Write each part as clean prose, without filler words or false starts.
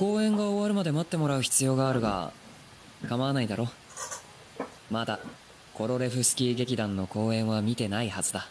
公演が終わるまで待ってもらう必要があるが構わないだろ。まだコロレフスキー劇団の公演は見てないはずだ。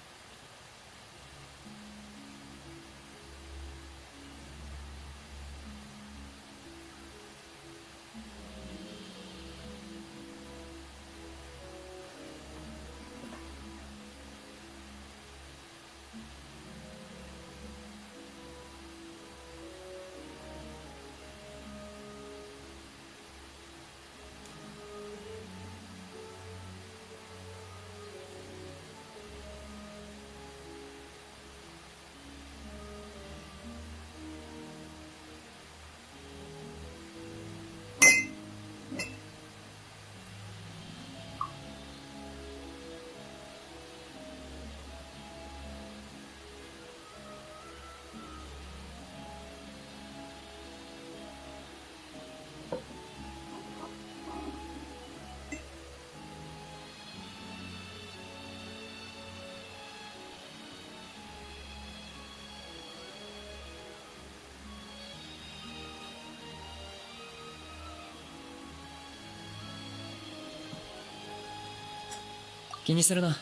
気にするな。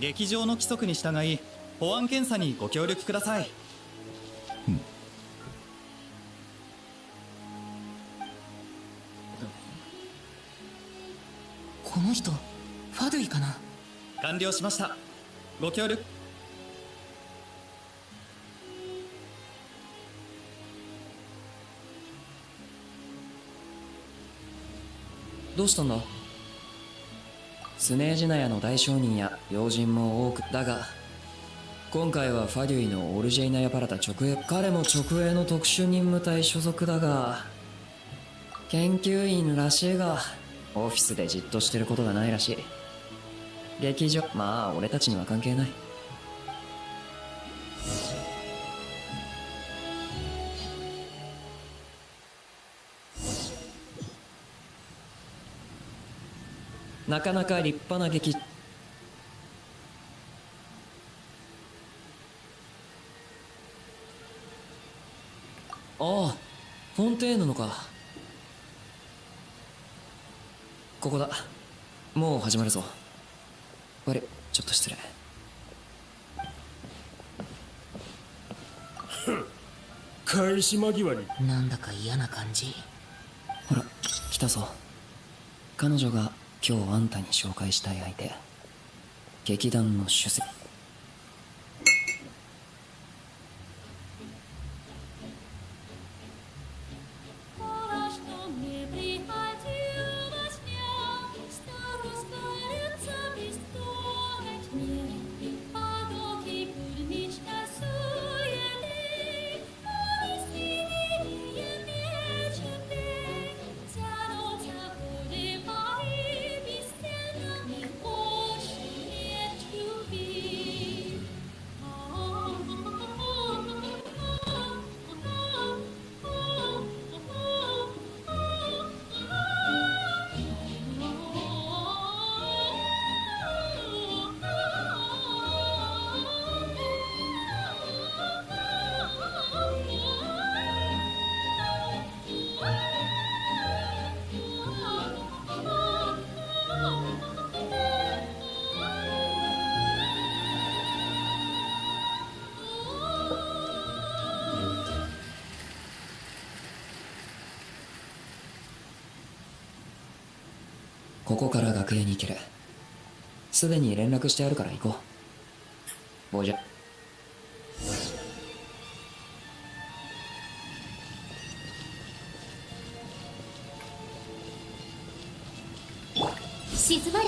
劇場の規則に従い保安検査にご協力ください。この人ファドゥイかな。完了しました。ご協力。どうしたんだ。スネージナヤの大商人や要人も多くだが、今回はファデュイのオルジェイナヤパラタ直営。彼も直営の特殊任務隊所属だが研究員らしいがオフィスでじっとしてることがないらしい。劇場、まあ俺たちには関係ない。なかなか立派な劇。ああ、フォンテーヌのか。ここだ。もう始まるぞ。悪い、ちょっと失礼。開始間際に。なんだか嫌な感じ。ほら来たぞ。彼女が今日あんたに紹介したい相手、劇団の主席。ここから楽屋に行ける。すでに連絡してあるから行こう。ボージャ。静まれ。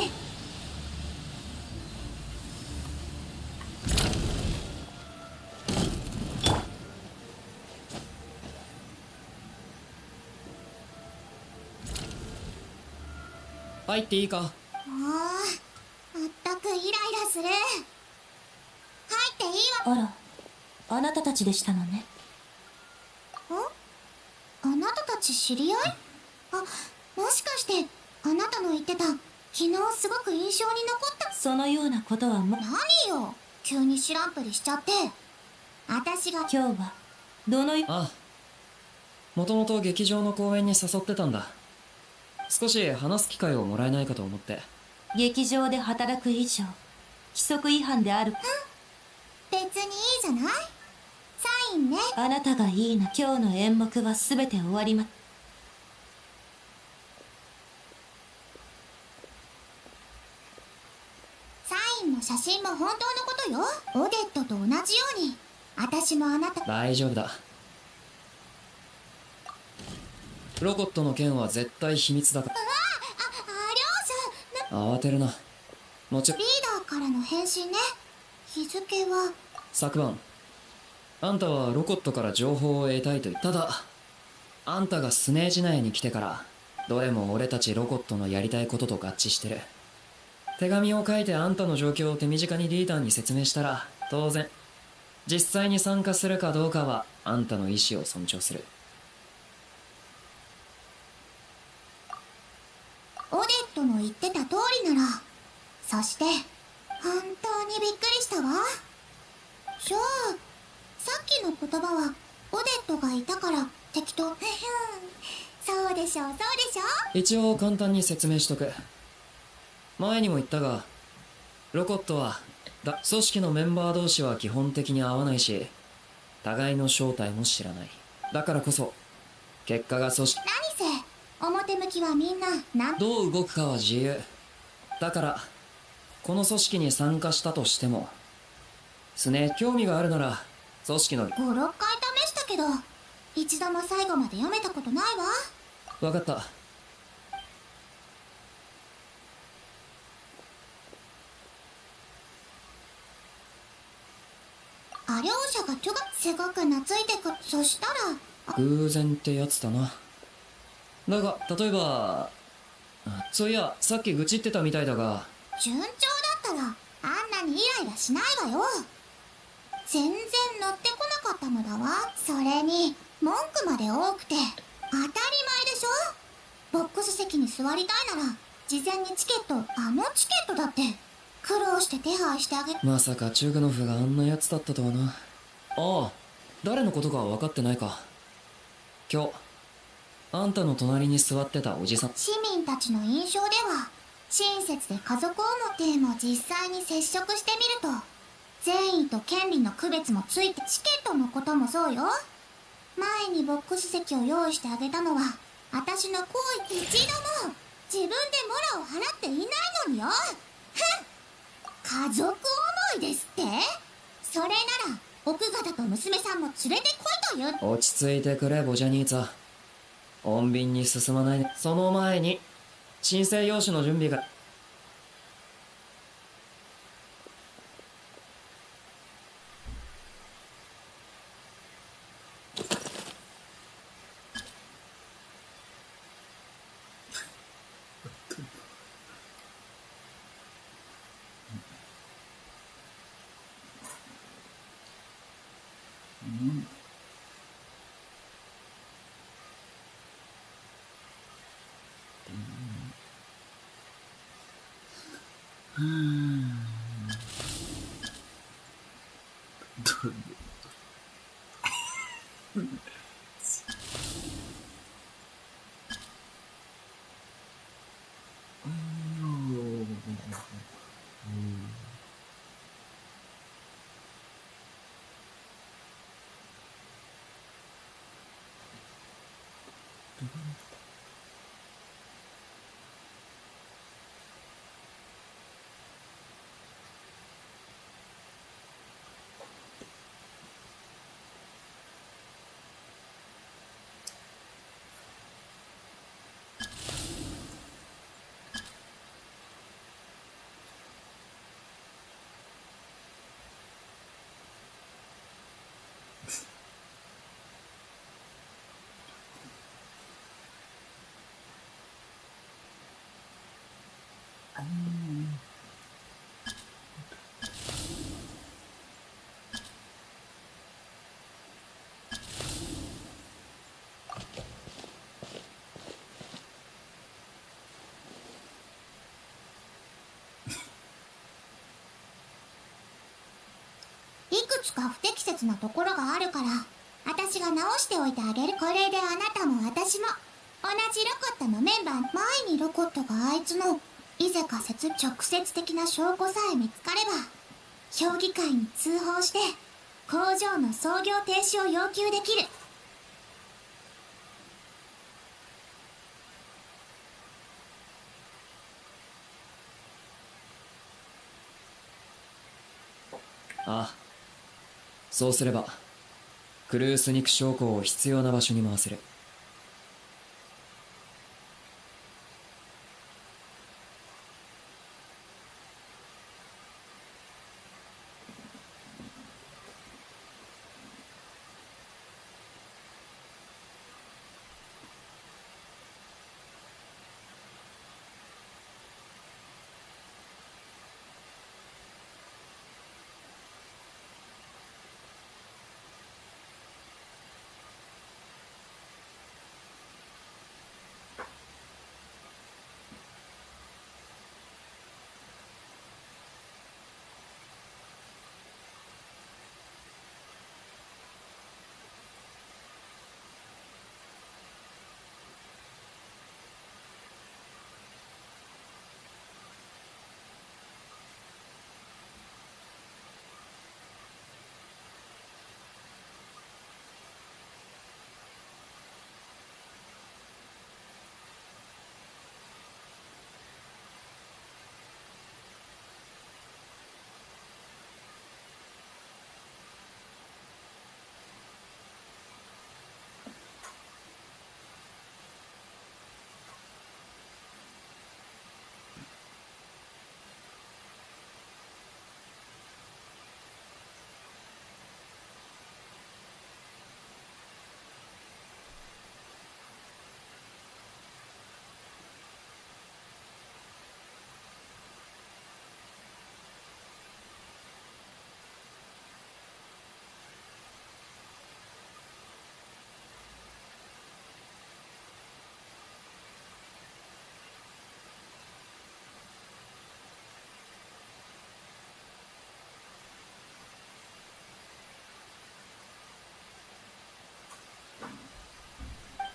入っていいか。もうまったくイライラする。入っていいわ。あら、あなたたちでしたのね。あなたたち知り合い？もしかしてあなたの言ってた昨日すごく印象に残った。そのようなことはもう。何よ、急に知らんぷりしちゃって。私が今日はどのよああ、もともと劇場の公演に誘ってたんだ。少し話す機会をもらえないかと思って。劇場で働く以上規則違反である。別にいいじゃない。サインね。あなたがいいな。今日の演目は全て終わりま。サインも写真も本当のことよ。オデットと同じように私もあなた。大丈夫だ。ロコットの件は絶対秘密だから。両者慌てるな。もちろんリーダーからの返信ね。日付は昨晩あんたはロコットから情報を得たいと言った。だあんたがスネージナヤに来てからどれも俺たちロコットのやりたいことと合致してる。手紙を書いてあんたの状況を手短にリーダーに説明したら、当然実際に参加するかどうかはあんたの意思を尊重する。オデットの言ってた通りなら。そして本当にびっくりしたわ。じゃあさっきの言葉はオデットがいたから適当。そうでしょうそうでしょ一応簡単に説明しとく。前にも言ったが、ロコットは組織のメンバー同士は基本的に会わないし、互いの正体も知らない。だからこそ結果が組織何せ表向きはみんなどう動くかは自由だから、この組織に参加したとしても興味があるなら組織の。5、6回試したけど一度も最後まで読めたことないわ。分かった。両者がすごく懐いてく。そしたら偶然ってやつだな。だが例えば、そういやさっき愚痴ってたみたいだが、順調だったらあんなにイライラしないわよ。全然乗ってこなかったのだわ。それに文句まで多くて当たり前でしょ。ボックス席に座りたいなら事前にチケット、チケットだって苦労して手配してあげ。まさかチュグノフがあんなやつだったとはな。ああ、誰のことかは分かってないか。今日あんたの隣に座ってたおじさん。市民たちの印象では親切で家族を持っても実際に接触してみると善意と権利の区別もついて、チケットのこともそうよ。前にボックス席を用意してあげたのは私の行為。一度も自分でモラを払っていないのによ。家族思いですって。それなら奥方と娘さんも連れてこいという。落ち着いてくれボジャニーツァ。穏便に進まないね。その前に申請用紙の準備が。つか不適切なところがあるから私が直しておいてあげる。これであなたも私も同じロコットのメンバー。前にロコットがあいつのいぜか直接的な証拠さえ見つかれば評議会に通報して工場の操業停止を要求できる。ああ、そうすればクルースニク将校を必要な場所に回せる。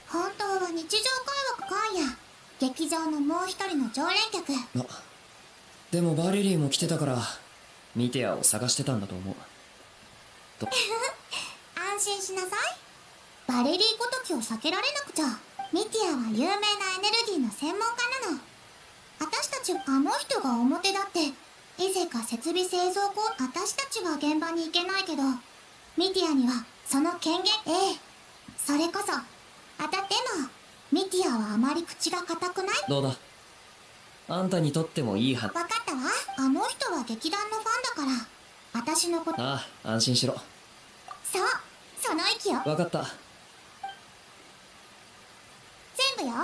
本当は日常会話か今夜劇場のもう一人の常連客。でもバレリーも来てたからミティアを探してたんだと思う。安心しなさい。バレリーごときを避けられなくちゃ。ミティアは有名なエネルギーの専門家なの。私たちあの人が表だっていぜか設備製造工。私たちは現場に行けないけどミティアにはその権限。ええ、それこそ当たってもミティアはあまり口が固くない。どうだ、あんたにとってもいいは。分かったわ。あの人は劇団のファンだから私のこと。ああ、安心しろ。そう、その息よ。分かった。全部よ。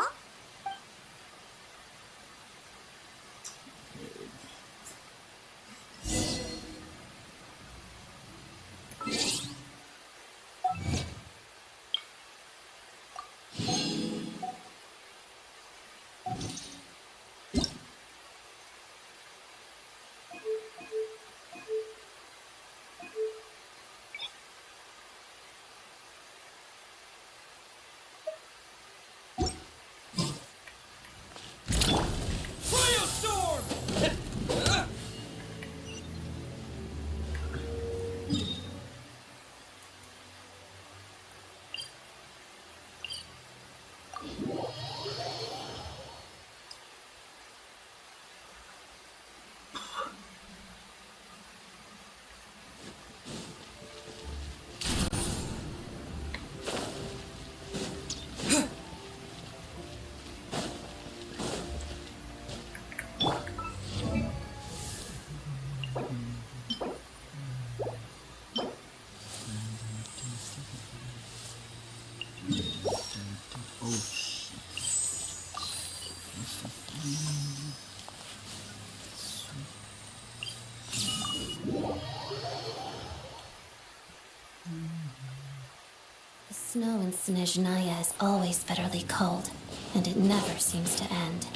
The snow in Snezhnaya is always bitterly cold, and it never seems to end.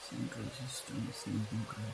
Sync resistance increase.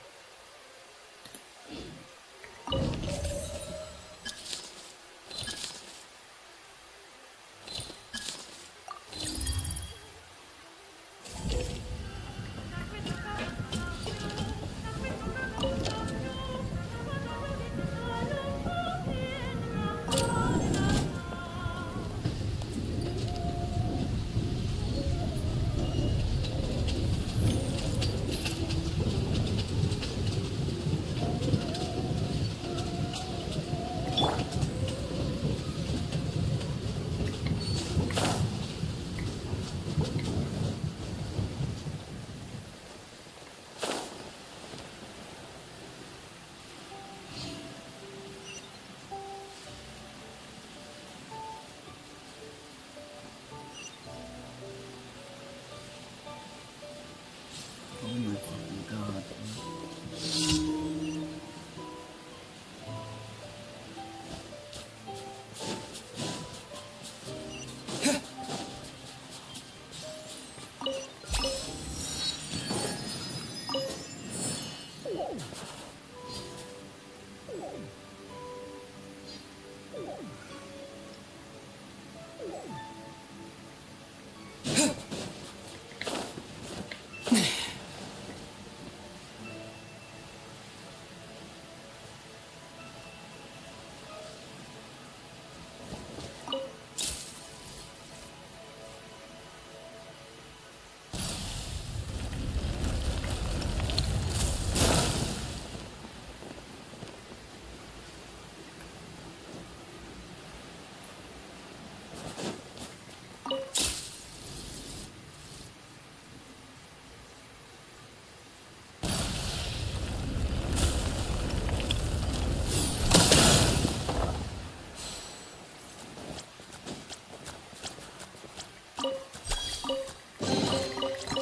Oh my fucking god.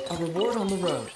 A reward on the road.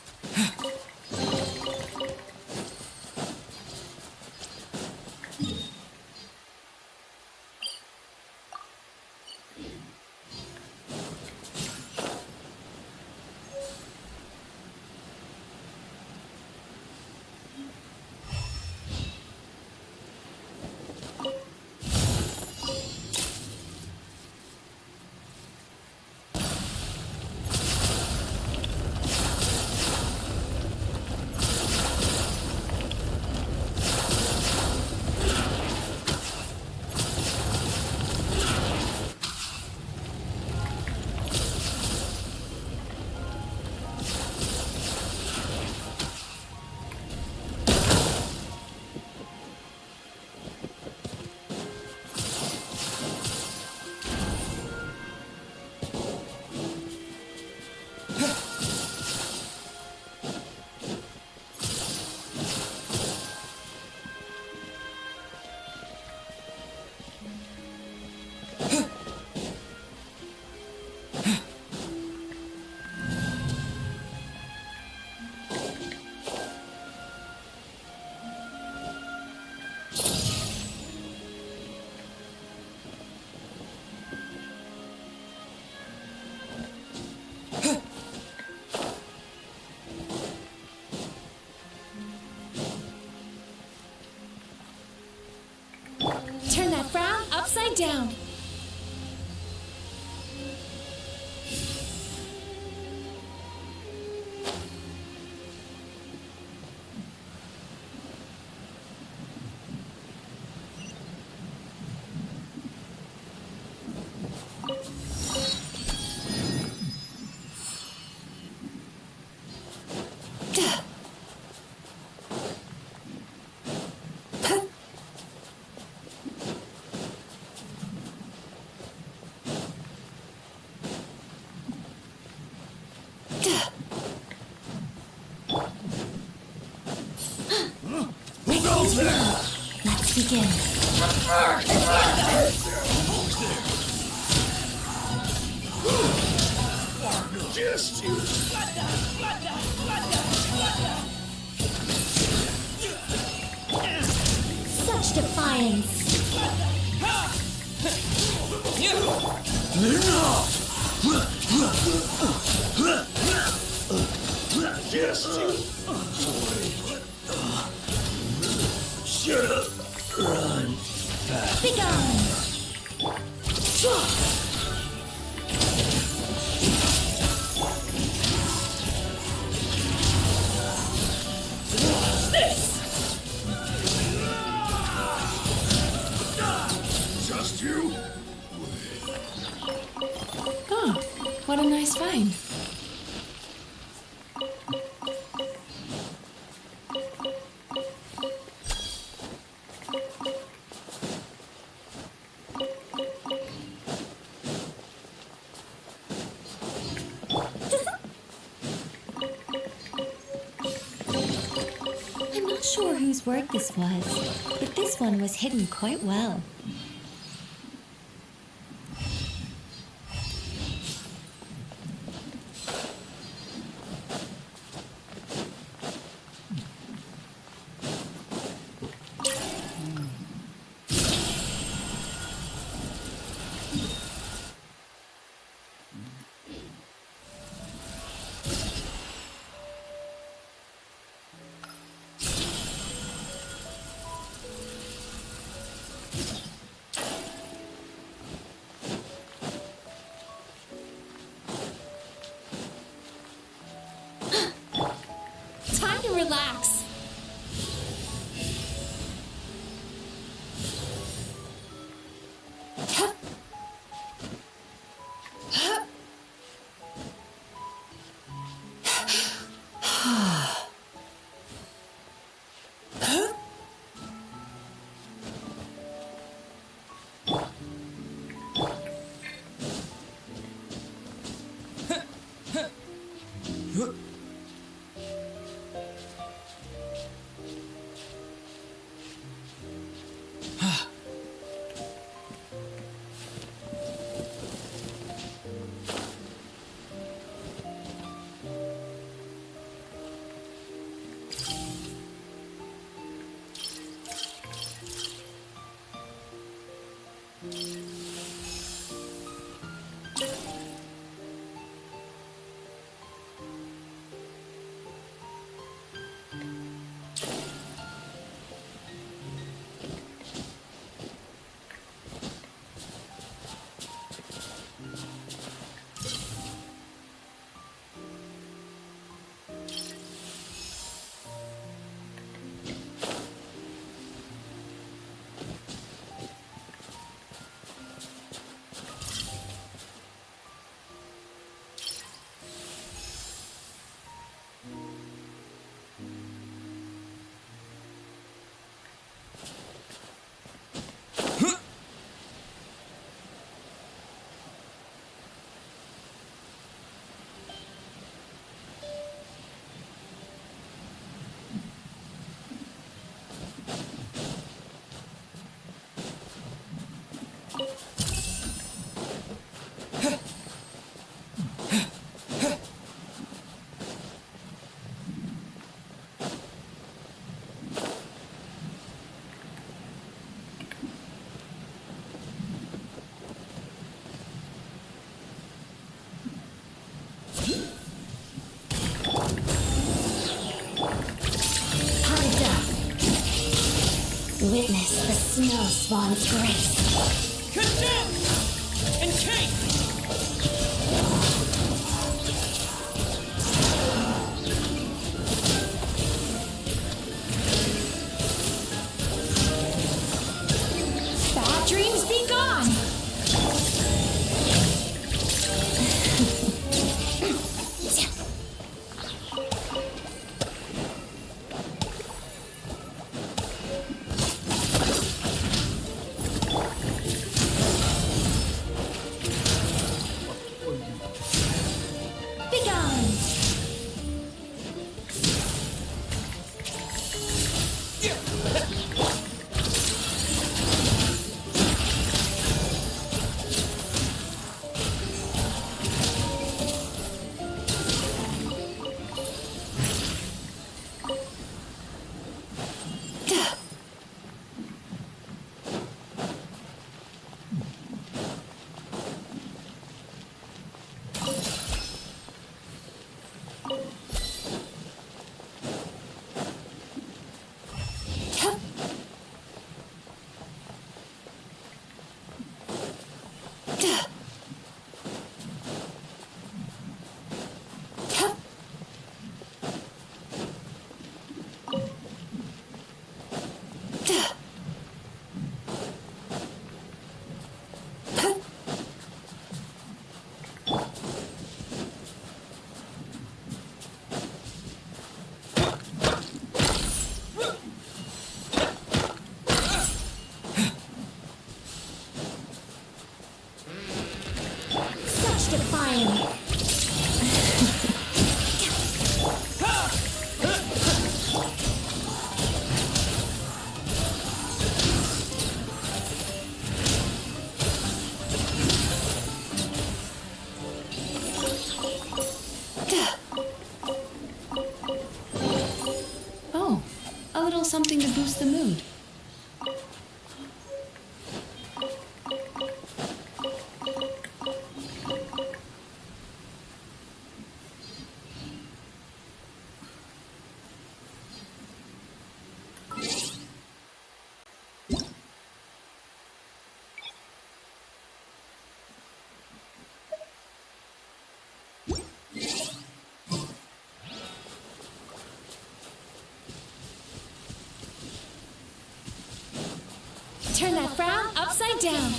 Turn that frown upside down. Let's begin. Such defiance. Shut up. Run. Be gone. Just you? Oh, what a nice find. I'm not sure whose work this was, but this one was hidden quite well. Time to relax. Witness the snow swan's grace. Condemn! Encase! Bad dreams be gone. little something to boost the mood. Turn that frown upside down.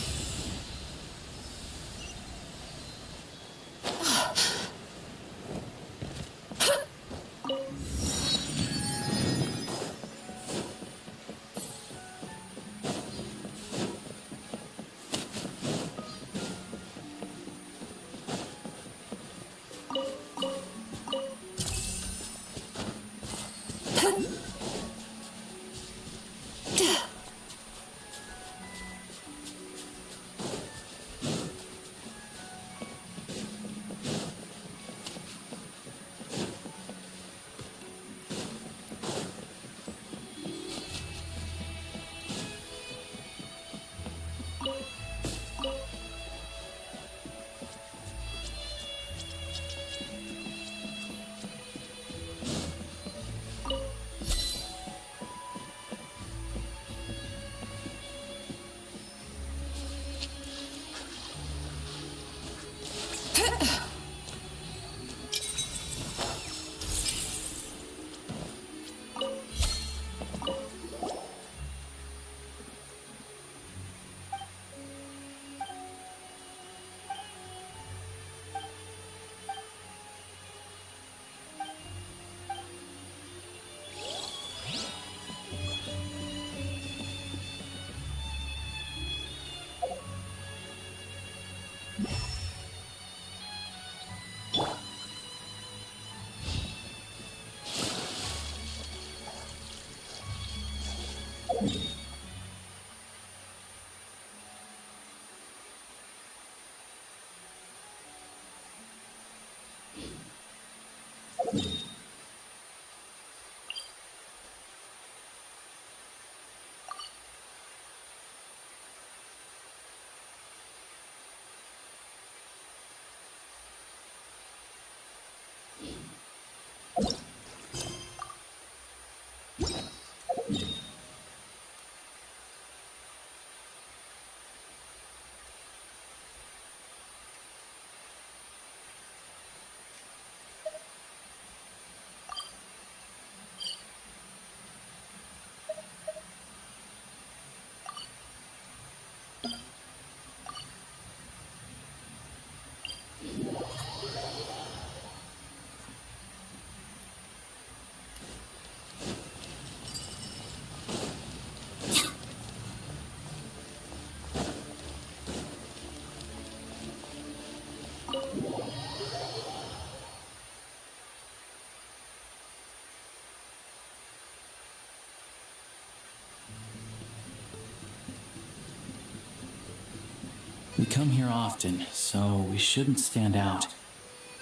We come here often, so we shouldn't stand out.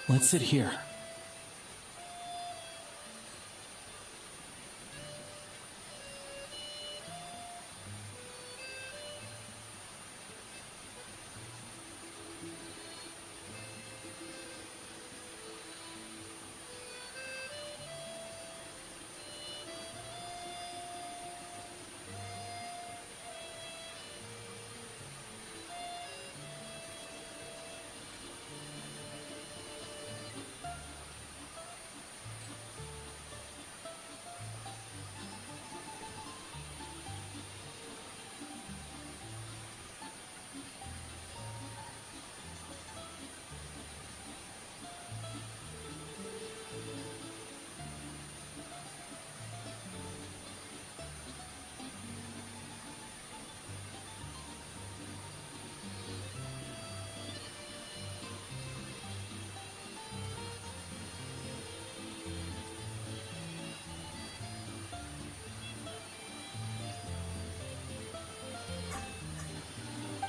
Let's sit here.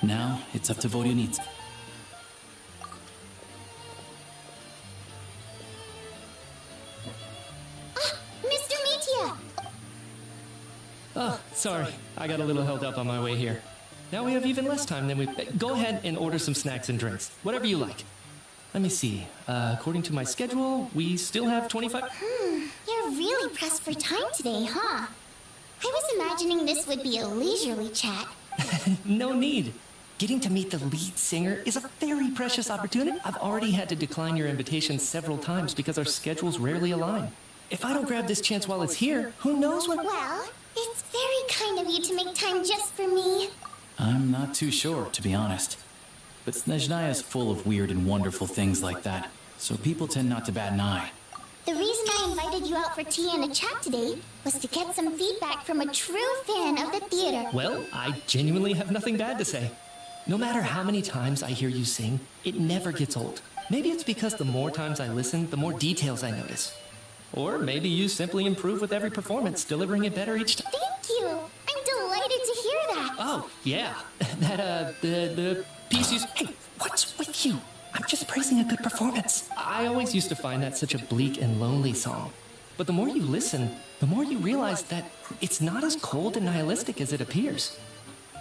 Now, it's up to Vodyanitsa. Mr. Meteor! Oh, sorry. I got a little held up on my way here. Now we have even less time than we... Go ahead and order some snacks and drinks. Whatever you like. Let me see. According to my schedule, we still have 25... You're really pressed for time today, huh? I was imagining this would be a leisurely chat. No need. Getting to meet the lead singer is a very precious opportunity. I've already had to decline your invitation several times because our schedules rarely align. If I don't grab this chance while it's here, who knows what... Well, it's very kind of you to make time just for me. I'm not too sure, to be honest. But Snezhnaya is full of weird and wonderful things like that, so people tend not to bat an eye. The reason I invited you out for tea and a chat today was to get some feedback from a true fan of the theater. Well, I genuinely have nothing bad to say. No matter how many times I hear you sing, it never gets old. Maybe it's because the more times I listen, the more details I notice. Or maybe you simply improve with every performance, delivering it better each time. Thank you. I'm delighted to hear that. Oh, yeah. The piece you... Hey, what's with you? I'm just praising a good performance. I always used to find that such a bleak and lonely song. But the more you listen, the more you realize that it's not as cold and nihilistic as it appears.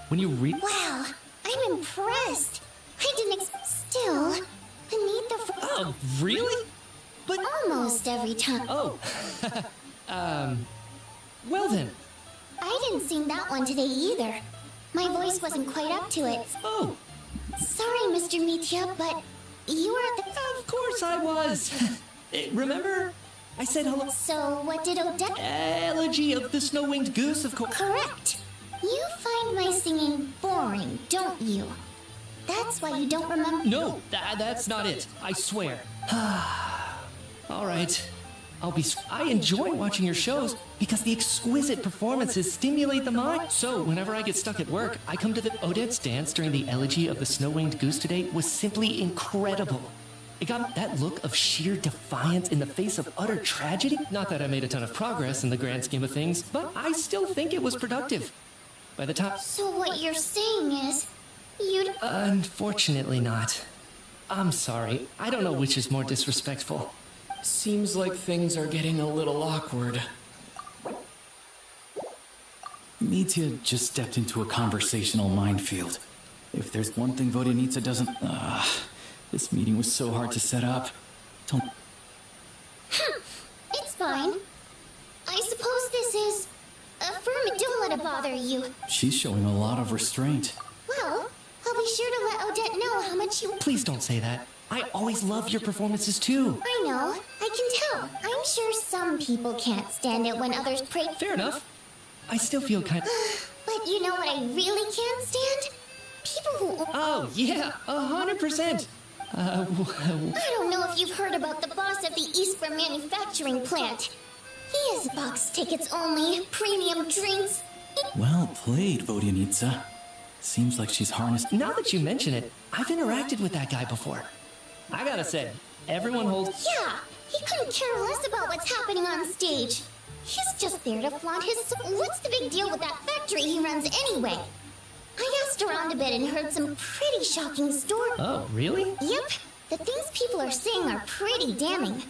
When you read... Wow, I'm impressed. I didn't still, beneath the... Oh, really? But... Almost every time. Oh. Well then. I didn't sing that one today either. My voice wasn't quite up to it. Oh. Sorry, Mr. Mitya, but you were at the... Of course I was. Remember? I said hello. So, what did Odette... Elegy of the Snow-Winged Goose, of course. Correct. You find my singing boring, don't you? That's why you don't remember... No, that's not it. I swear. All right. I enjoy watching your shows because the exquisite performances stimulate the mind. So, whenever I get stuck at work, I come to the... Odette's dance during the Elegy of the Snow-Winged Goose today was simply incredible. It got that look of sheer defiance in the face of utter tragedy. Not that I made a ton of progress in the grand scheme of things, but I still think it was productive. By the time... So what you're saying is, you'd... Unfortunately not. I'm sorry. I don't know which is more disrespectful. Seems like things are getting a little awkward. Mitya just stepped into a conversational minefield. If there's one thing Vodyanitsa doesn't... this meeting was so hard to set up. Don't... It's fine. I suppose this is... don't let it bother you. She's showing a lot of restraint. Well, I'll be sure to let Odette know how much you... Please don't say that. I always love your performances too. I know. I can tell. I'm sure some people can't stand it when others pray... Fair enough. I still feel kind of... But you know what I really can't stand? People who... Oh, yeah, 100%. I don't know if you've heard about the boss of the Eastborough manufacturing plant. He has box tickets only, premium drinks. Well played, Vodyanitsa. Seems like she's harnessed... Now that you mention it, I've interacted with that guy before. I gotta say, everyone holds... Yeah, he couldn't care less about what's happening on stage. He's just there to flaunt his... What's the big deal with that factory he runs anyway? I asked around a bit and heard some pretty shocking stories. Oh, really? Yep, the things people are saying are pretty damning.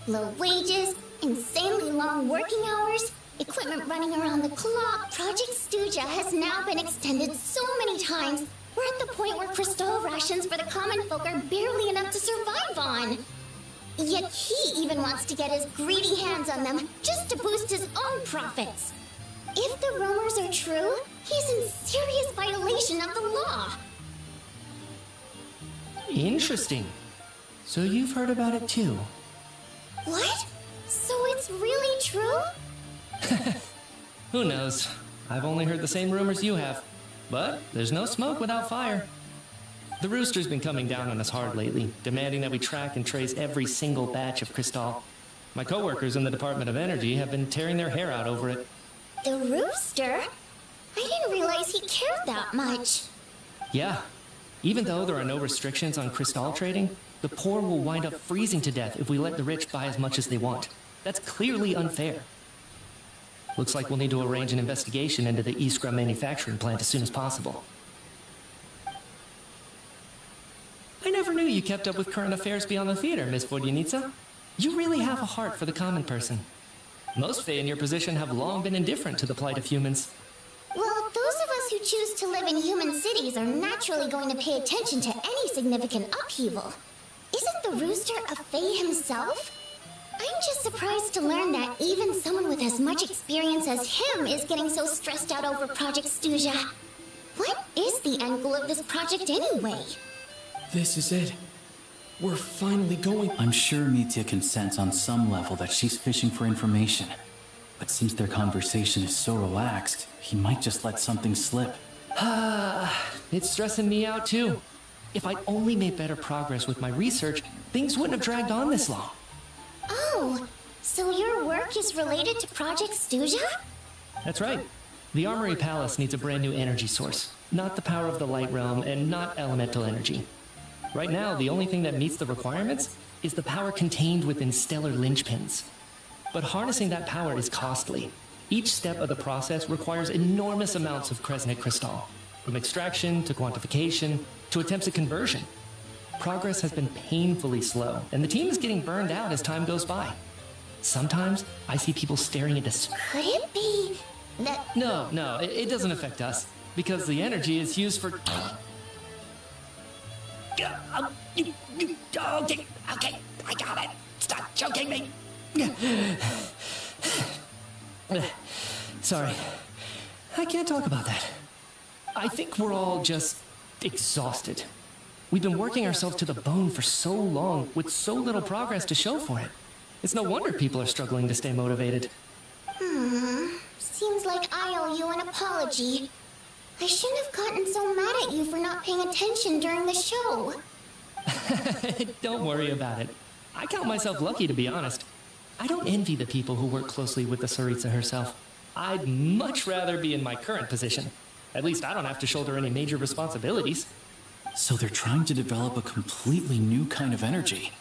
Low wages, insanely long working hours, equipment running around the clock. Project Stuja has now been extended so many times. We're at the point where crystal rations for the common folk are barely enough to survive on. Yet he even wants to get his greedy hands on them just to boost his own profits. If the rumors are true, he's in serious violation of the law. Interesting. So you've heard about it too? What? So it's really true? Who knows? I've only heard the same rumors you have. But there's no smoke without fire. The Rooster's been coming down on us hard lately, demanding that we track and trace every single batch of Crystal. My coworkers in the Department of Energy have been tearing their hair out over it. The Rooster? I didn't realize he cared that much. Yeah. Even though there are no restrictions on Crystal trading, the poor will wind up freezing to death if we let the rich buy as much as they want. That's clearly unfair. Looks like we'll need to arrange an investigation into the Iskra manufacturing plant as soon as possible. I never knew you kept up with current affairs beyond the theater, Miss Vodyanitsa. You really have a heart for the common person. Most Fae in your position have long been indifferent to the plight of humans. Well, those of us who choose to live in human cities are naturally going to pay attention to any significant upheaval. Isn't the rooster a Fae himself? I'm just surprised to learn that even someone with as much experience as him is getting so stressed out over Project Snezhnaya. What is the end goal of this project anyway? This is it. We're finally going. I'm sure Mitya can sense on some level that she's fishing for information. But since their conversation is so relaxed, he might just let something slip. It's stressing me out too. If I'd only made better progress with my research, things wouldn't have dragged on this long. Oh, so your work is related to Project Snezhnaya? That's right. The Armory Palace needs a brand new energy source. Not the power of the Light Realm and not elemental energy. Right now, the only thing that meets the requirements is the power contained within stellar linchpins. But harnessing that power is costly. Each step of the process requires enormous amounts of Kresnik crystal, from extraction to quantification to attempts at conversion. Progress has been painfully slow, and the team is getting burned out as time goes by. Sometimes I see people staring into space. Could it be that... No, it doesn't affect us, because the energy is used for... Okay, I got it. Stop choking me. Sorry, I can't talk about that. I think we're all just exhausted. We've been working ourselves to the bone for so long with so little progress to show for it. It's no wonder people are struggling to stay motivated. Seems like I owe you an apology. I shouldn't have gotten so mad at you for not paying attention during the show. Don't worry about it. I count myself lucky, to be honest. I don't envy the people who work closely with the Tsaritsa herself. I'd much rather be in my current position. At least I don't have to shoulder any major responsibilities. So they're trying to develop a completely new kind of energy.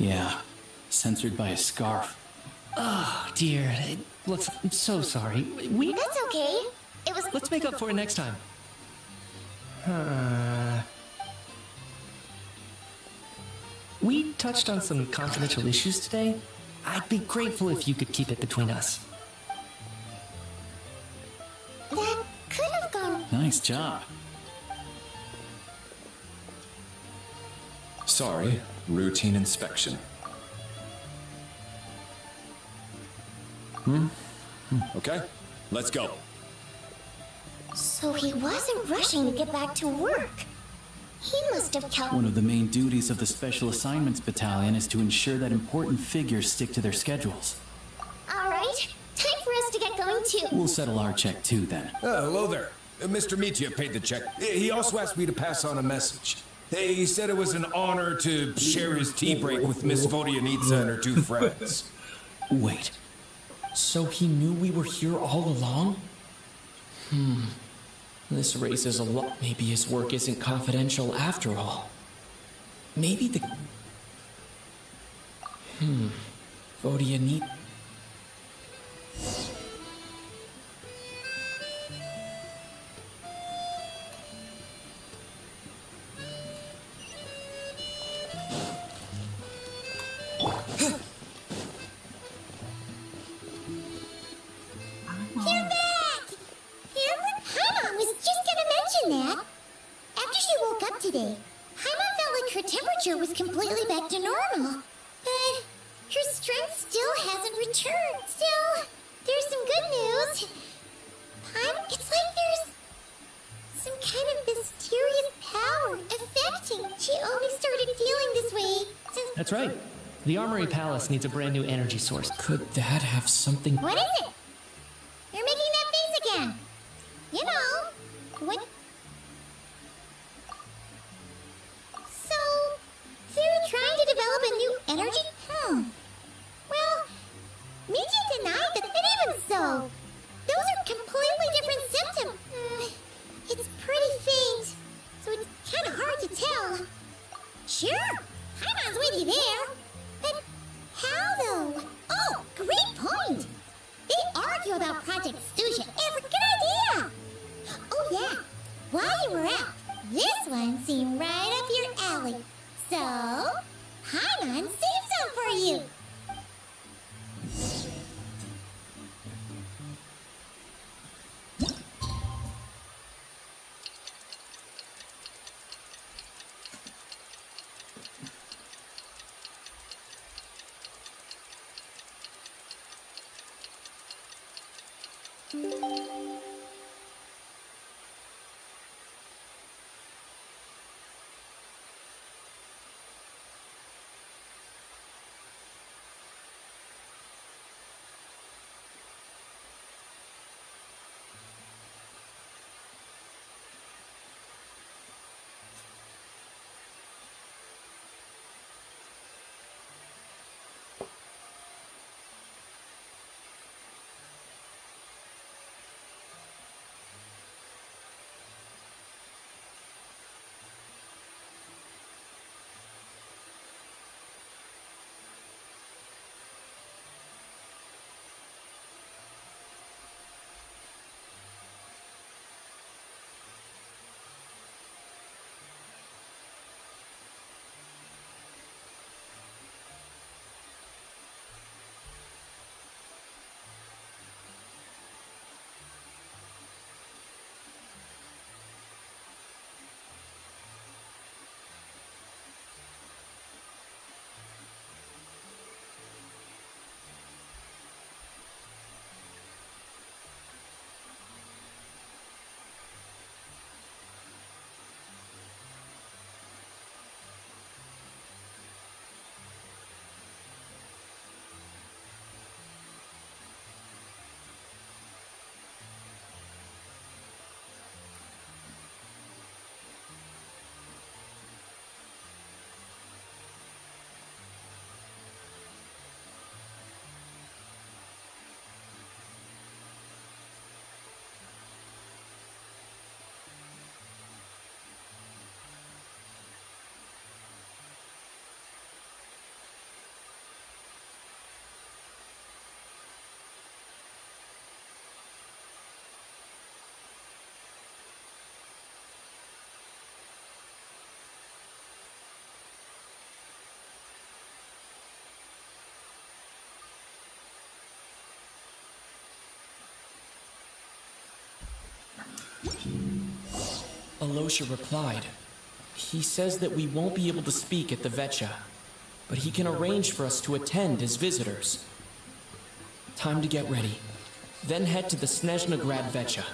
Yeah, censored by a scarf. Oh, dear. Look, I'm so sorry. That's okay. It was. Let's make up for it next time. We touched on some confidential issues today. I'd be grateful if you could keep it between us. That could have gone. Nice job. Sorry, routine inspection. Okay, let's go. So he wasn't rushing to get back to work. He must have kept. One of the main duties of the Special Assignments Battalion is to ensure that important figures stick to their schedules. All right, time for us to get going too. We'll settle our check too then. Hello there. Mr. Mitya paid the check. He also asked me to pass on a message. He said it was an honor to share his tea break with Miss Vodyanitsa and her two friends. Wait. So he knew we were here all along? This raises a lot. Maybe his work isn't confidential after all. Maybe the... Vodyanit... You're back! Haimon was just gonna mention that. After she woke up today, Haimon felt like her temperature was completely back to normal. But her strength still hasn't returned. Still, there's some good news. It's like there's some kind of mysterious power affecting. She only started feeling this way since... That's right. The Armory Palace needs a brand new energy source. Could that have something... What is it? You're making that face again. You know, what? So, they're trying to develop a new energy? Well, Mitya denied that, and even so, those are completely different symptoms. It's pretty faint, so it's kind of hard to tell. Sure, Haimon's with you there. But how, though? Oh, great point! They argue about Project Susha every good idea! Oh yeah, while you were out, this one seemed right up your alley. So, Haimon saved some for you! Alosha replied. He says that we won't be able to speak at the Vetcha, but he can arrange for us to attend as visitors. Time to get ready. Then head to the Snezhnaya Vetcha.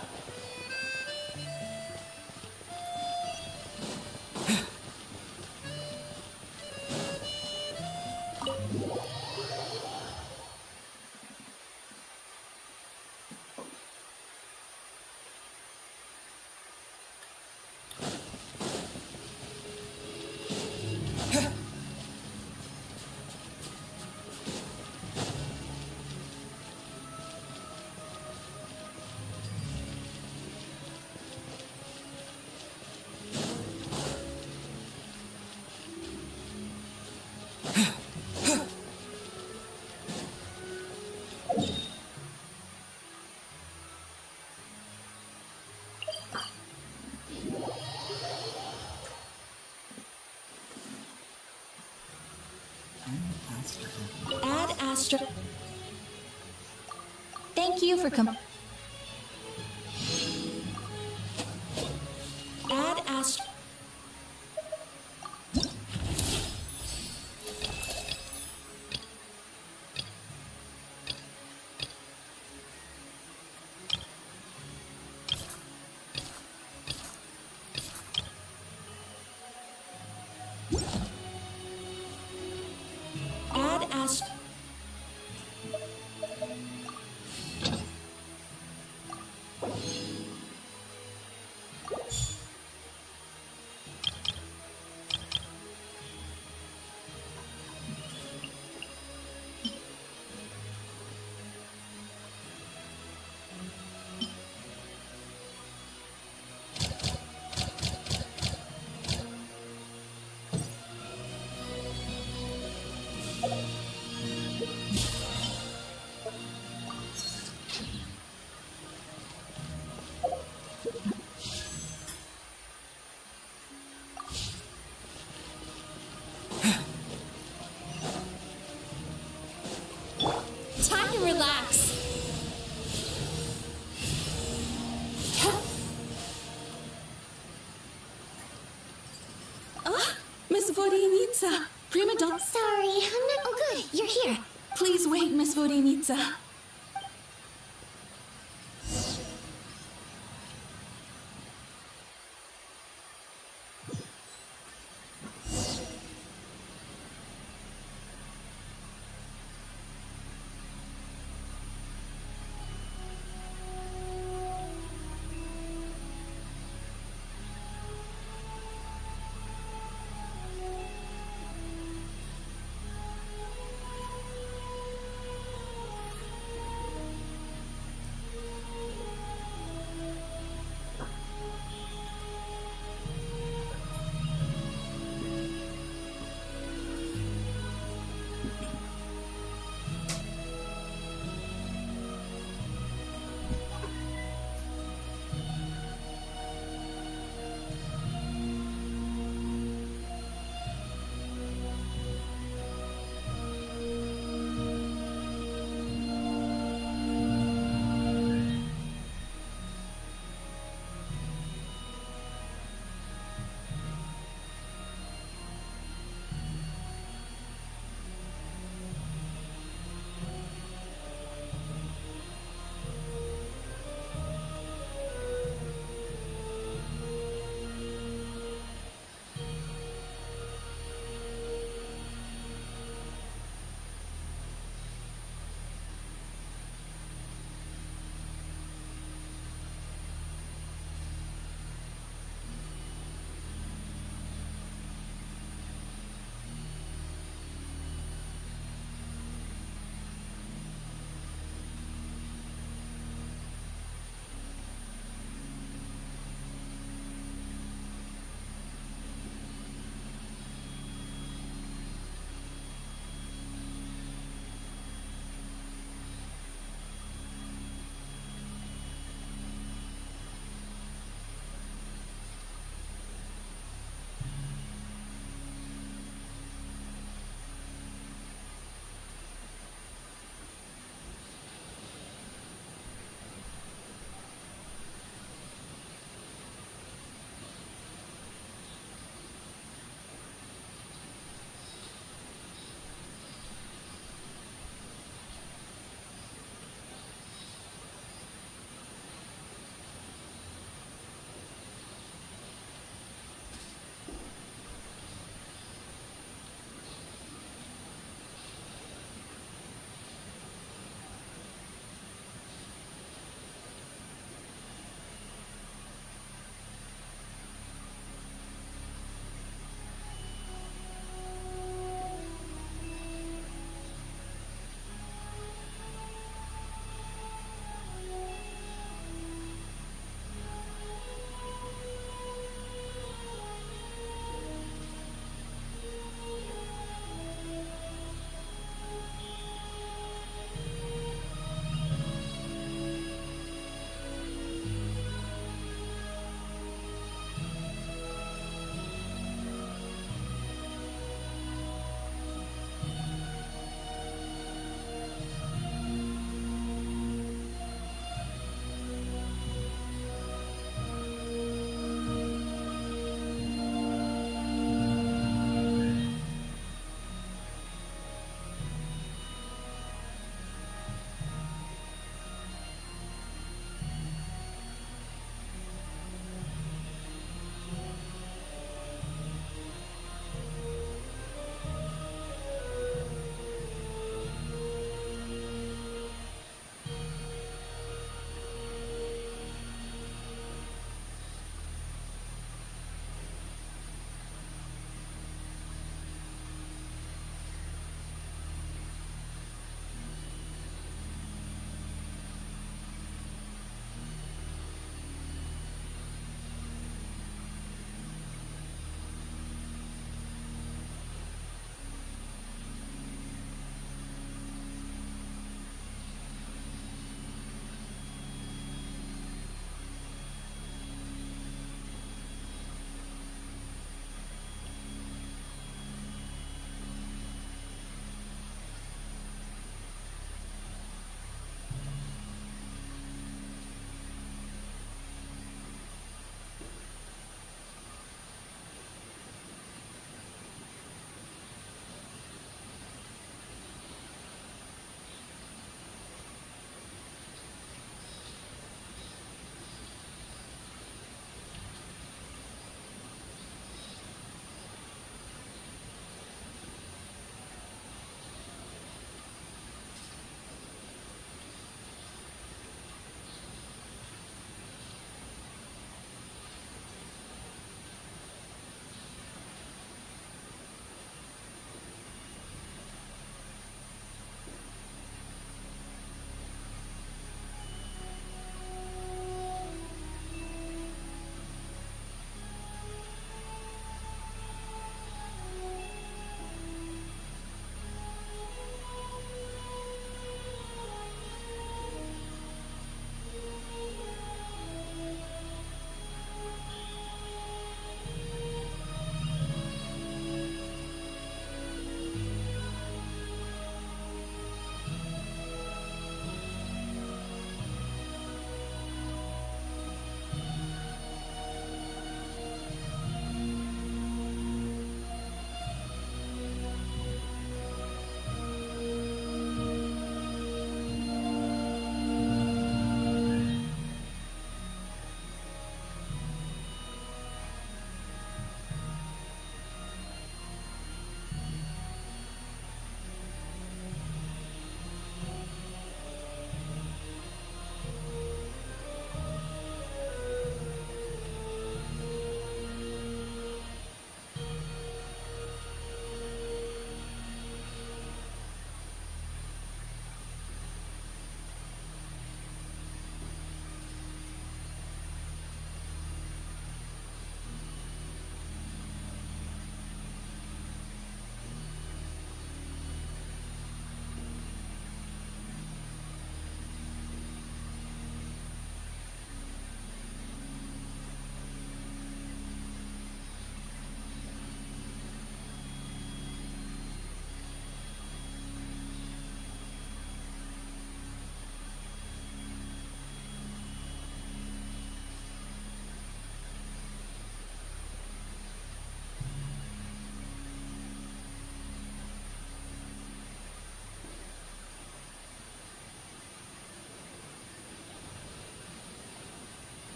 Ad Astra. Thank you for Ad Astra. Ad Astra. Time to relax. Miss Vodynica, prima donna. Sorry, I'm not. Oh, good. You're here. Please wait, Miss Vodynica.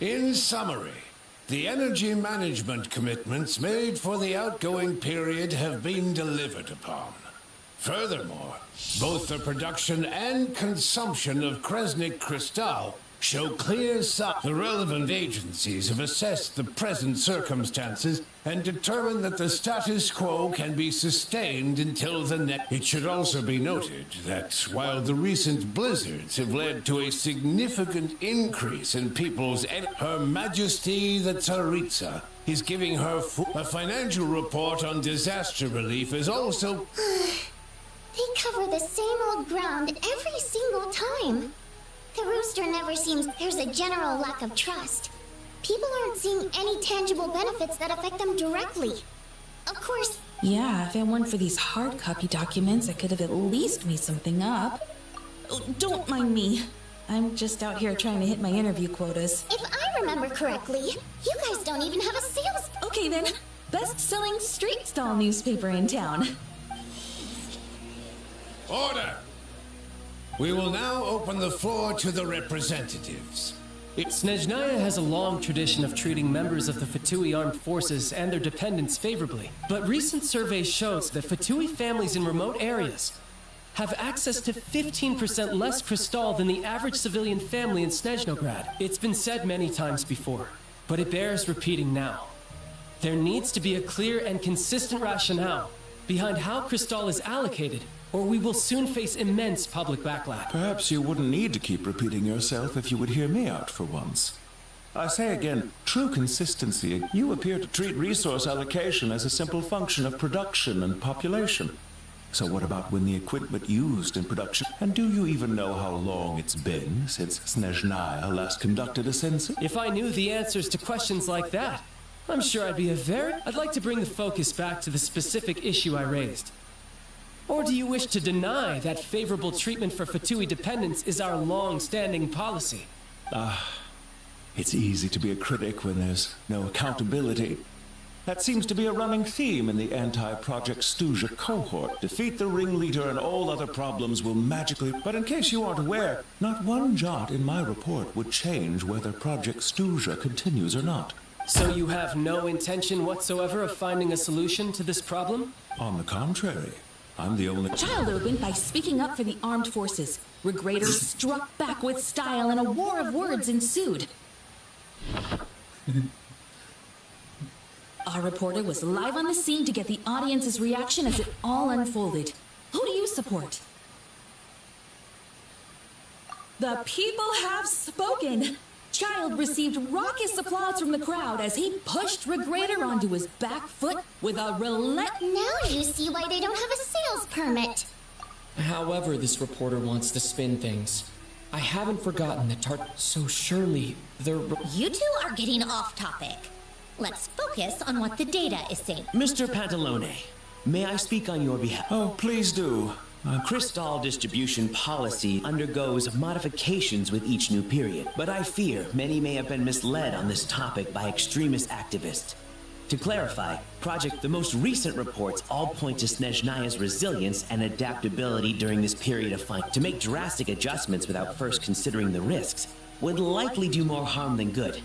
In summary, the energy management commitments made for the outgoing period have been delivered upon. Furthermore, both the production and consumption of Kresnik Crystal show clear signs. The relevant agencies have assessed the present circumstances and determined that the status quo can be sustained until the next. It should also be noted that while the recent blizzards have led to a significant increase in people's Her Majesty the Tsaritsa is giving her a financial report on disaster relief is also... They cover the same old ground every single time. The rooster never seems... There's a general lack of trust. People aren't seeing any tangible benefits that affect them directly. Of course... Yeah, if it weren't for these hard copy documents, I could have at least made something up. Oh, don't mind me. I'm just out here trying to hit my interview quotas. If I remember correctly, you guys don't even have a sales... Okay then, best-selling street stall newspaper in town. Order! We will now open the floor to the representatives. Snezhnaya has a long tradition of treating members of the Fatui armed forces and their dependents favorably. But recent surveys shows that Fatui families in remote areas have access to 15% less crystal than the average civilian family in Snezhnograd. It's been said many times before, but it bears repeating now. There needs to be a clear and consistent rationale behind how crystal is allocated, or we will soon face immense public backlash. Perhaps you wouldn't need to keep repeating yourself if you would hear me out for once. I say again, true consistency. You appear to treat resource allocation as a simple function of production and population. So what about when the equipment used in production? And do you even know how long it's been since Snezhnaya last conducted a census? If I knew the answers to questions like that, I'm sure I'd like to bring the focus back to the specific issue I raised. Or do you wish to deny that favorable treatment for Fatui dependents is our long-standing policy? It's easy to be a critic when there's no accountability. That seems to be a running theme in the anti-Project Stuja cohort. Defeat the ringleader and all other problems will magically... But in case you aren't aware, not one jot in my report would change whether Project Stuja continues or not. So you have no intention whatsoever of finding a solution to this problem? On the contrary. I'm the only... Child opened by speaking up for the armed forces. Regrader struck back with style and a war of words ensued. Our reporter was live on the scene to get the audience's reaction as it all unfolded. Who do you support? The people have spoken! Child received raucous applause from the crowd as he pushed Regrader onto his back foot with a Now you see why they don't have a sales permit. However this reporter wants to spin things, I haven't forgotten that so surely You two are getting off topic. Let's focus on what the data is saying. Mr. Pantalone, may I speak on your behalf? Oh, please do. Crystal distribution policy undergoes modifications with each new period, but I fear many may have been misled on this topic by extremist activists. To clarify, the most recent reports all point to Snezhnaya's resilience and adaptability during this period of fight. To make drastic adjustments without first considering the risks would likely do more harm than good.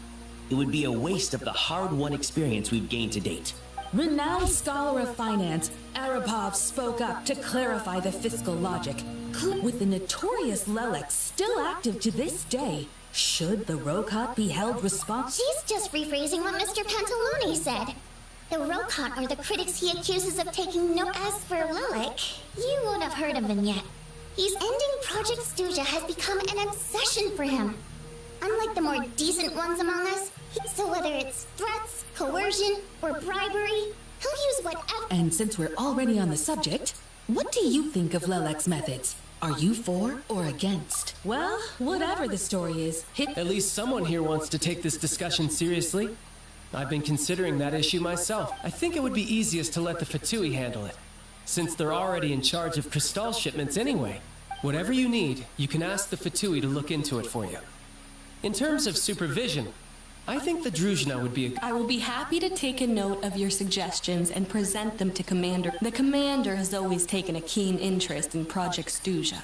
It would be a waste of the hard-won experience we've gained to date. Renowned scholar of finance, Arapov spoke up to clarify the fiscal logic. With the notorious Lelek still active to this day, should the Rokot be held responsible? She's just rephrasing what Mr. Pantalone said. The Rokot are the critics he accuses of taking no... As for Lelek, you won't have heard of him yet. He's ending Project Stuja has become an obsession for him. Unlike the more decent ones among us, so whether it's threats, coercion, or bribery, he'll use whatever... And since we're already on the subject, what do you think of Lelek's methods? Are you for or against? Well, whatever the story is, At least someone here wants to take this discussion seriously. I've been considering that issue myself. I think it would be easiest to let the Fatui handle it, since they're already in charge of crystal shipments anyway. Whatever you need, you can ask the Fatui to look into it for you. In terms of supervision, I think the Druzhna would be I will be happy to take a note of your suggestions and present them to Commander. The Commander has always taken a keen interest in Project Stuja.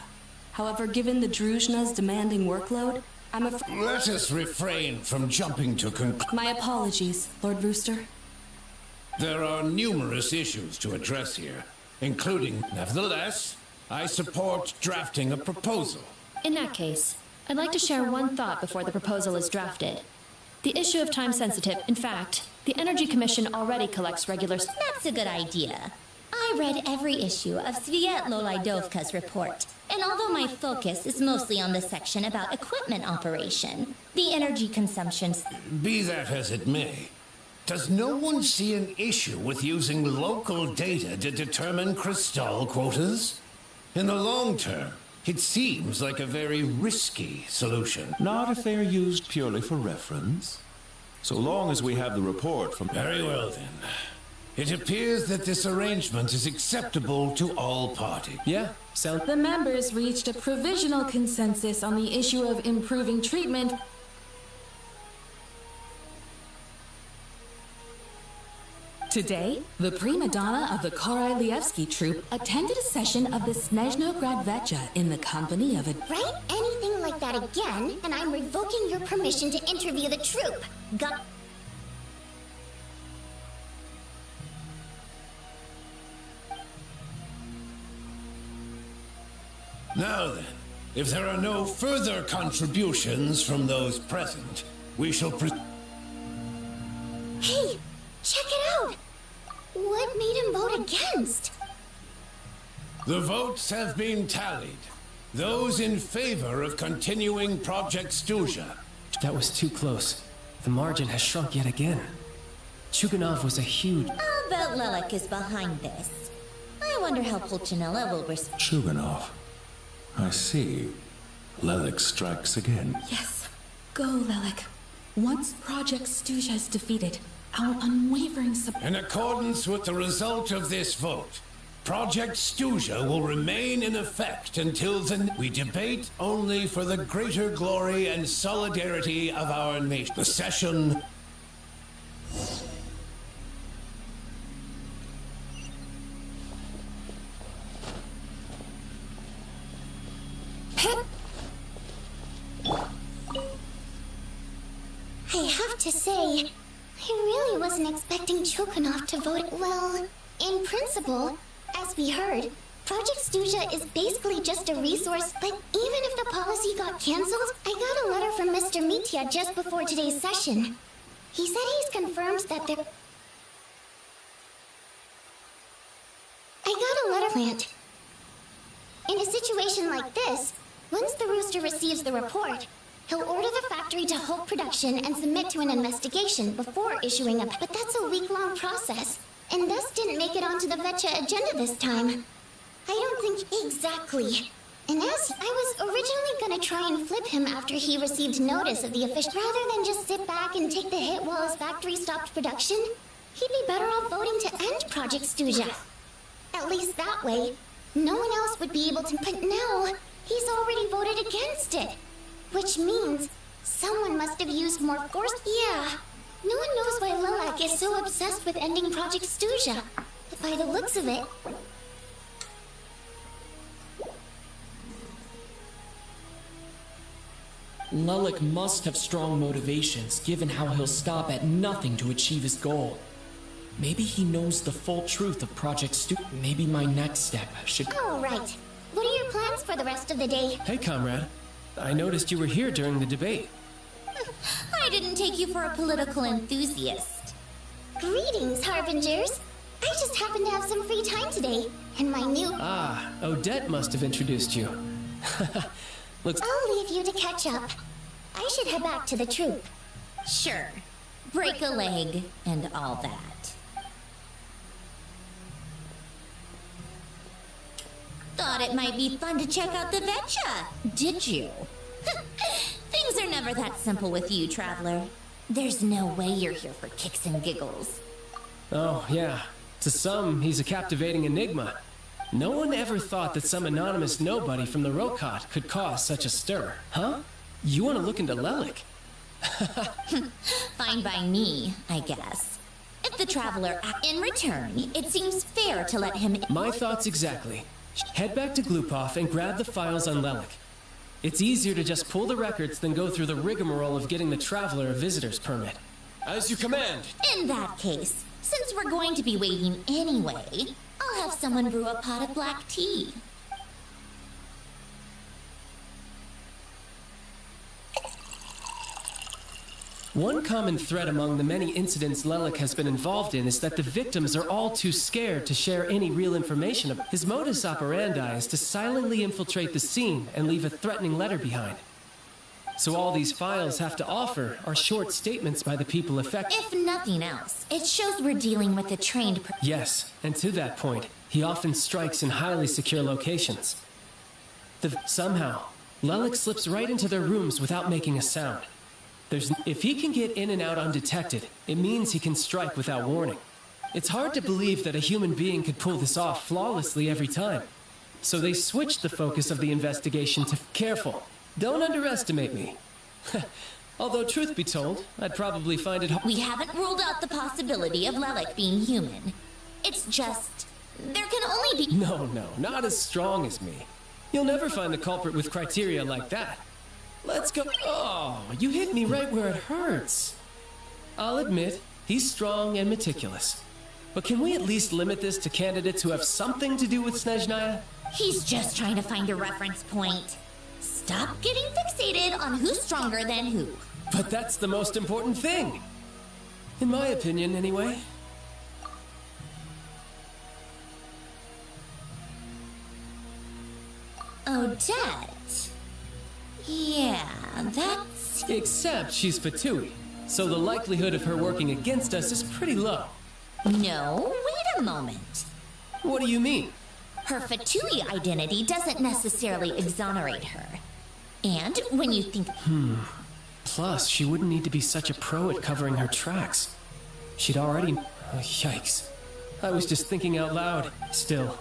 However, given the Druzhna's demanding workload, I'm afraid. Let us refrain from jumping to conclusions. My apologies, Lord Rooster. There are numerous issues to address here, including, nevertheless, I support drafting a proposal. In that case, I'd like to share one thought before the proposal is drafted. The issue of time-sensitive, in fact, the Energy Commission already collects regular... That's a good idea. I read every issue of Svietlolaidovka's report, and although my focus is mostly on the section about equipment operation, the energy consumptions... Be that as it may, does no one see an issue with using local data to determine crystal quotas? In the long term, it seems like a very risky solution. Not if they are used purely for reference. So long as we have the report from... Very well, then. It appears that this arrangement is acceptable to all parties. Yeah, The members reached a provisional consensus on the issue of improving treatment. Today, the prima donna of the Korolievsky troupe attended a session of the Snezhnaya in the company of a... Write anything like that again, and I'm revoking your permission to interview the troupe. Got... Now then, if there are no further contributions from those present, we shall Hey, check it out! What made him vote against? The votes have been tallied. Those in favor of continuing Project Stuja. That was too close. The margin has shrunk yet again. Chuganov was a huge... I'll bet Lelek is behind this. I wonder how Pulchinella will respond. Chuganov. I see. Lelek strikes again. Yes. Go, Lelek. Once Project Stuja is defeated, our unwavering support... In accordance with the result of this vote, Project Stuja will remain in effect until we debate only for the greater glory and solidarity of our nation. The session... I have to say, I really wasn't expecting Chuganov to vote. Well, in principle, as we heard, Project Stuja is basically just a resource, but even if the policy got cancelled, I got a letter from Mr. Mitya just before today's session. He said he's confirmed that there... I got a letter plant. In a situation like this, once the Rooster receives the report, he'll order the factory to halt production and submit to an investigation before issuing a... But that's a week-long process, and thus didn't make it onto the Vetcha agenda this time. I don't think exactly. And as I was originally gonna try and flip him after he received notice of the official... Rather than just sit back and take the hit while his factory stopped production, he'd be better off voting to end Project Stuja. At least that way, no one else would be able to... But now, he's already voted against it. Which means someone must have used more force. Yeah, no one knows why Lelek is so obsessed with ending Project Stuja. But by the looks of it... Lelek must have strong motivations, given how he'll stop at nothing to achieve his goal. Maybe he knows the full truth of Project Stuja. Maybe my next step should... All right. What are your plans for the rest of the day? Hey, comrade. I noticed you were here during the debate. I didn't take you for a political enthusiast. Greetings, Harbingers. I just happened to have some free time today, and my new... Ah, Odette must have introduced you. Looks... I'll leave you to catch up. I should head back to the troop. Sure. Break a leg and all that. Thought it might be fun to check out the Vetcha, did you? Things are never that simple with you, Traveler. There's no way you're here for kicks and giggles. Oh, yeah. To some, he's a captivating enigma. No one ever thought that some anonymous nobody from the Rokot could cause such a stir, huh? You want to look into Lelek? Fine by me, I guess. If the Traveler... In return, it seems fair to let him... My thoughts exactly. Head back to Glupov and grab the files on Lelek. It's easier to just pull the records than go through the rigmarole of getting the Traveler a visitor's permit. As you command. In that case, since we're going to be waiting anyway, I'll have someone brew a pot of black tea. One common thread among the many incidents Lelik has been involved in is that the victims are all too scared to share any real information. His modus operandi is to silently infiltrate the scene and leave a threatening letter behind. So all these files have to offer are short statements by the people affected. If nothing else, it shows we're dealing with a trained Yes, and to that point, he often strikes in highly secure locations. Somehow, Lelik slips right into their rooms without making a sound. If he can get in and out undetected, it means he can strike without warning. It's hard to believe that a human being could pull this off flawlessly every time. So they switched the focus of the investigation to careful. Don't underestimate me. Although, truth be told, I'd probably find it... We haven't ruled out the possibility of Lelik being human. It's just... there can only be... No, not as strong as me. You'll never find the culprit with criteria like that. Let's go... Oh, you hit me right where it hurts. I'll admit, he's strong and meticulous. But can we at least limit this to candidates who have something to do with Snezhnaya? He's just trying to find a reference point. Stop getting fixated on who's stronger than who. But that's the most important thing. In my opinion, anyway. Odette. Yeah, that's... Except she's Fatui, so the likelihood of her working against us is pretty low. No, wait a moment. What do you mean? Her Fatui identity doesn't necessarily exonerate her. And when you think... Plus, she wouldn't need to be such a pro at covering her tracks. She'd already... Oh, yikes. I was just thinking out loud. Still,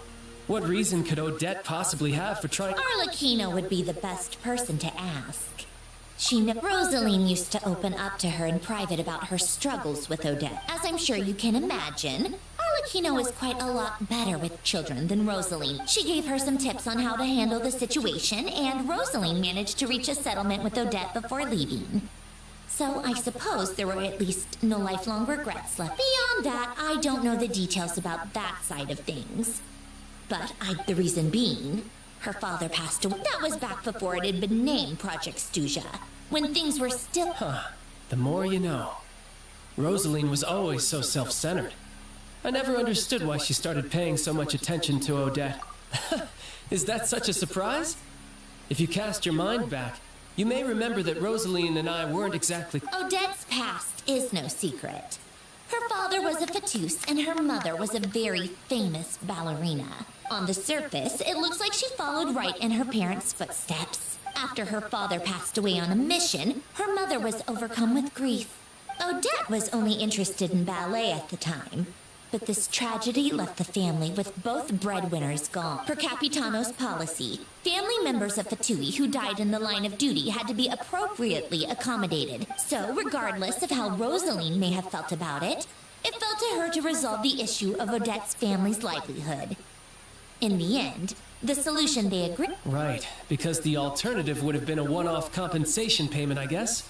what reason could Odette possibly have for trying... Arlecchino would be the best person to ask. Rosaline used to open up to her in private about her struggles with Odette. As I'm sure you can imagine, Arlecchino is quite a lot better with children than Rosaline. She gave her some tips on how to handle the situation, and Rosaline managed to reach a settlement with Odette before leaving. So I suppose there were at least no lifelong regrets left. Beyond that, I don't know the details about that side of things. But the reason being, her father passed away. That was back before it had been named Project Stuja, when things were still... The more you know. Rosaline was always so self-centered. I never understood why she started paying so much attention to Odette. Is that such a surprise? If you cast your mind back, you may remember that Rosaline and I weren't exactly... Odette's past is no secret. Her father was a fatus, and her mother was a very famous ballerina. On the surface, it looks like she followed right in her parents' footsteps. After her father passed away on a mission, her mother was overcome with grief. Odette was only interested in ballet at the time, but this tragedy left the family with both breadwinners gone. Per Capitano's policy, family members of Fatui who died in the line of duty had to be appropriately accommodated. So, regardless of how Rosaline may have felt about it, it fell to her to resolve the issue of Odette's family's livelihood. In the end, the solution they agreed... Right, because the alternative would have been a one-off compensation payment, I guess.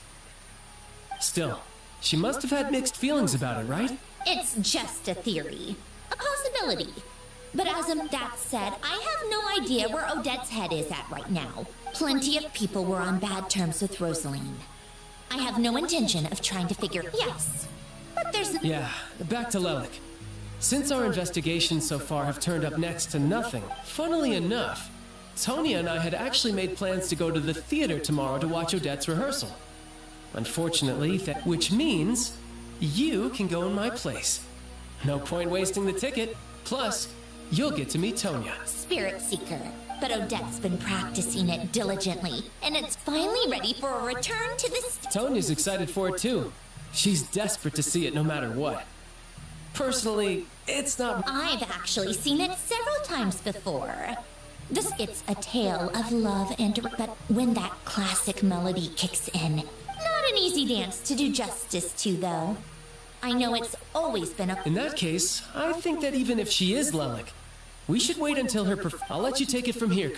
Still, she must have had mixed feelings about it, right? It's just a theory. A possibility. But as of that said, I have no idea where Odette's head is at right now. Plenty of people were on bad terms with Rosaline. I have no intention of trying to figure... Yes, but there's... Yeah, back to Lelik. Since our investigations so far have turned up next to nothing, funnily enough, Tonya and I had actually made plans to go to the theater tomorrow to watch Odette's rehearsal. Unfortunately, which means you can go in my place. No point wasting the ticket. Plus, you'll get to meet Tonya. Spirit Seeker. But Odette's been practicing it diligently, and it's finally ready for a return to this... Tonya's excited for it too. She's desperate to see it no matter what. Personally, it's not... I've actually seen it several times before. It's a tale of love and... But when that classic melody kicks in, not an easy dance to do justice to, though. I know it's always been a... In that case, I think that even if she is Lelik, we should wait until her... I'll let you take it from here,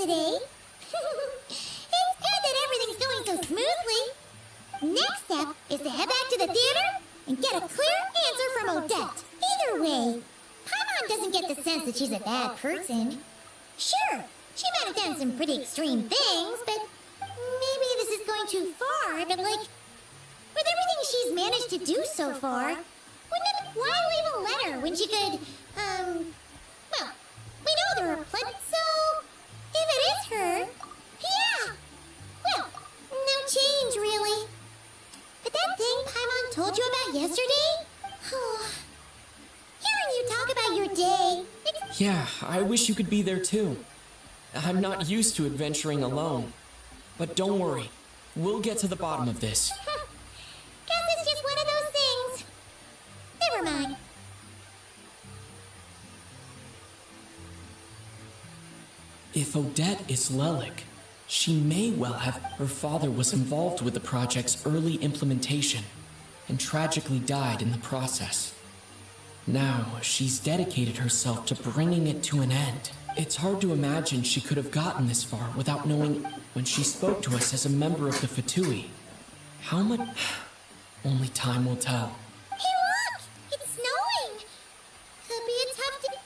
today. It's good that everything's going so smoothly. Next step is to head back to the theater and get a clear answer from Odette. Either way, Paimon doesn't get the sense that she's a bad person. Sure, she might have done some pretty extreme things, but maybe this is going too far, but like, with everything she's managed to do so far, why leave a letter when she could, well, we know there are plenty, so if it is her, yeah, well, no change really. But that thing Paimon told you about yesterday? Hearing you talk about your day. Yeah, I wish you could be there too. I'm not used to adventuring alone. But don't worry, we'll get to the bottom of this. Guess it's just one of those things. Never mind. If Odette is Lelik, she may well have. Her father was involved with the project's early implementation and tragically died in the process. Now, she's dedicated herself to bringing it to an end. It's hard to imagine she could have gotten this far without knowing when she spoke to us as a member of the Fatui. How much? Only time will tell. Hey look! It's snowing! Could be a tough day.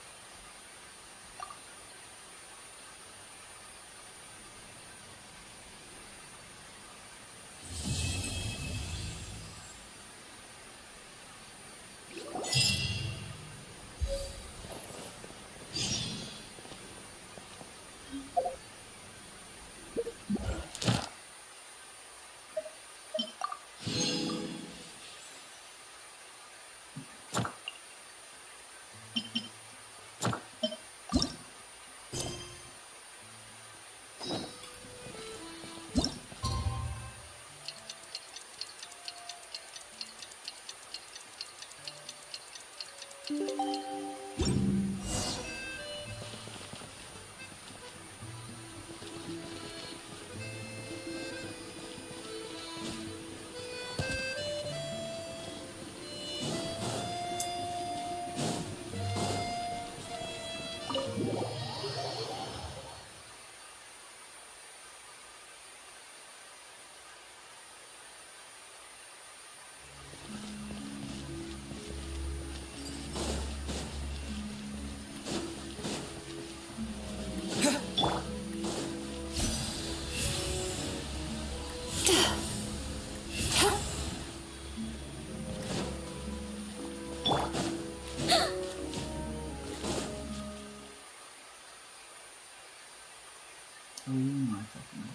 Oh my fucking God.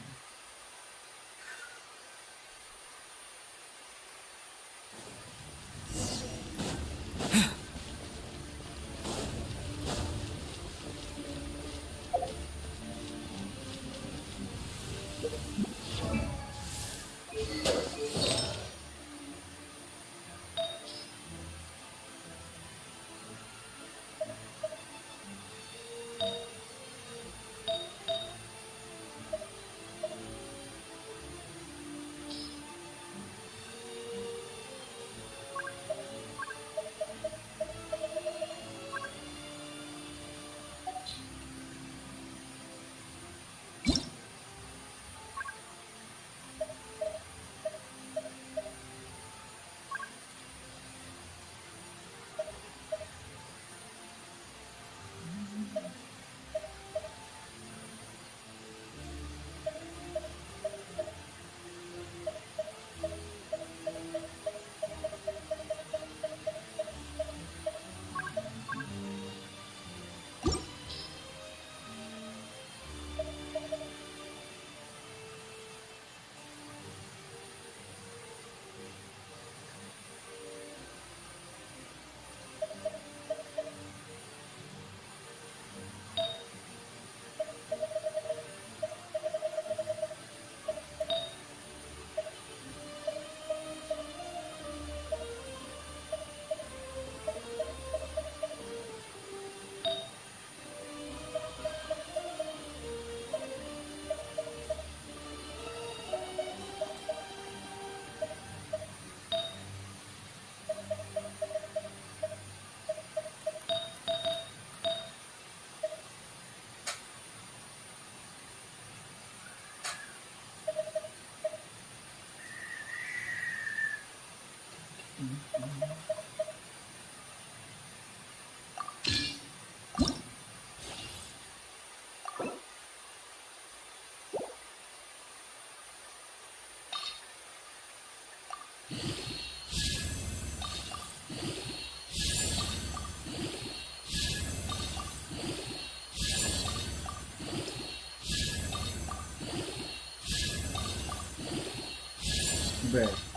Bruh.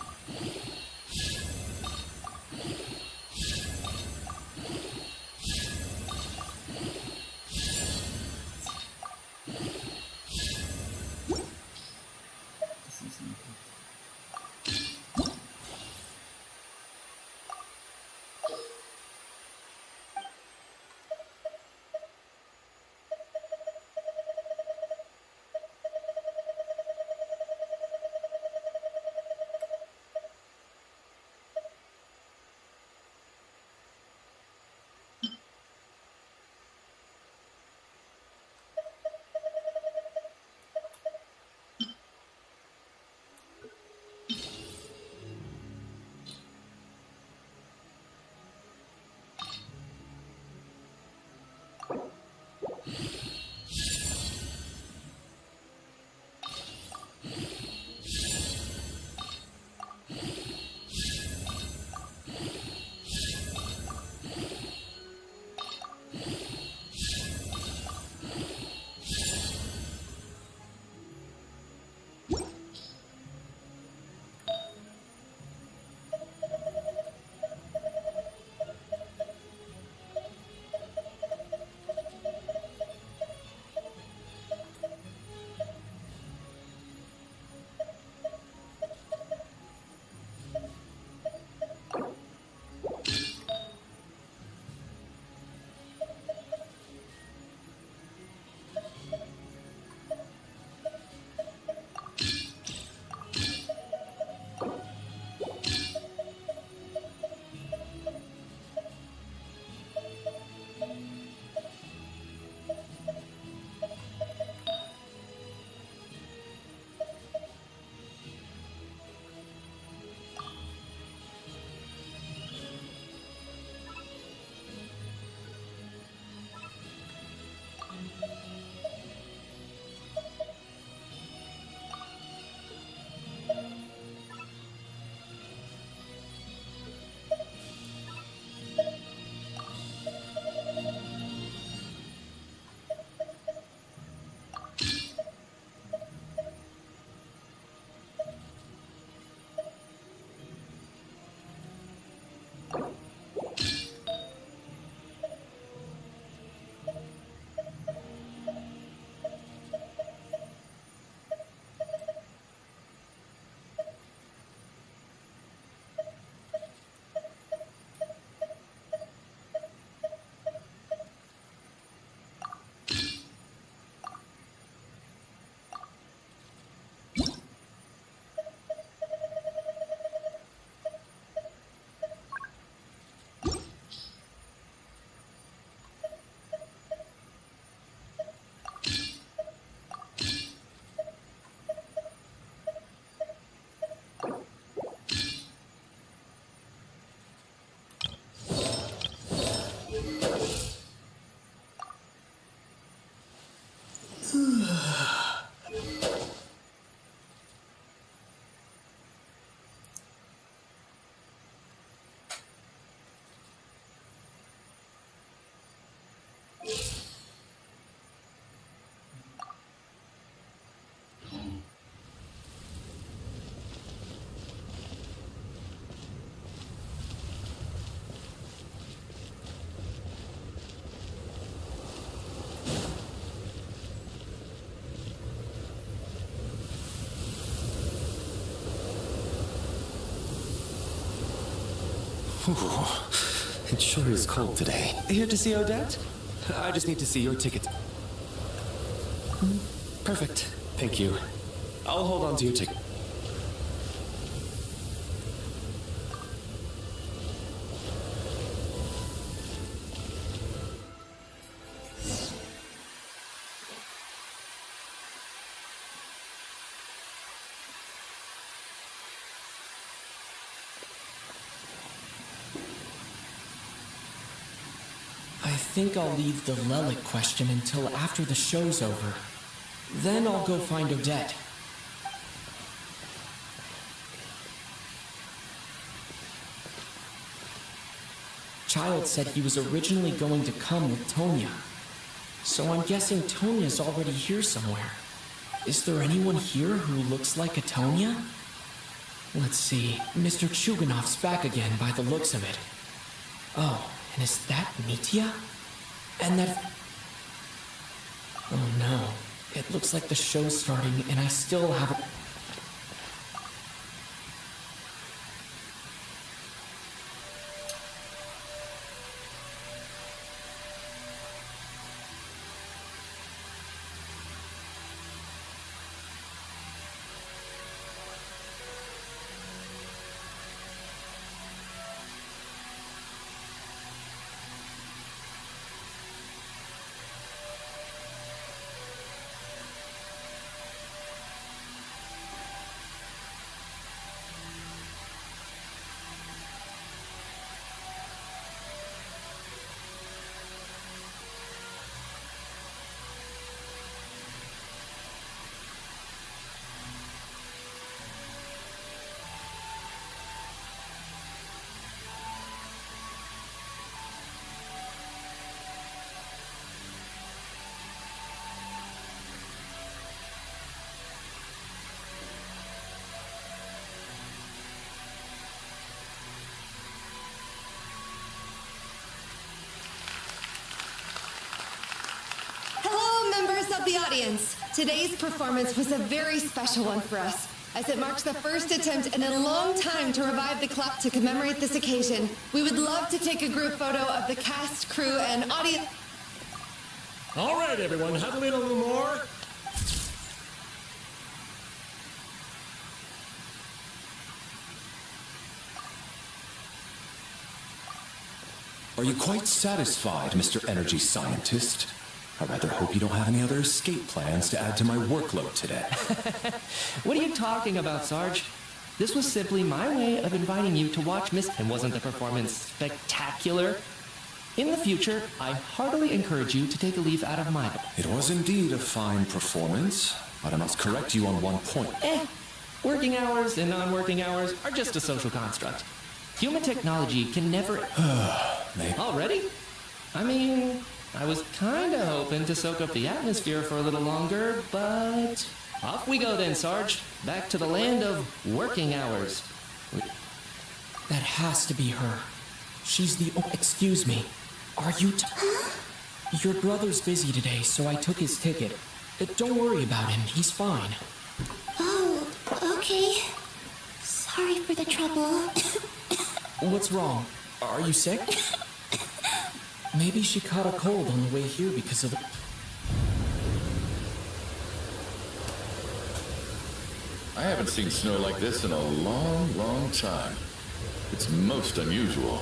It sure is cold today. Here to see Odette? I just need to see your ticket. Perfect. Thank you. I'll hold on to your ticket. I think I'll leave the Lelic question until after the show's over. Then I'll go find Odette. Child said he was originally going to come with Tonya. So I'm guessing Tonya's already here somewhere. Is there anyone here who looks like a Tonya? Let's see. Mr. Chuganov's back again by the looks of it. Oh, and is that Mitya? And that... Oh no. It looks like the show's starting and I still haven't... Hello, members of the audience. Today's performance was a very special one for us, as it marks the first attempt in a long time to revive the club. To commemorate this occasion, we would love to take a group photo of the cast, crew, and audience. All right, everyone, huddle in a little more. Are you quite satisfied, Mr. Energy Scientist? I rather hope you don't have any other escape plans to add to my workload today. What are you talking about, Sarge? This was simply my way of inviting you to watch Miss... And wasn't the performance spectacular? In the future, I heartily encourage you to take a leaf out of my... It was indeed a fine performance, but I must correct you on one point. Working hours and non-working hours are just a social construct. Human technology can never... Maybe. Already? I mean, I was kinda hoping to soak up the atmosphere for a little longer, but... Off we go then, Sarge. Back to the land of working hours. That has to be her. She's the... Oh, excuse me. Are you... Your brother's busy today, so I took his ticket. Don't worry about him. He's fine. Oh, okay. Sorry for the trouble. What's wrong? Are you sick? Maybe she caught a cold on the way here because of the... I haven't seen snow like this in a long, long time. It's most unusual.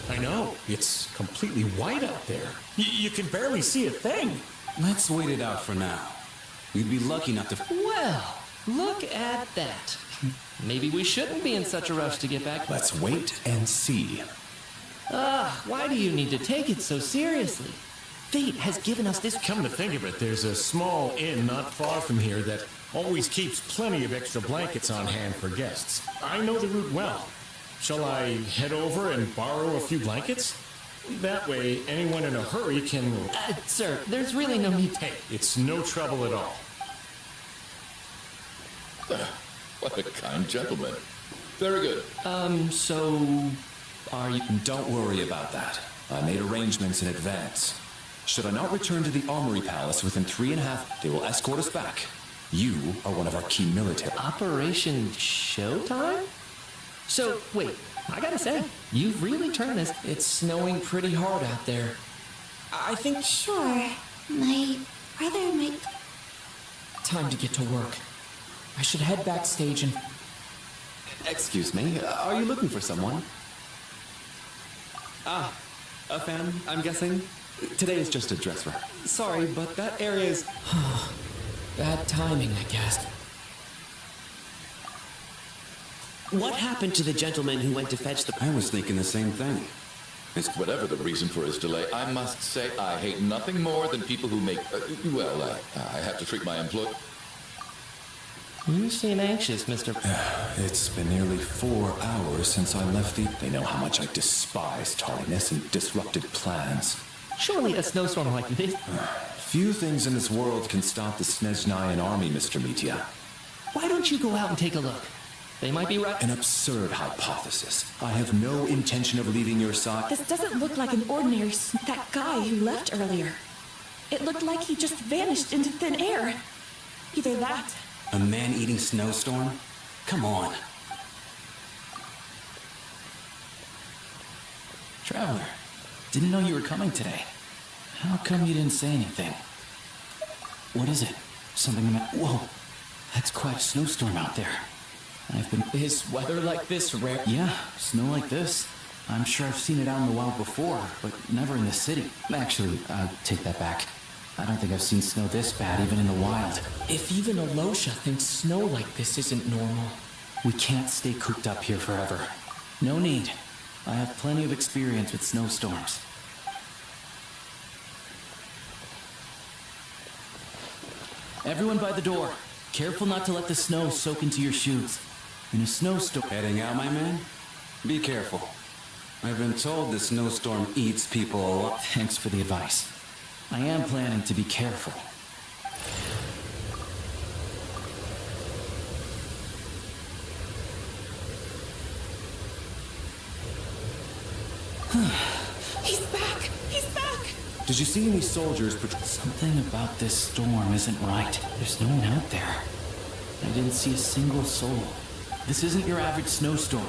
I know. It's completely white out there. You can barely see a thing. Let's wait it out for now. We'd be lucky not to... Well, look at that. Maybe we shouldn't be in such a rush to get back. Let's wait and see. Why do you need to take it so seriously? Fate has given us this... Come to think of it, there's a small inn not far from here that always keeps plenty of extra blankets on hand for guests. I know the route well. Shall I head over and borrow a few blankets? That way, anyone in a hurry can... Sir, there's really no need... Hey, it's no trouble at all. What a kind gentleman. Very good. So... Are you... Don't worry about that. I made arrangements in advance. Should I not return to the Armory Palace within 3.5... They will escort us back. You are one of our key military... Operation Showtime? So, wait, I gotta say, you've really turned this... It's snowing pretty hard out there. I think... Sure. My brother might... Time to get to work. I should head backstage and... Excuse me, are you looking for someone? Ah, a fan, I'm guessing? Today is just a dress rehearsal. Sorry, but that area is... Bad timing, I guess. What happened to the gentleman who went to fetch the... I was thinking the same thing. Whatever the reason for his delay, I must say I hate nothing more than people who make... I have to treat my employee... You seem anxious, Mr. It's been nearly 4 hours since I left the... They know how much I despise tardiness and disrupted plans. Surely a snowstorm like this... Few things in this world can stop the Snezhnayan army, Mr. Mitya. Why don't you go out and take a look? They might be right... An absurd hypothesis. I have no intention of leaving your side. This doesn't look like an ordinary... that guy who left earlier. It looked like he just vanished into thin air. Either that... A man-eating snowstorm? Come on. Traveler, didn't know you were coming today. How come you didn't say anything? What is it? Something about... Whoa, that's quite a snowstorm out there. I've been... Is weather like this rare? Yeah, snow like this. I'm sure I've seen it out in the wild before, but never in the city. Actually, I'll take that back. I don't think I've seen snow this bad even in the wild. If even Alosha thinks snow like this isn't normal... We can't stay cooped up here forever. No need. I have plenty of experience with snowstorms. Everyone by the door. Careful not to let the snow soak into your shoes. In a snowstorm... Heading out, my man? Be careful. I've been told the snowstorm eats people a lot. Thanks for the advice. I am planning to be careful. He's back! He's back! Did you see any soldiers Something about this storm isn't right. There's no one out there. I didn't see a single soul. This isn't your average snowstorm.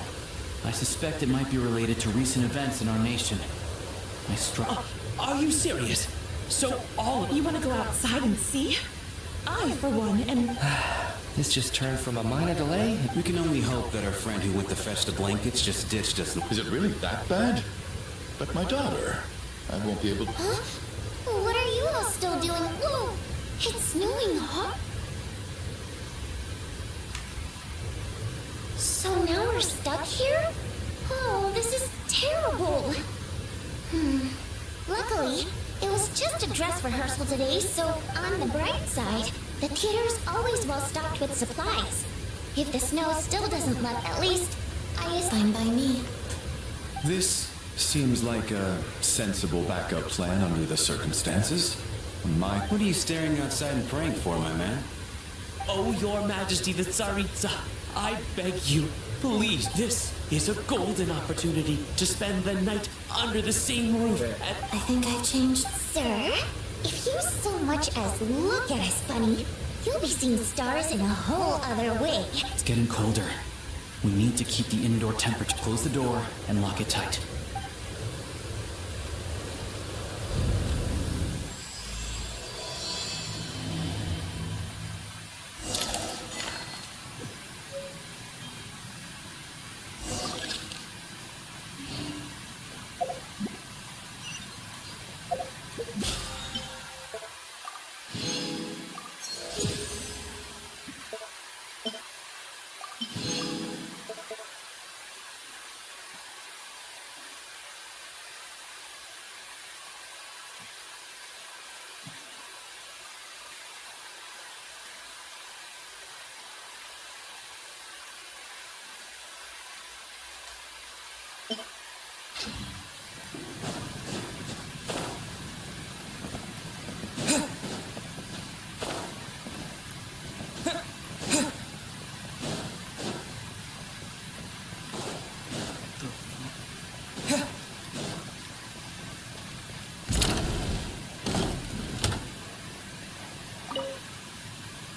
I suspect it might be related to recent events in our nation. Are you serious? So all of you want to go outside and see? I, for one, am... This just turned from a minor delay. We can only hope that our friend who went to fetch the blankets just ditched us. Is it really that bad? But my daughter, I won't be able to... Huh? What are you all still doing? Whoa! It's snowing, huh? So now we're stuck here? Oh, this is terrible. Luckily, it was just a dress rehearsal today, so on the bright side, the theater's always well stocked with supplies. If the snow still doesn't let, at least Fine by me. This seems like a sensible backup plan under the circumstances. What are you staring outside and praying for, my man? Oh, Your Majesty the Tsaritsa, I beg you, please, this is a golden opportunity to spend the night under the same roof I think I've changed. Sir, if you so much as look at us funny, you'll be seeing stars in a whole other way. It's getting colder. We need to keep the indoor temperature. Close the door and lock it tight.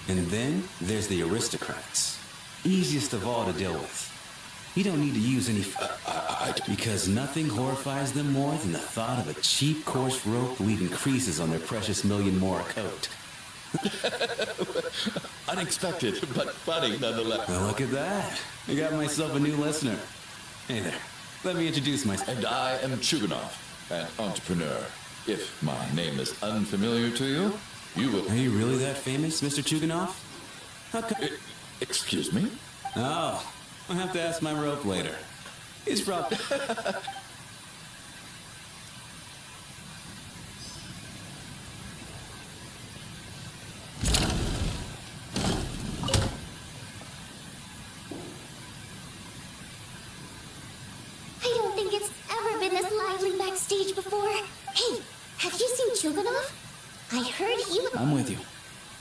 And then there's the aristocrats. Easiest of all to deal with. You don't need to use any... because nothing horrifies them more than the thought of a cheap, coarse rope leaving creases on their precious million more coat. Unexpected, but funny nonetheless. Well, look at that. I got myself a new listener. Hey there. Let me introduce myself. And I am Chuganov, an entrepreneur. If my name is unfamiliar to you, you will... Are you really that famous, Mr. Chuganov? How come... Excuse me? Oh, I'll have to ask my rope later. He's probably... I don't think it's ever been this lively backstage before. Hey, have you seen Chuganov? I heard he was... I'm with you.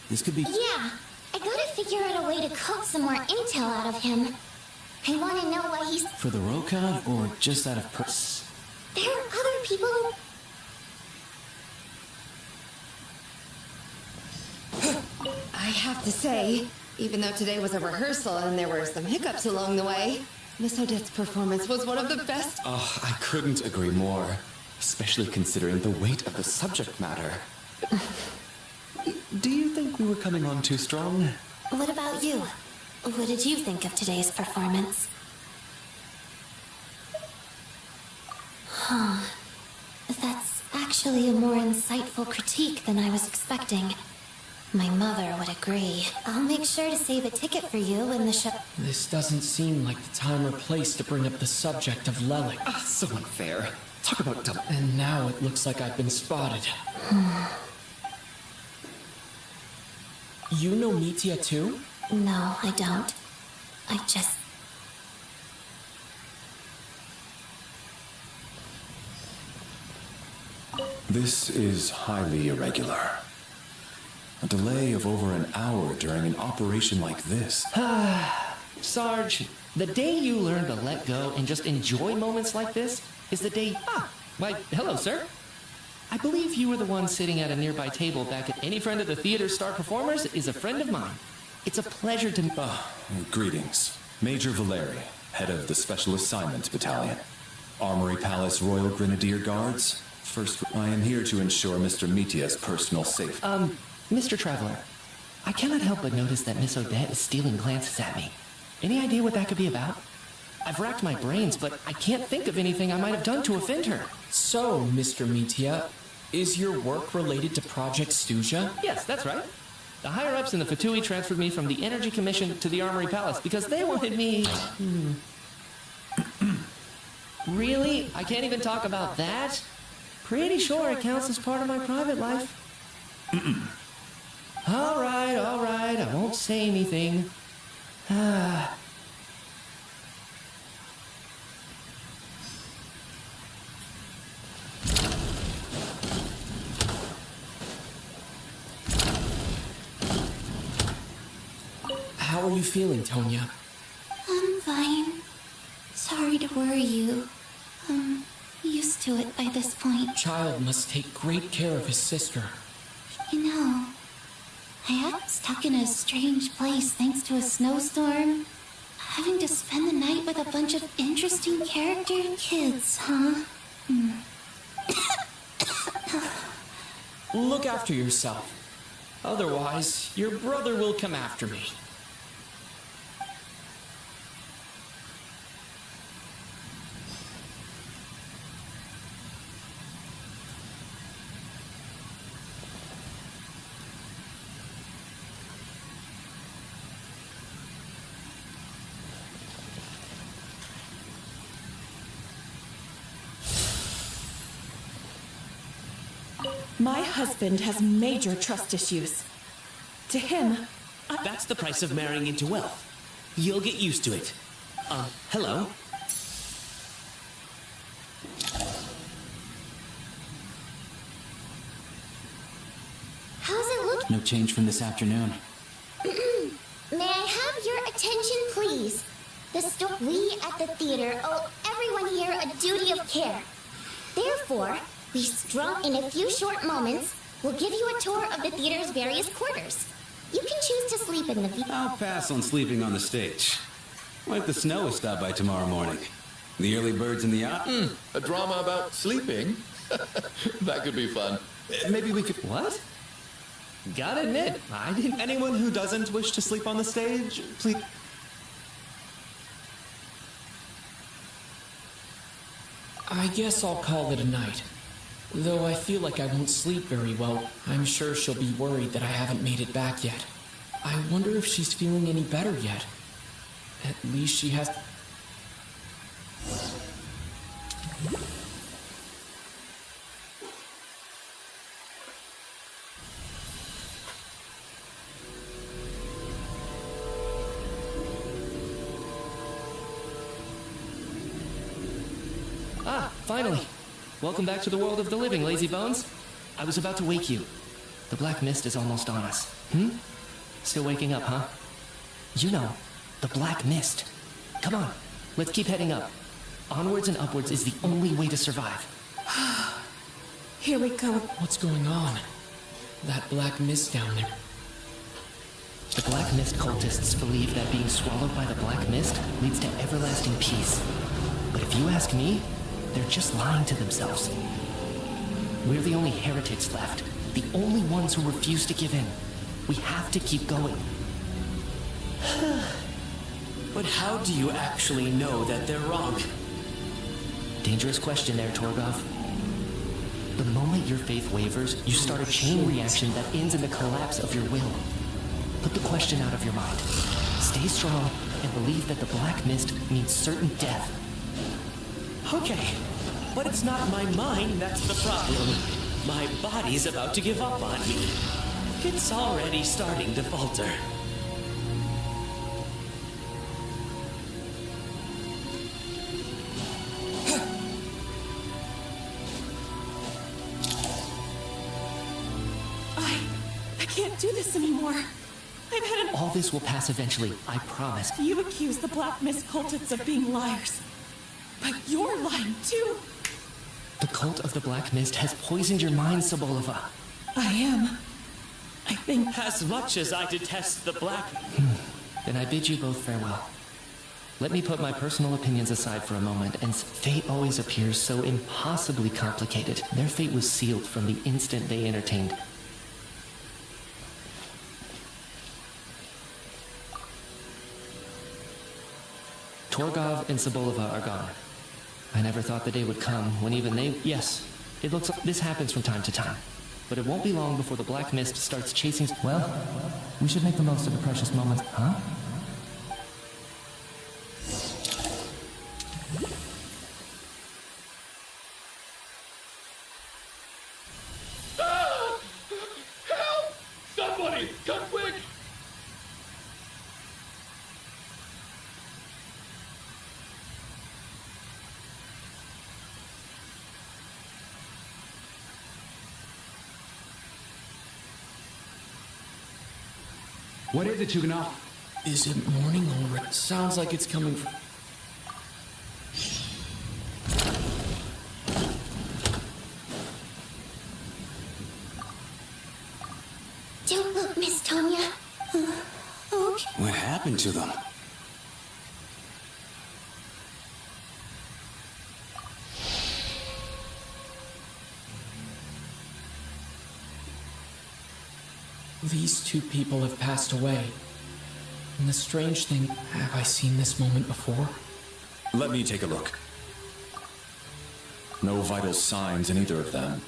This could be... Yeah, I gotta figure out a way to coax some more intel out of him. I wanna know what he's... For the Rokad or just out of purse? There are other people who... I have to say, even though today was a rehearsal and there were some hiccups along the way, Miss Odette's performance was one of the best. Oh, I couldn't agree more, especially considering the weight of the subject matter. Do you think we were coming on too strong? What about you? What did you think of today's performance? Huh. That's actually a more insightful critique than I was expecting. My mother would agree. I'll make sure to save a ticket for you when the show... This doesn't seem like the time or place to bring up the subject of Lelik. So unfair. Talk about dumb... And now it looks like I've been spotted. You know Mitya too? No, I don't. I just... This is highly irregular. A delay of over an hour during an operation like this. Sarge, the day you learn to let go and just enjoy moments like this is the day... Why, hello, sir. I believe you were the one sitting at a nearby table back at Any Friend of the Theater's Star Performers is a friend of mine. It's a pleasure to... Greetings. Major Valeri, head of the Special Assignment Battalion. Armory Palace Royal Grenadier Guards. First, I am here to ensure Mr. Mitya's personal safety. Mr. Traveler, I cannot help but notice that Miss Odette is stealing glances at me. Any idea what that could be about? I've racked my brains, but I can't think of anything I might have done to offend her. So, Mr. Mitya, is your work related to Project Stuja? Yes, that's right. The higher-ups in the Fatui transferred me from the Energy Commission to the Armory Palace because they wanted me... Really? I can't even talk about that? Pretty sure it counts as part of my private life. All right, I won't say anything. How are you feeling, Tonya? I'm fine. Sorry to worry you. I'm used to it by this point. Child must take great care of his sister. You know, I got stuck in a strange place thanks to a snowstorm. Having to spend the night with a bunch of interesting character kids, huh? Look after yourself. Otherwise, your brother will come after me. My husband has major trust issues. To him, That's the price of marrying into wealth. You'll get used to it. Hello? How's it look? No change from this afternoon. May I have your attention, please? We at the theater owe everyone here a duty of care. Therefore, we strung in a few short moments will give you a tour of the theater's various quarters. You can choose to sleep in the... I'll pass on sleeping on the stage. What if the snow is stopped by tomorrow morning? The early birds in the yacht? A drama about sleeping? That could be fun. Maybe we could... What? Gotta admit, I didn't... Anyone who doesn't wish to sleep on the stage, please... I guess I'll call it a night. Though I feel like I won't sleep very well, I'm sure she'll be worried that I haven't made it back yet. I wonder if she's feeling any better yet. At least she has... Ah, finally! Welcome back to the world of the living, lazy bones. I was about to wake you. The black mist is almost on us. Still waking up, huh? You know, the black mist. Come on, let's keep heading up. Onwards and upwards is the only way to survive. Here we go. What's going on? That black mist down there. The black mist cultists believe that being swallowed by the black mist leads to everlasting peace. But if you ask me, they're just lying to themselves. We're the only heretics left, the only ones who refuse to give in. We have to keep going. But how do you actually know that they're wrong? Dangerous question there, Torgov. The moment your faith wavers, you start a chain reaction that ends in the collapse of your will. Put the question out of your mind. Stay strong and believe that the black mist means certain death. Okay, but it's not my mind that's the problem. My body's about to give up on me. It's already starting to falter. I can't do this anymore. I've had All this will pass eventually, I promise. You accuse the Black Mist cultists of being liars. But you're lying too. The cult of the Black Mist has poisoned your mind, Sobolova. I am. I think... As much as I detest the Black... Then I bid you both farewell. Let me put my personal opinions aside for a moment, and fate always appears so impossibly complicated. Their fate was sealed from the instant they entertained. Torgov and Sobolova are gone. I never thought the day would come when even they... Yes, it looks like this happens from time to time. But it won't be long before the Black Mist starts chasing... Well, we should make the most of the precious moments, huh? Help! Somebody, come quick! What is it, Huguenot? Is it morning already? Sounds like it's coming from... Don't look, Miss Tanya. Okay. What happened to them? These two people have passed away. And the strange thing, have I seen this moment before? Let me take a look. No vital signs in either of them.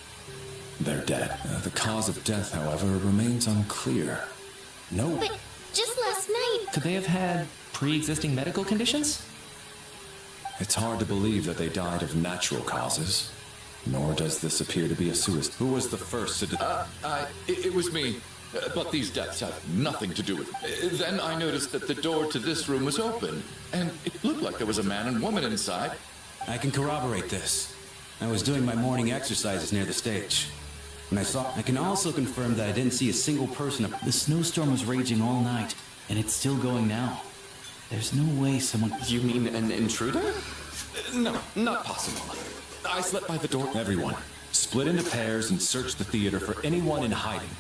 They're dead. The cause of death, however, remains unclear. No... But just last night... Could they have had pre-existing medical conditions? It's hard to believe that they died of natural causes. Nor does this appear to be a suicide. Who was the first to... It was me. But these deaths have nothing to do with it. Then I noticed that the door to this room was open, and it looked like there was a man and woman inside. I can corroborate this. I was doing my morning exercises near the stage. When I can also confirm that I didn't see a single person. The snowstorm was raging all night, and it's still going now. There's no way someone... You mean an intruder? No, not possible. I slept by the door. Everyone, split into pairs and search the theater for anyone in hiding,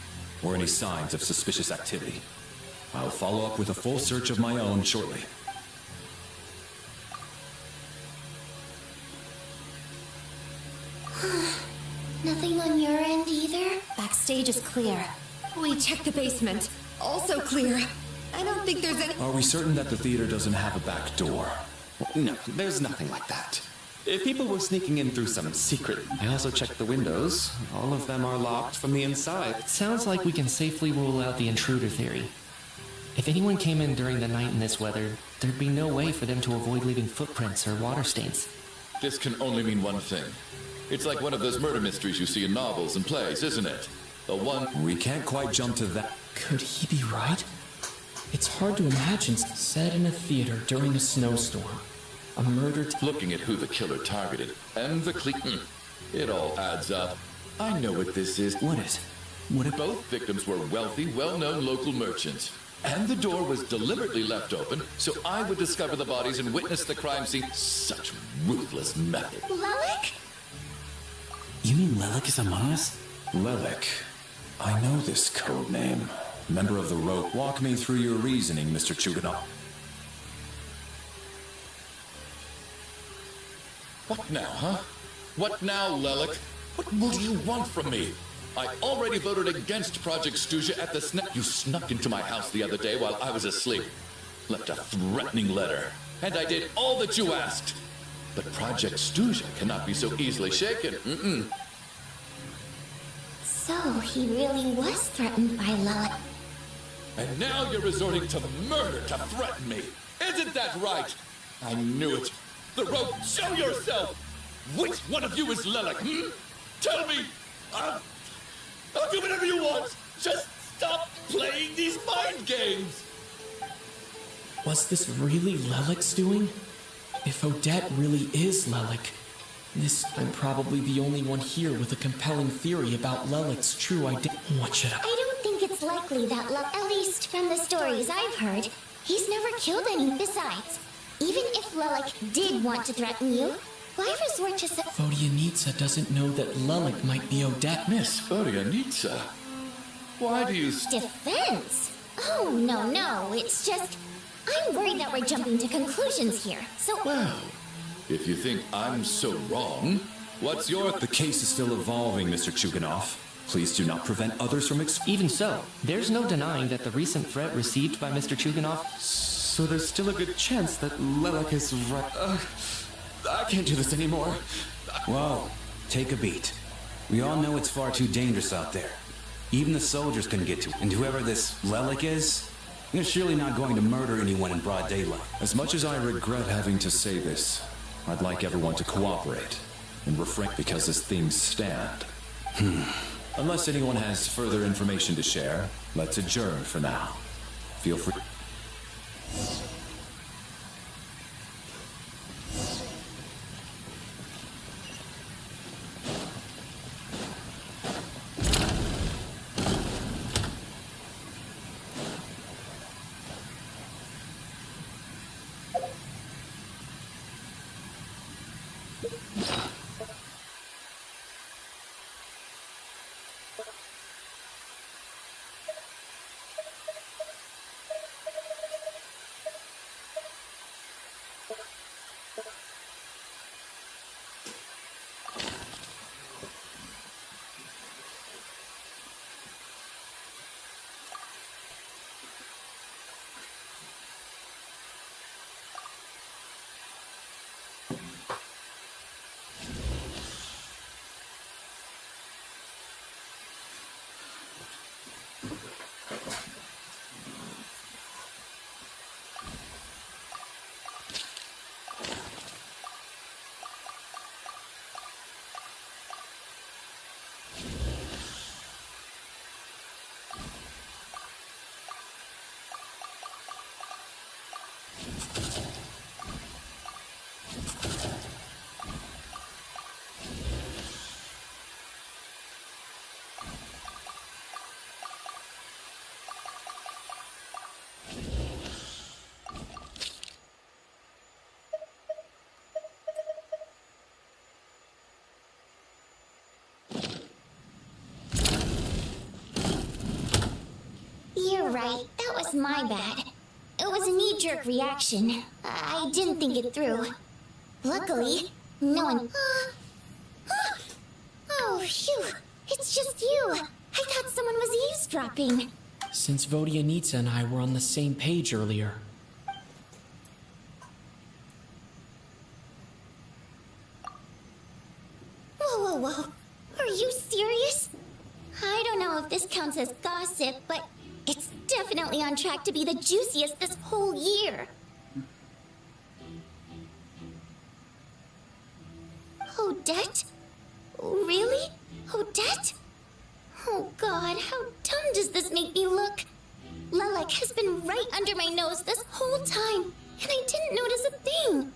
or any signs of suspicious activity. I'll follow up with a full search of my own shortly. Nothing on your end either? Backstage is clear. We checked the basement. Also clear. I don't think there's any... Are we certain that the theater doesn't have a back door? No, there's nothing like that. If people were sneaking in through some secret, I also checked the windows. All of them are locked from the inside. Sounds like we can safely rule out the intruder theory. If anyone came in during the night in this weather, there'd be no way for them to avoid leaving footprints or water stains. This can only mean one thing. It's like one of those murder mysteries you see in novels and plays, isn't it? The one... We can't quite jump to that. Could he be right? It's hard to imagine set in a theater during a snowstorm. A murder... Looking at who the killer targeted, and the it all adds up. I know what this is. What is? Both victims were wealthy, well-known local merchants. And the door was deliberately left open, so I would discover the bodies and witness the crime scene. Such ruthless method. Lelik? You mean Lelik is among us? Lelik. I know this code name. Member of the Rope. Walk me through your reasoning, Mr. Chuganov. What now, huh? What now, Lelik? What more do you want from me? I already voted against Project Stuja at the You snuck into my house the other day while I was asleep. Left a threatening letter. And I did all that you asked. But Project Stuja cannot be so easily shaken. So he really was threatened by Lelik. And now you're resorting to murder to threaten me. Isn't that right? I knew it. The Rope, show yourself! Which one of you is Lelik, Tell me! I'll do whatever you want! Just stop playing these mind games! Was this really Lelik's doing? If Odette really is Lelik, I'm probably the only one here with a compelling theory about Lelik's true identity. What should I... I don't think it's likely that at least from the stories I've heard, he's never killed any. Besides, even if Lelik did want to threaten you, why resort to Vodyanitsa doesn't know that Lelik might be Odette. Miss Vodyanitsa? Why do you... Defense? Oh, no, it's just... I'm worried that we're jumping to conclusions here, so... Well, if you think I'm so wrong, what's your... The case is still evolving, Mr. Chuganov. Please do not prevent others from... Even so, there's no denying that the recent threat received by Mr. Chuganov... So there's still a good chance that Lelik is right... I can't do this anymore. Whoa, take a beat. We all know it's far too dangerous out there. Even the soldiers can get to it. And whoever this Lelik is, they're surely not going to murder anyone in broad daylight. As much as I regret having to say this, I'd like everyone to cooperate and refrain because as things stand. Unless anyone has further information to share, let's adjourn for now. Feel free. You're right, that was my bad. It was a knee-jerk reaction. I didn't think it through. Luckily, no one... Oh, phew! It's just you! I thought someone was eavesdropping. Since Vodyanitsa and I were on the same page earlier. Whoa, whoa. Are you serious? I don't know if this counts as gossip, but it's definitely on track to be the juiciest this whole year. Odette? Really? Odette? Oh god, how dumb does this make me look? Lilac has been right under my nose this whole time, and I didn't notice a thing.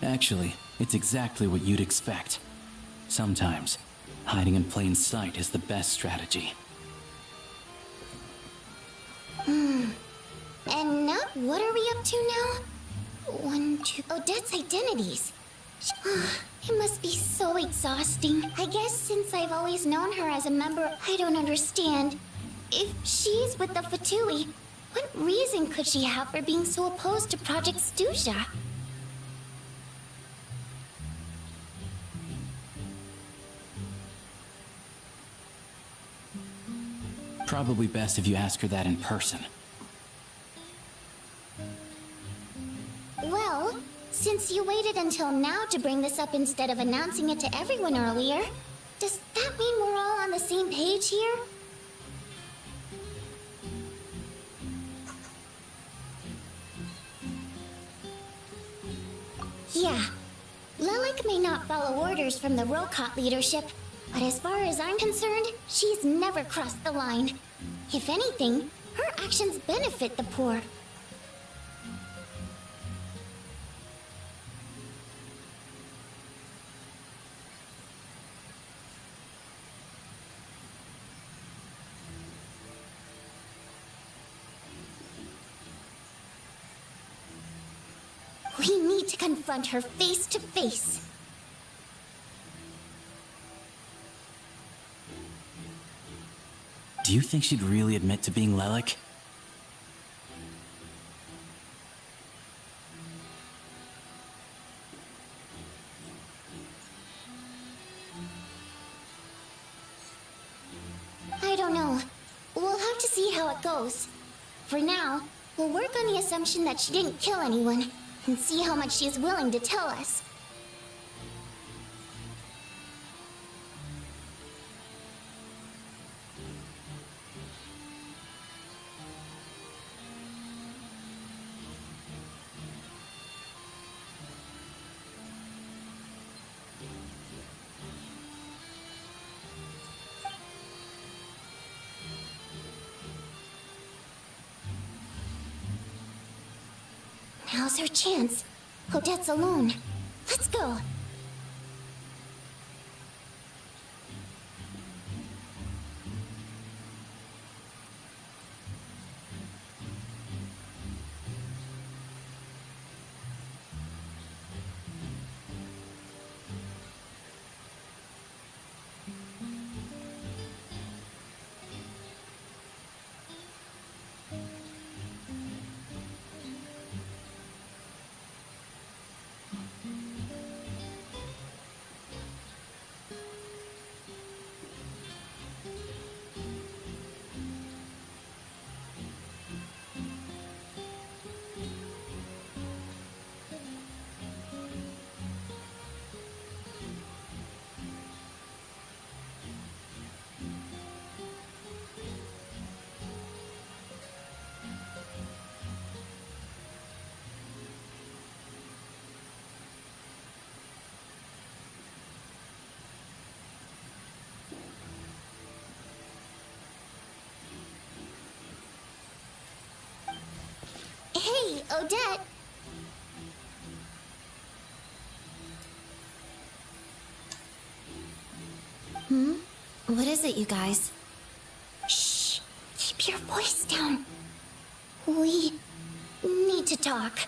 Actually, it's exactly what you'd expect. Sometimes, hiding in plain sight is the best strategy. And now, what are we up to now? 1, 2... Odette's identities. It must be so exhausting. I guess since I've always known her as a member, I don't understand. If she's with the Fatui, what reason could she have for being so opposed to Project Stuja? Probably best if you ask her that in person. Well, since you waited until now to bring this up instead of announcing it to everyone earlier, does that mean we're all on the same page here? Yeah. Lilac may not follow orders from the Rokot leadership, but as far as I'm concerned, she's never crossed the line. If anything, her actions benefit the poor. We need to confront her face to face. Do you think she'd really admit to being Lilac? I don't know. We'll have to see how it goes. For now, we'll work on the assumption that she didn't kill anyone, and see how much she is willing to tell us. Now's her chance. Odette's alone. Let's go. Hey, Odette! What is it, you guys? Shh! Keep your voice down. We need to talk.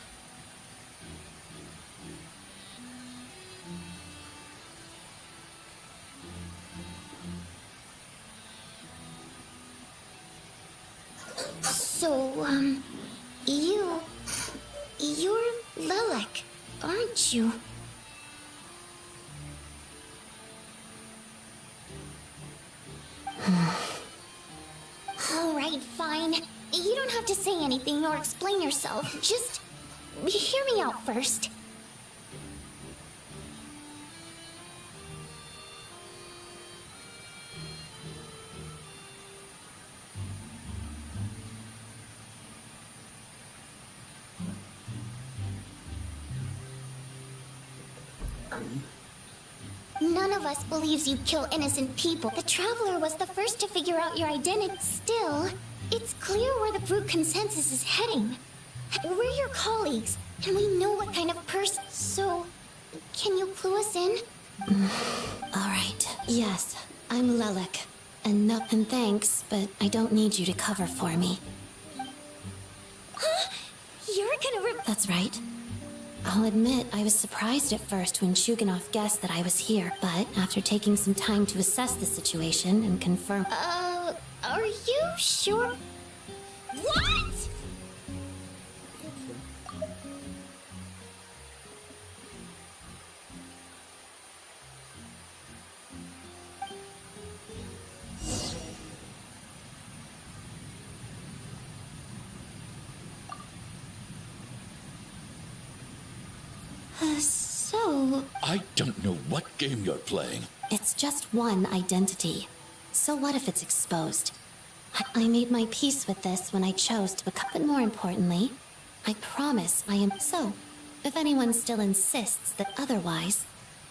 So, you're Lilac, aren't you? Alright, fine. You don't have to say anything or explain yourself. Just hear me out first. None of us believes you kill innocent people. The Traveler was the first to figure out your identity. Still, it's clear where the group consensus is heading. We're your colleagues, and we know what kind of person. So, can you clue us in? Alright. Yes, I'm Lilac. And thanks, but I don't need you to cover for me. Huh? You're gonna That's right. I'll admit I was surprised at first when Shuganov guessed that I was here, but after taking some time to assess the situation and confirm... Are you sure? What?! So... I don't know what game you're playing. It's just one identity. So what if it's exposed? I made my peace with this when I chose to become... But more importantly, I promise I am... So, if anyone still insists that otherwise,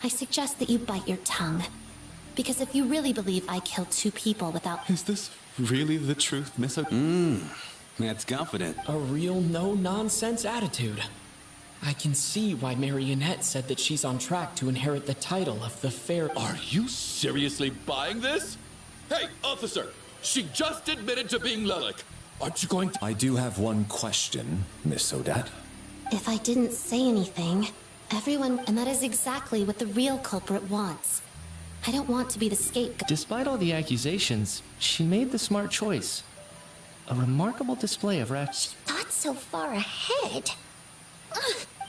I suggest that you bite your tongue. Because if you really believe I killed 2 people without... Is this really the truth, Miss That's confident. A real no-nonsense attitude. I can see why Marionette said that she's on track to inherit the title of the fair... Are you seriously buying this? Hey, officer! She just admitted to being Lilac. Aren't you going to... I do have one question, Miss Odette. If I didn't say anything, everyone... And that is exactly what the real culprit wants. I don't want to be the scapegoat. Despite all the accusations, she made the smart choice. A remarkable display of She thought so far ahead.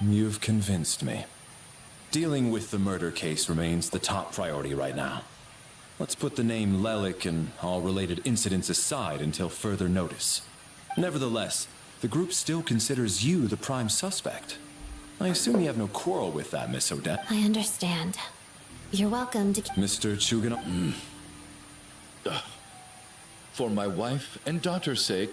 You've convinced me. Dealing with the murder case remains the top priority right now. Let's put the name Lelik and all related incidents aside until further notice. Nevertheless, the group still considers you the prime suspect. I assume you have no quarrel with that, Miss Odette. I understand. You're welcome to... Mr. Chugano... For my wife and daughter's sake.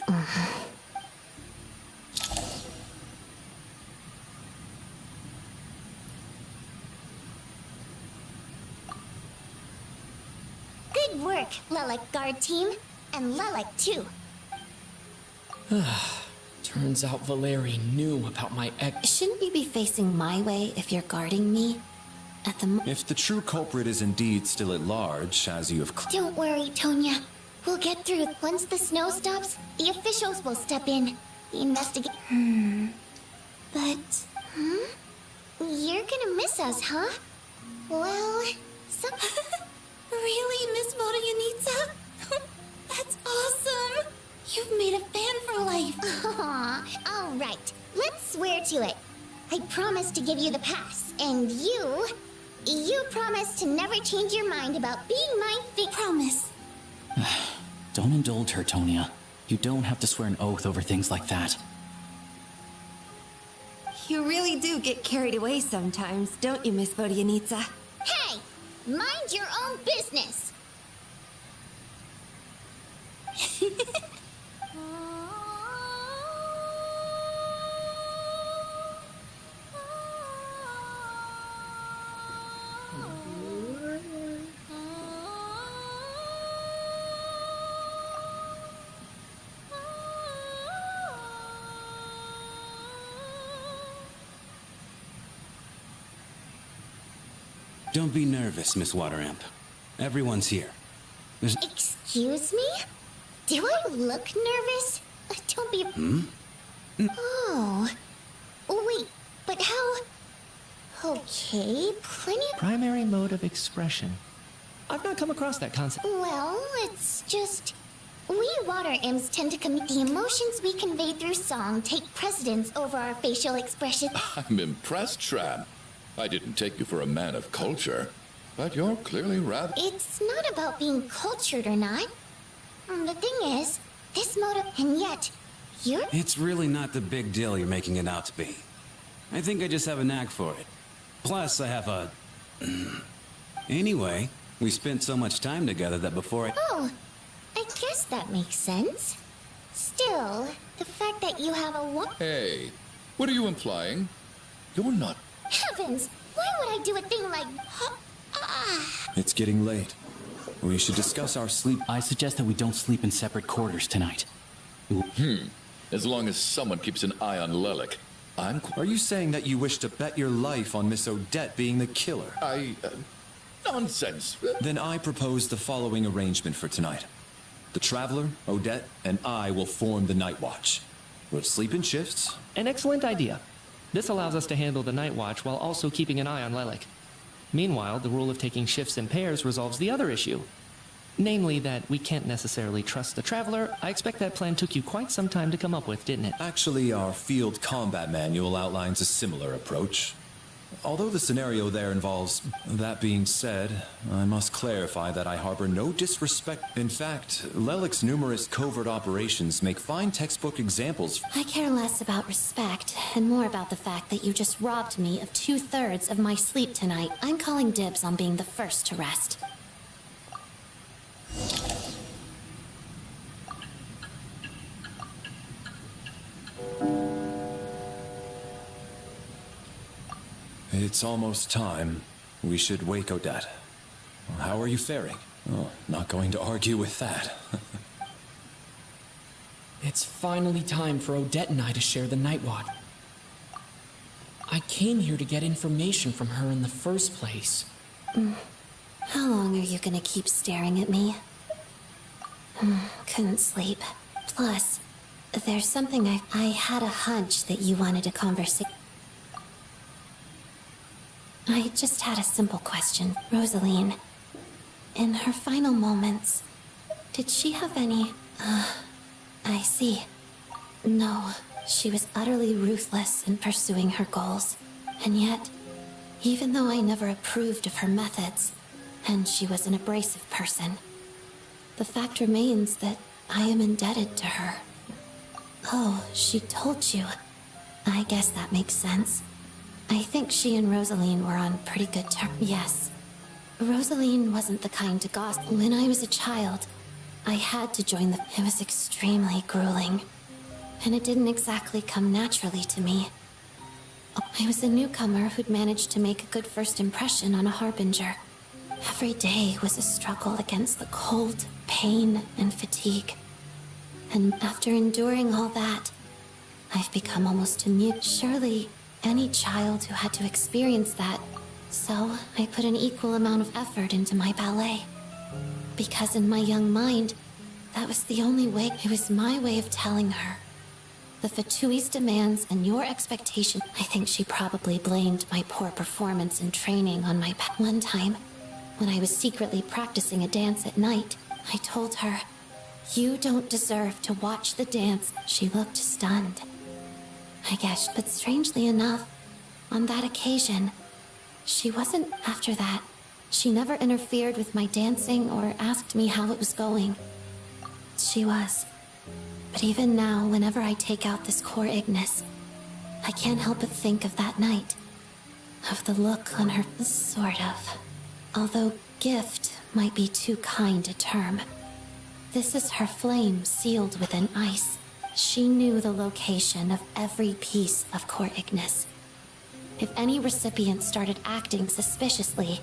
Good work, Lelik Guard Team. And Lelik, too. Turns out Valeri knew about my ex... Shouldn't you be facing my way if you're guarding me? At the If the true culprit is indeed still at large, as you have... Don't worry, Tonya. We'll get through. Once the snow stops, the officials will step in. Investigate. But... You're gonna miss us, huh? Well, some... Really, Miss Vodyanitsa? That's awesome! You've made a fan for life. Aw, all right. Let's swear to it. I promise to give you the pass, and you promise to never change your mind about being my Promise. Don't indulge her, Tonya. You don't have to swear an oath over things like that. You really do get carried away sometimes, don't you, Miss Vodyanitsa? Hey! Mind your own business! Don't be nervous, Miss Wateramp. Everyone's here. There's... Excuse me? Do I look nervous? Don't be... Oh. Wait, but how... Okay, plenty of... Primary mode of expression. I've not come across that concept. Well, it's just... We water imps tend to commit the emotions we convey through song take precedence over our facial expression. I'm impressed, Shram. I didn't take you for a man of culture, but you're clearly rather... It's not about being cultured or not. The thing is, this motive, and yet, you're... It's really not the big deal you're making it out to be. I think I just have a knack for it. Plus, I have a... Anyway, we spent so much time together that before I... Oh, I guess that makes sense. Still, the fact that you have a Hey, what are you implying? You're not... Heavens! Why would I do a thing like... It's getting late. We should discuss our sleep... I suggest that we don't sleep in separate quarters tonight. As long as someone keeps an eye on Lelik, I'm... Are you saying that you wish to bet your life on Miss Odette being the killer? Nonsense. Then I propose the following arrangement for tonight. The Traveler, Odette, and I will form the Night Watch. We'll sleep in shifts. An excellent idea. This allows us to handle the night watch while also keeping an eye on Lelik. Meanwhile, the rule of taking shifts in pairs resolves the other issue. Namely that we can't necessarily trust the Traveler. I expect that plan took you quite some time to come up with, didn't it? Actually, our field combat manual outlines a similar approach. Although the scenario there involves... That being said, I must clarify that I harbor no disrespect. In fact, Lelik's numerous covert operations make fine textbook examples. I care less about respect and more about the fact that you just robbed me of 2/3 of my sleep tonight. I'm calling dibs on being the first to rest. It's almost time. We should wake Odette. How are you faring? Oh, not going to argue with that. It's finally time for Odette and I to share the night watch. I came here to get information from her in the first place. How long are you gonna keep staring at me? Couldn't sleep. Plus, there's something I had a hunch that you wanted a conversation. I just had a simple question. Rosaline, in her final moments, did she have any... I see. No, she was utterly ruthless in pursuing her goals. And yet, even though I never approved of her methods, and she was an abrasive person. The fact remains that I am indebted to her. Oh, she told you. I guess that makes sense. I think she and Rosaline were on pretty good terms. Yes. Rosaline wasn't the kind to gossip. When I was a child, I had to join the... It was extremely grueling. And it didn't exactly come naturally to me. I was a newcomer who'd managed to make a good first impression on a harbinger. Every day was a struggle against the cold, pain, and fatigue. And after enduring all that, I've become almost immune. Surely, any child who had to experience that. So, I put an equal amount of effort into my ballet. Because in my young mind, that was the only way. It was my way of telling her. The Fatui's demands and your expectation. I think she probably blamed my poor performance in training on my one time, when I was secretly practicing a dance at night, I told her, "You don't deserve to watch the dance." She looked stunned. I guess, but strangely enough, on that occasion, she wasn't. After that, she never interfered with my dancing or asked me how it was going. She was. But even now, whenever I take out this core Ignis, I can't help but think of that night. Of the look on her... Sort of. Although gift might be too kind a term. This is her flame sealed within ice. She knew the location of every piece of core Ignis. If any recipient started acting suspiciously,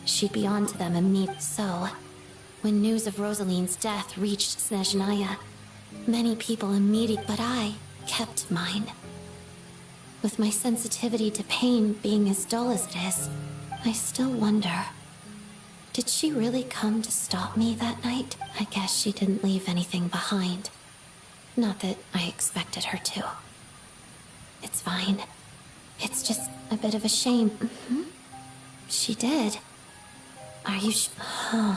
she'd be onto them immediately. So, when news of Rosaline's death reached Snezhnaya, many people immediately, but I kept mine. With my sensitivity to pain being as dull as it is, I still wonder, did she really come to stop me that night? I guess she didn't leave anything behind. Not that I expected her to. It's fine. It's just a bit of a shame. She did. Are you Huh.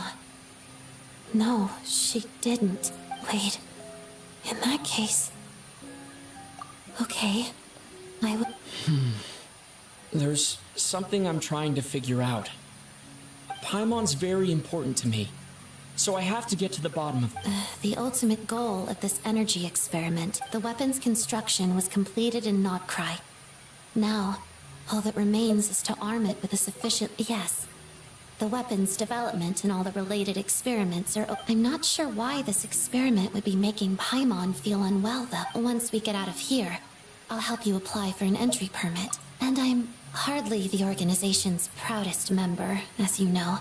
No, she didn't. Wait. In that case... Okay. I would... There's something I'm trying to figure out. Paimon's very important to me, so I have to get to the bottom of... The ultimate goal of this energy experiment, the weapon's construction, was completed in Nodcry. Now, all that remains is to arm it with a sufficient... Yes. The weapon's development and all the related experiments are... I'm not sure why this experiment would be making Paimon feel unwell, though. Once we get out of here, I'll help you apply for an entry permit. And I'm hardly the organization's proudest member, as you know.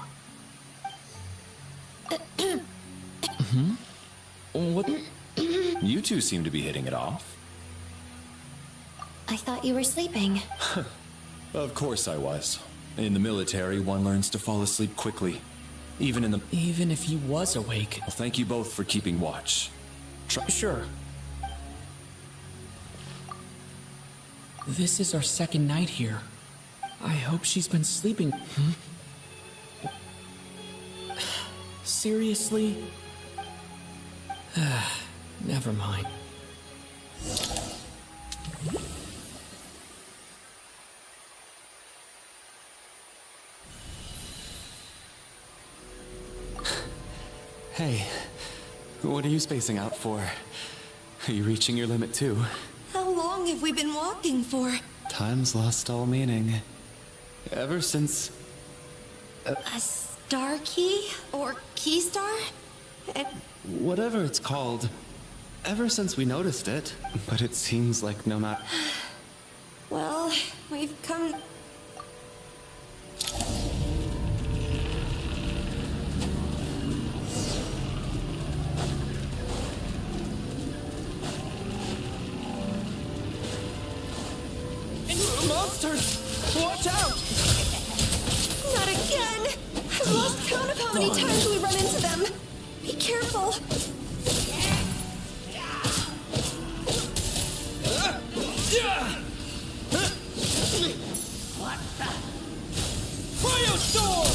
What? You two seem to be hitting it off. I thought you were sleeping. Of course I was. In the military, one learns to fall asleep quickly. Even if he was awake. Well, thank you both for keeping watch. Sure. This is our second night here. I hope she's been sleeping. Seriously? Never mind. Hey, what are you spacing out for? Are you reaching your limit too? How long have we been walking for? Time's lost all meaning. Ever since... A star key? Or key star? Whatever it's called. Ever since we noticed it. But it seems like no matter... Well, we've come... Monsters! Watch out! Not again! I've lost count of how many times we run into them. Be careful. What the? Firestorm!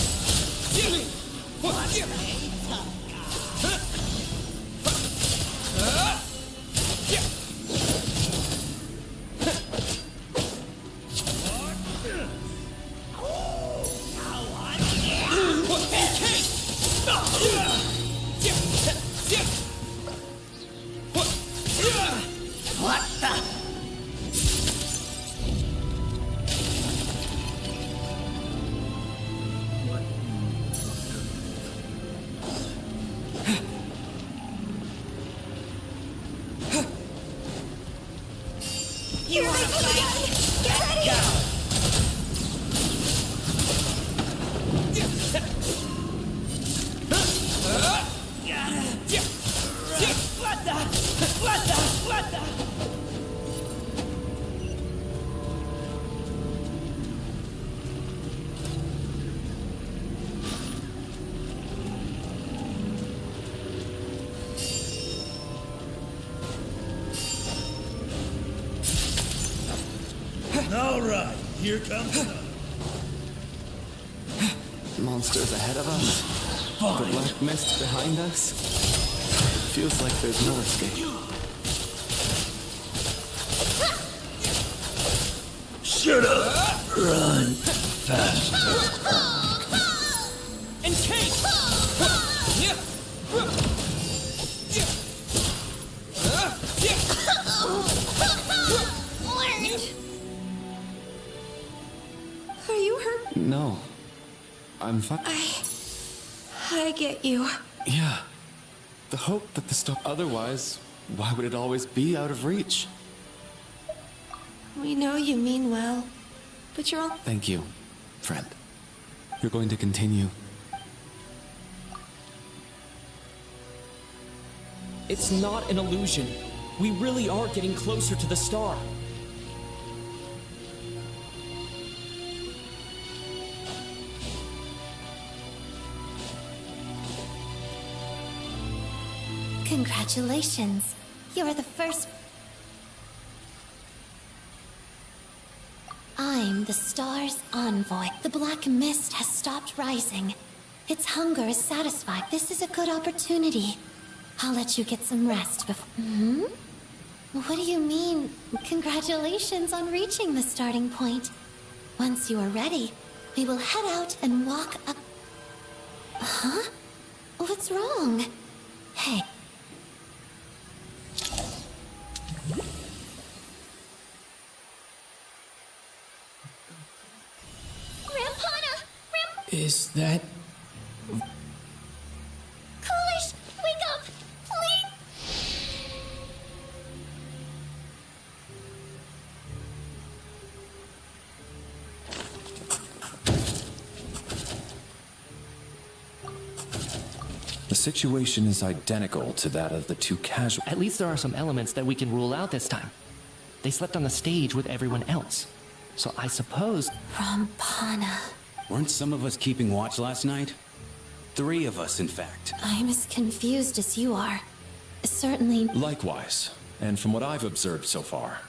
Here they come again! Get ready! All right, here comes another. Monsters ahead of us. The black mist behind us. Feels like there's no escape. Shut up! Run faster. And take! Are you hurt? No. I'm fine. I get you. Yeah. The hope that the stuff. Otherwise, why would it always be out of reach? We know you mean well, but you're all. Thank you, friend. You're going to continue. It's not an illusion. We really are getting closer to the star. Congratulations. You're the first. I'm the star's envoy. The black mist has stopped rising. Its hunger is satisfied. This is a good opportunity. I'll let you get some rest before. What do you mean? Congratulations on reaching the starting point. Once you are ready, we will head out and walk up. Huh? What's wrong? Hey. Rampana! Is that... Coolish! Wake up! Please! The situation is identical to that of the two casual. At least there are some elements that we can rule out this time. They slept on the stage with everyone else. So I suppose... Rampana. Weren't some of us keeping watch last night? 3 of us, in fact. I'm as confused as you are. Certainly... Likewise, and from what I've observed so far,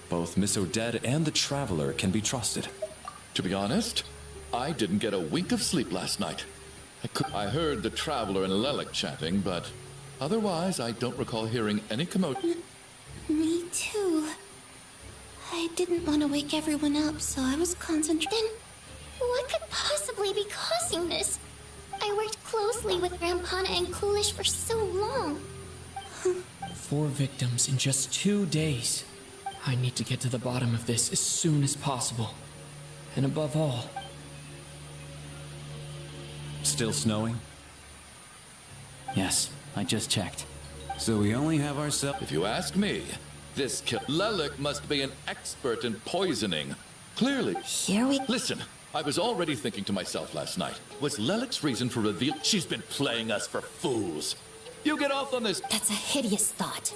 both Miss Odette and the Traveler can be trusted. To be honest, I didn't get a wink of sleep last night. I heard the Traveler and Lelic chatting, but otherwise I don't recall hearing any commotion. Me too. I didn't want to wake everyone up, so I was concentrating. What could possibly be causing this? I worked closely with Rampana and Coolish for so long. 4 victims in just 2 days. I need to get to the bottom of this as soon as possible. And above all... Still snowing? Yes, I just checked. So we only have ourselves... If you ask me, this Lelic must be an expert in poisoning. Clearly. Here we... Listen, I was already thinking to myself last night, was Lelic's reason for reveal... She's been playing us for fools. You get off on this... That's a hideous thought.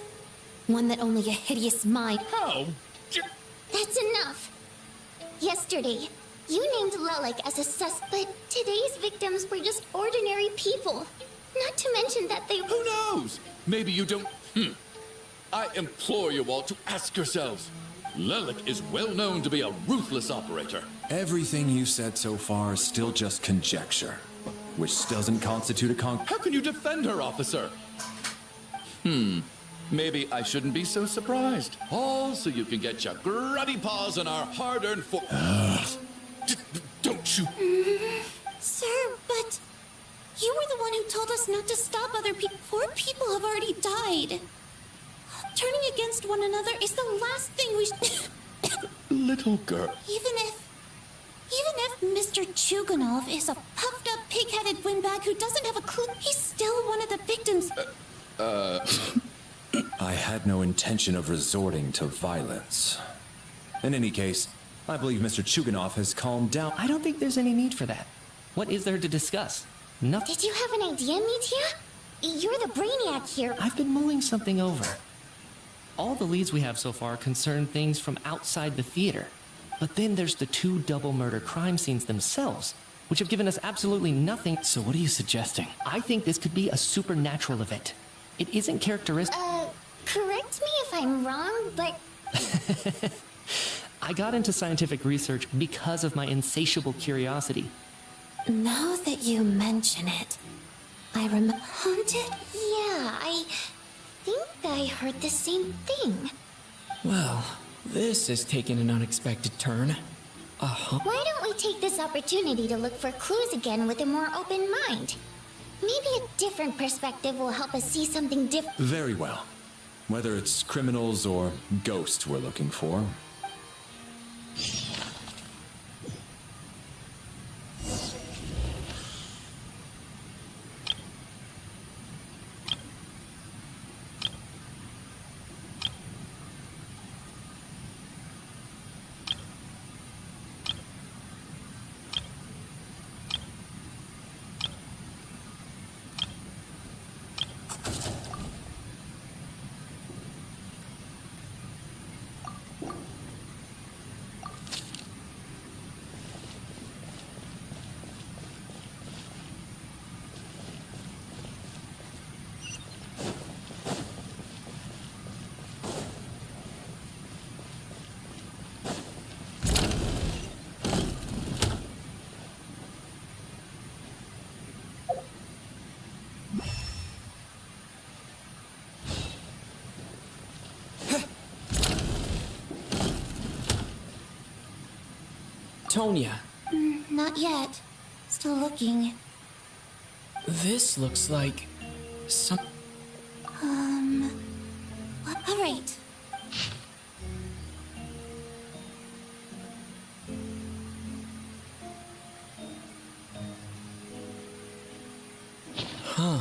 One that only a hideous mind... How? That's enough. Yesterday, you named Lelic as a but today's victims were just ordinary people. Not to mention that they... Who knows? Maybe you don't... I implore you all to ask yourselves. Lelic is well known to be a ruthless operator. Everything you said so far is still just conjecture, which doesn't constitute a How can you defend her, officer? Maybe I shouldn't be so surprised. All so you can get your grubby paws on our hard-earned Don't you... Sir, but... You were the one who told us not to stop other people. 4 people have already died. Turning against one another is the last thing we Little girl. Even if Mr. Chuganov is a puffed-up, pig-headed windbag who doesn't have a clue, he's still one of the victims. I had no intention of resorting to violence. In any case, I believe Mr. Chuganov has calmed down. I don't think there's any need for that. What is there to discuss? Nothing. Did you have an idea, Mitya? You're the brainiac here. I've been mulling something over. All the leads we have so far concern things from outside the theater. But then there's the 2 double murder crime scenes themselves, which have given us absolutely nothing. So what are you suggesting? I think this could be a supernatural event. It isn't characteristic. Correct me if I'm wrong, but I got into scientific research because of my insatiable curiosity. Now that you mention it, I remember. haunted? Yeah, I think I heard the same thing. Well, this has taken an unexpected turn. Why don't we take this opportunity to look for clues again with a more open mind? Maybe a different perspective will help us see something different. Very well. Whether it's criminals or ghosts we're looking for. Tonya, Not yet. Still looking. this looks like some. All right. Huh.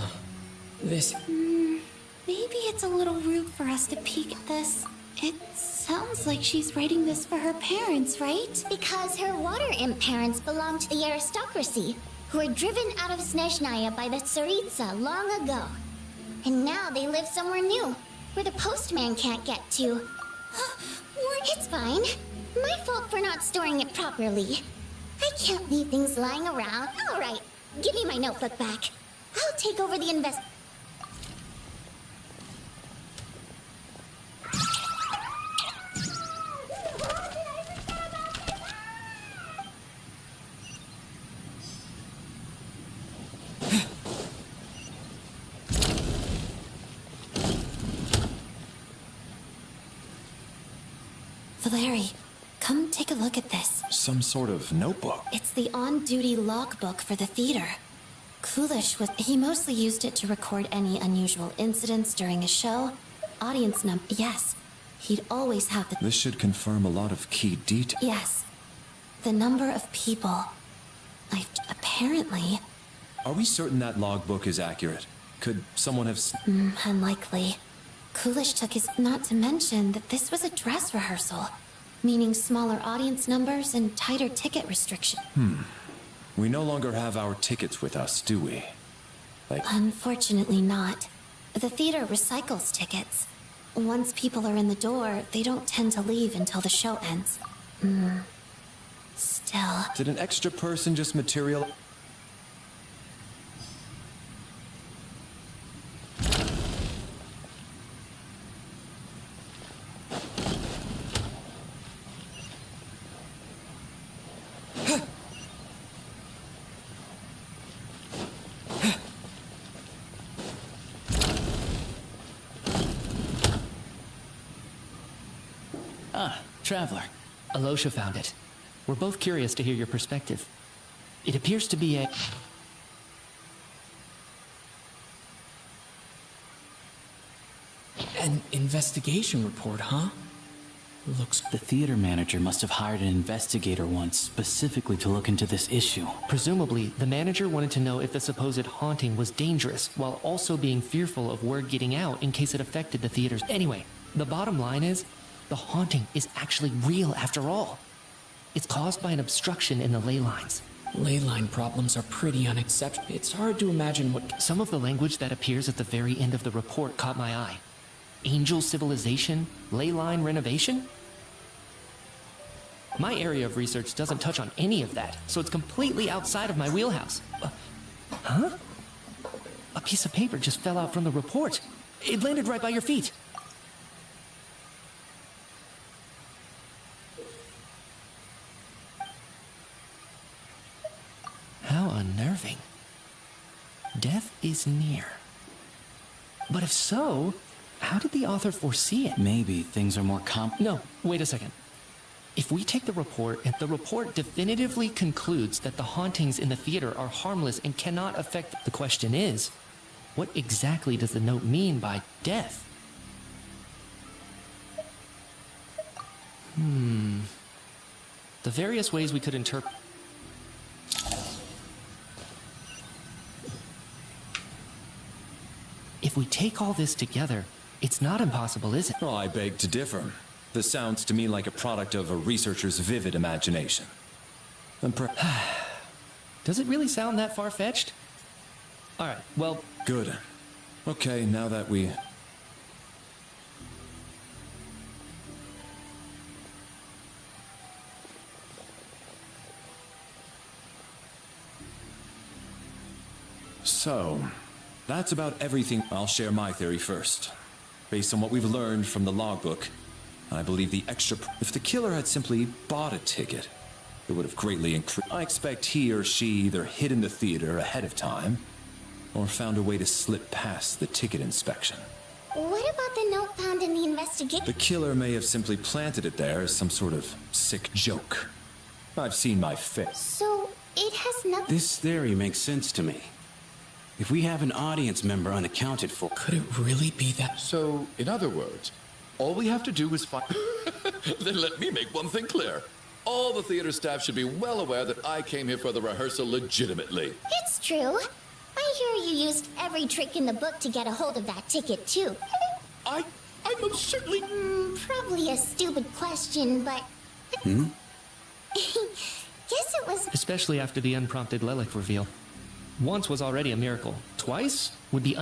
This. Maybe it's a little rude for us to peek at this. It sounds like she's writing this for her parents, right? Because her water imp parents belonged to the aristocracy, who were driven out of Snezhnaya by the Tsaritsa long ago. And now they live somewhere new, where the postman can't get to. It's fine. My fault for not storing it properly. I can't leave things lying around. All right, give me my notebook back. I'll take over the invest. Valeri, come take a look at this. Some sort of notebook. It's the on-duty logbook for the theater. He mostly used it to record any unusual incidents during a show. Yes. He'd always have the... This should confirm a lot of key details. Yes. The number of people. Apparently... Are we certain that logbook is accurate? Could someone have... Unlikely. Coolish took his... Not to mention that this was a dress rehearsal, meaning smaller audience numbers and tighter ticket restriction. We no longer have our tickets with us, do we? Unfortunately not. The theater recycles tickets. Once people are in the door, they don't tend to leave until the show ends. Still... Did an extra person just material... Traveler. Alosha found it. We're both curious to hear your perspective. It appears to be An investigation report, huh? Looks the theater manager must have hired an investigator once specifically to look into this issue. Presumably, the manager wanted to know if the supposed haunting was dangerous, while also being fearful of word getting out in case it affected the theaters. Anyway, the bottom line is, The haunting is actually real after all. It's caused by an obstruction in the ley lines. Ley line problems are pretty unacceptable. It's hard to imagine what... Some of the language that appears at the very end of the report caught my eye. Angel civilization, ley line renovation? My area of research doesn't touch on any of that, so it's completely outside of my wheelhouse. Huh? A piece of paper just fell out from the report. It landed right by your feet. How unnerving. Death is near. But if so, how did the author foresee it? Maybe things are more No, wait a second. If we take the report, and the report definitively concludes that the hauntings in the theater are harmless and cannot affect... The question is, what exactly does the note mean by death? The various ways we could interpret... If we take all this together, it's not impossible, is it? Oh, I beg to differ. This sounds to me like a product of a researcher's vivid imagination. Does it really sound that far-fetched? All right, well... Good. Okay, now that we... So, that's about everything. I'll share my theory first. Based on what we've learned from the logbook, I believe the extra... If the killer had simply bought a ticket, it would have greatly increased. I expect he or she either hid in the theater ahead of time, or found a way to slip past the ticket inspection. What about the note found in the investigation? The killer may have simply planted it there as some sort of sick joke. I've seen my fate. So, it has nothing... This theory makes sense to me. If we have an audience member unaccounted for... Could it really be that? So, in other words, all we have to do is find... Then let me make one thing clear. All the theater staff should be well aware that I came here for the rehearsal legitimately. It's true. I hear you used every trick in the book to get a hold of that ticket, too. I most certainly... Probably a stupid question, but... Guess it was... Especially after the unprompted Lelik reveal. Once was already a miracle. Twice would be...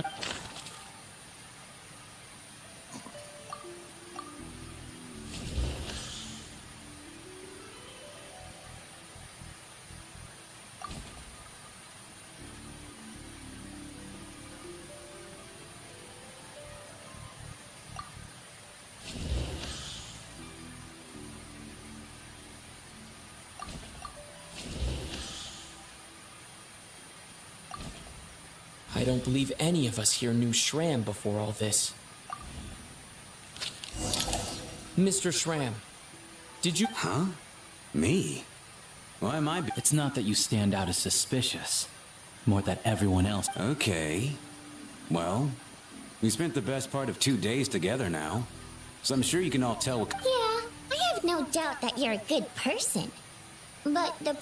I don't believe any of us here knew Shram before all this. Mr. Shram, did you... Huh? Me? Why am I... It's not that you stand out as suspicious. More that everyone else... Okay. Well, we spent the best part of 2 days together now. So I'm sure you can all tell what... Yeah, I have no doubt that you're a good person. But the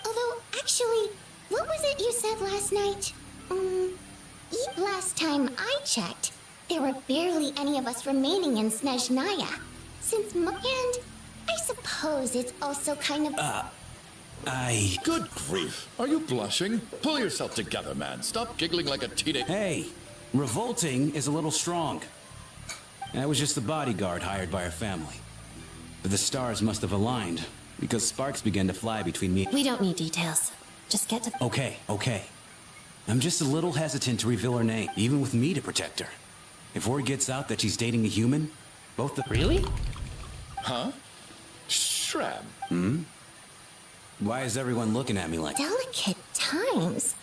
although, actually, what was it you said last night? Last time I checked, there were barely any of us remaining in Snezhnaya. And I suppose it's also kind of... Good grief. Are you blushing? Pull yourself together, man. Stop giggling like a teenager. Hey, revolting is a little strong. That was just the bodyguard hired by our family. But the stars must have aligned, because sparks began to fly between me... We don't need details. Just get to... Okay. I'm just a little hesitant to reveal her name, even with me to protect her. If word gets out that she's dating a human, both the... Really? Huh? Shram. Why is everyone looking at me like... Delicate times.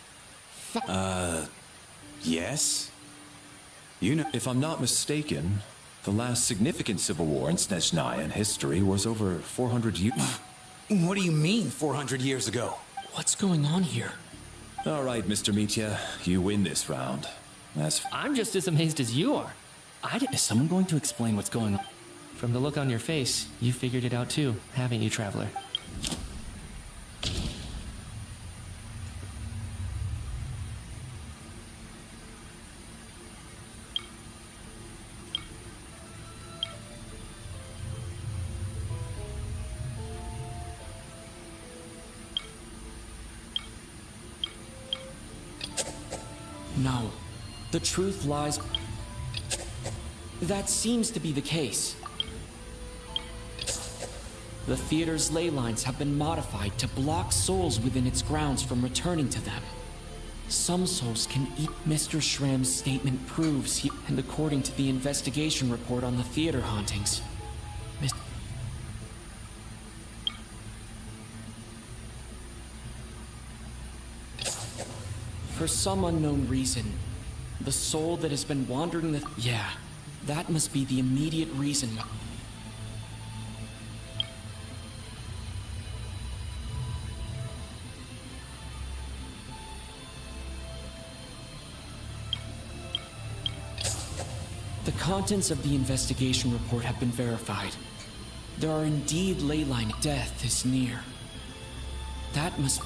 Yes? You know, if I'm not mistaken, the last significant civil war in Snezhnayan history was over 400 years... What do you mean, 400 years ago? What's going on here? All right, Mr. Mitya, you win this round. I'm just as amazed as you are. Is someone going to explain what's going on? From the look on your face, you figured it out too, haven't you, Traveler? No. The truth lies... That seems to be the case. The theater's ley lines have been modified to block souls within its grounds from returning to them. Some souls can eat. Mr. Shram's statement proves he... And according to the investigation report on the theater hauntings, for some unknown reason, the soul that has been wandering the... Yeah, that must be the immediate reason why... The contents of the investigation report have been verified. There are indeed ley line. Death is near. That must...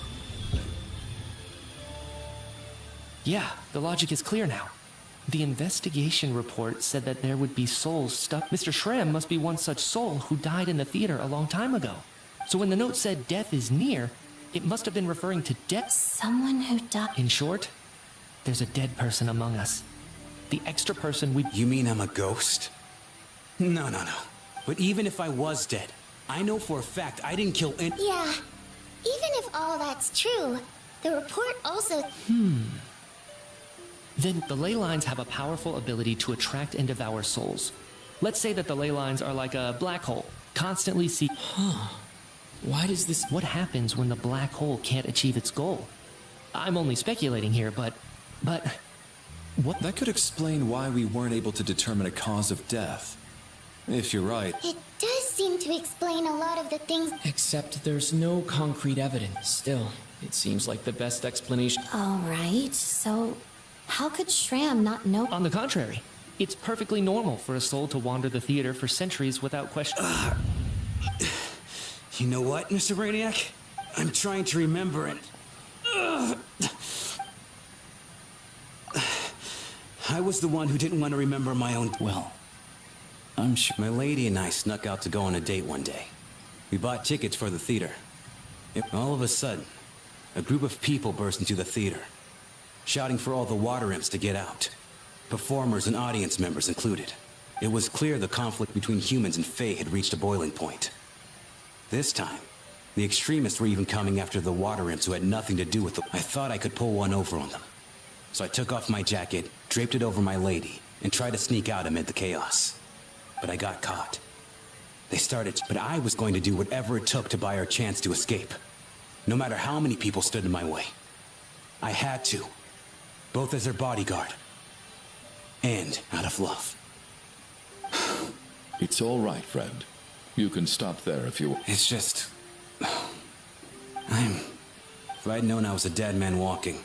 Yeah, the logic is clear now. The investigation report said that there would be souls stuck. Mr. Shram must be one such soul who died in the theater a long time ago. So when the note said death is near, it must have been referring to death. Someone who died. In short, there's a dead person among us. The extra person we... You mean I'm a ghost? No. But even if I was dead, I know for a fact I didn't kill any... Yeah, even if all that's true, the report also... Then the ley lines have a powerful ability to attract and devour souls. Let's say that the ley lines are like a black hole, constantly seek... Why does this... What happens when the black hole can't achieve its goal? I'm only speculating here, but... What? That could explain why we weren't able to determine a cause of death. If you're right. It does seem to explain a lot of the things... Except there's no concrete evidence. Still, it seems like the best explanation... Alright, so... How could Shram not know? On the contrary, it's perfectly normal for a soul to wander the theater for centuries without question. You know what, Mr. Brainiac? I'm trying to remember it. I was the one who didn't want to remember my own... Well, I'm sure... My lady and I snuck out to go on a date one day. We bought tickets for the theater. All of a sudden, a group of people burst into the theater, shouting for all the water imps to get out. Performers and audience members included. It was clear the conflict between humans and Fae had reached a boiling point. This time, the extremists were even coming after the water imps who had nothing to do with them. I thought I could pull one over on them. So I took off my jacket, draped it over my lady, and tried to sneak out amid the chaos. But I got caught. They started, but I was going to do whatever it took to buy her a chance to escape. No matter how many people stood in my way. I had to. Both as their bodyguard. And out of love. It's all right, friend. You can stop there if you... It's just... If I'd known I was a dead man walking,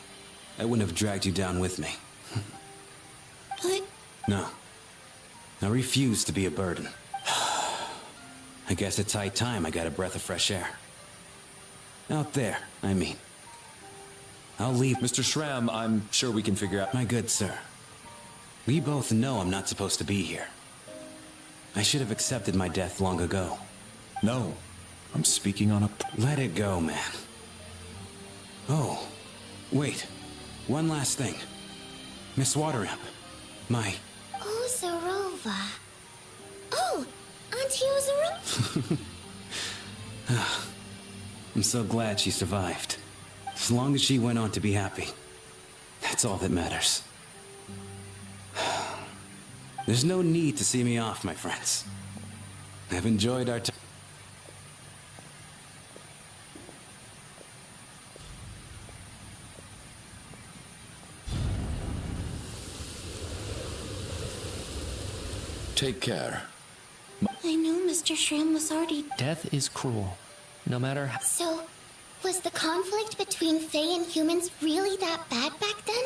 I wouldn't have dragged you down with me. What? No. I refuse to be a burden. I guess it's high time I got a breath of fresh air. Out there, I mean. I'll leave. Mr. Shram, I'm sure we can figure out... My good sir. We both know I'm not supposed to be here. I should have accepted my death long ago. No. I'm speaking on a... Let it go, man. Oh. Wait. One last thing. Miss Waterimp. My... Ozarova. Oh! Auntie Ozarova? I'm so glad she survived. As long as she went on to be happy. That's all that matters. There's no need to see me off, my friends. I've enjoyed our time. Take care. I knew Mr. Shram was already... Death is cruel. No matter how... So, was the conflict between Fae and humans really that bad back then?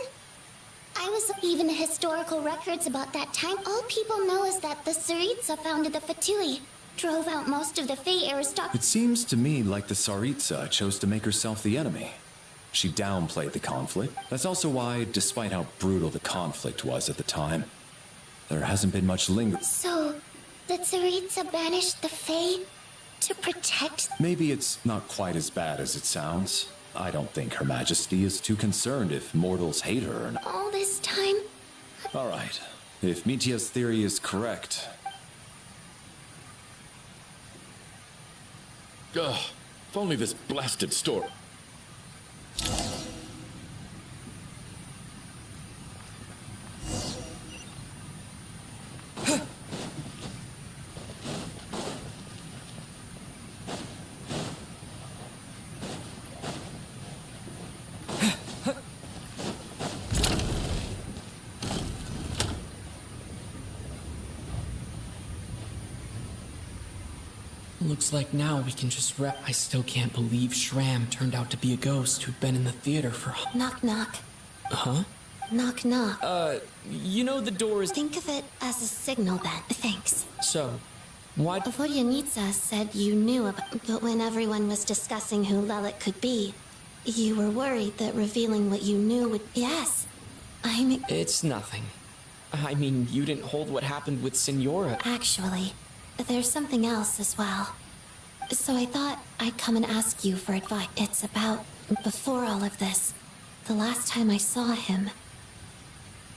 I was even historical records about that time. All people know is that the Tsaritsa founded the Fatui, drove out most of the Fae aristocracy. It seems to me like the Tsaritsa chose to make herself the enemy. She downplayed the conflict. That's also why, despite how brutal the conflict was at the time, there hasn't been much lingering. So, the Tsaritsa banished the Fae to protect... Maybe it's not quite as bad as it sounds. I don't think Her Majesty is too concerned if mortals hate her or not. All this time? All right. If Mitia's theory is correct... Ugh, if only this blasted store... Looks like now we can just I still can't believe Shram turned out to be a ghost who'd been in the theater for... Knock knock. Huh? Knock knock. You know the door is... Think of it as a signal then. Thanks. So, why... Vodyanitsa said you knew about... But when everyone was discussing who Lelik could be, you were worried that revealing what you knew would... Yes. I mean... It's nothing. I mean, you didn't hold what happened with Senora. Actually, there's something else as well. So I thought I'd come and ask you for advice. It's about before all of this. The last time I saw him,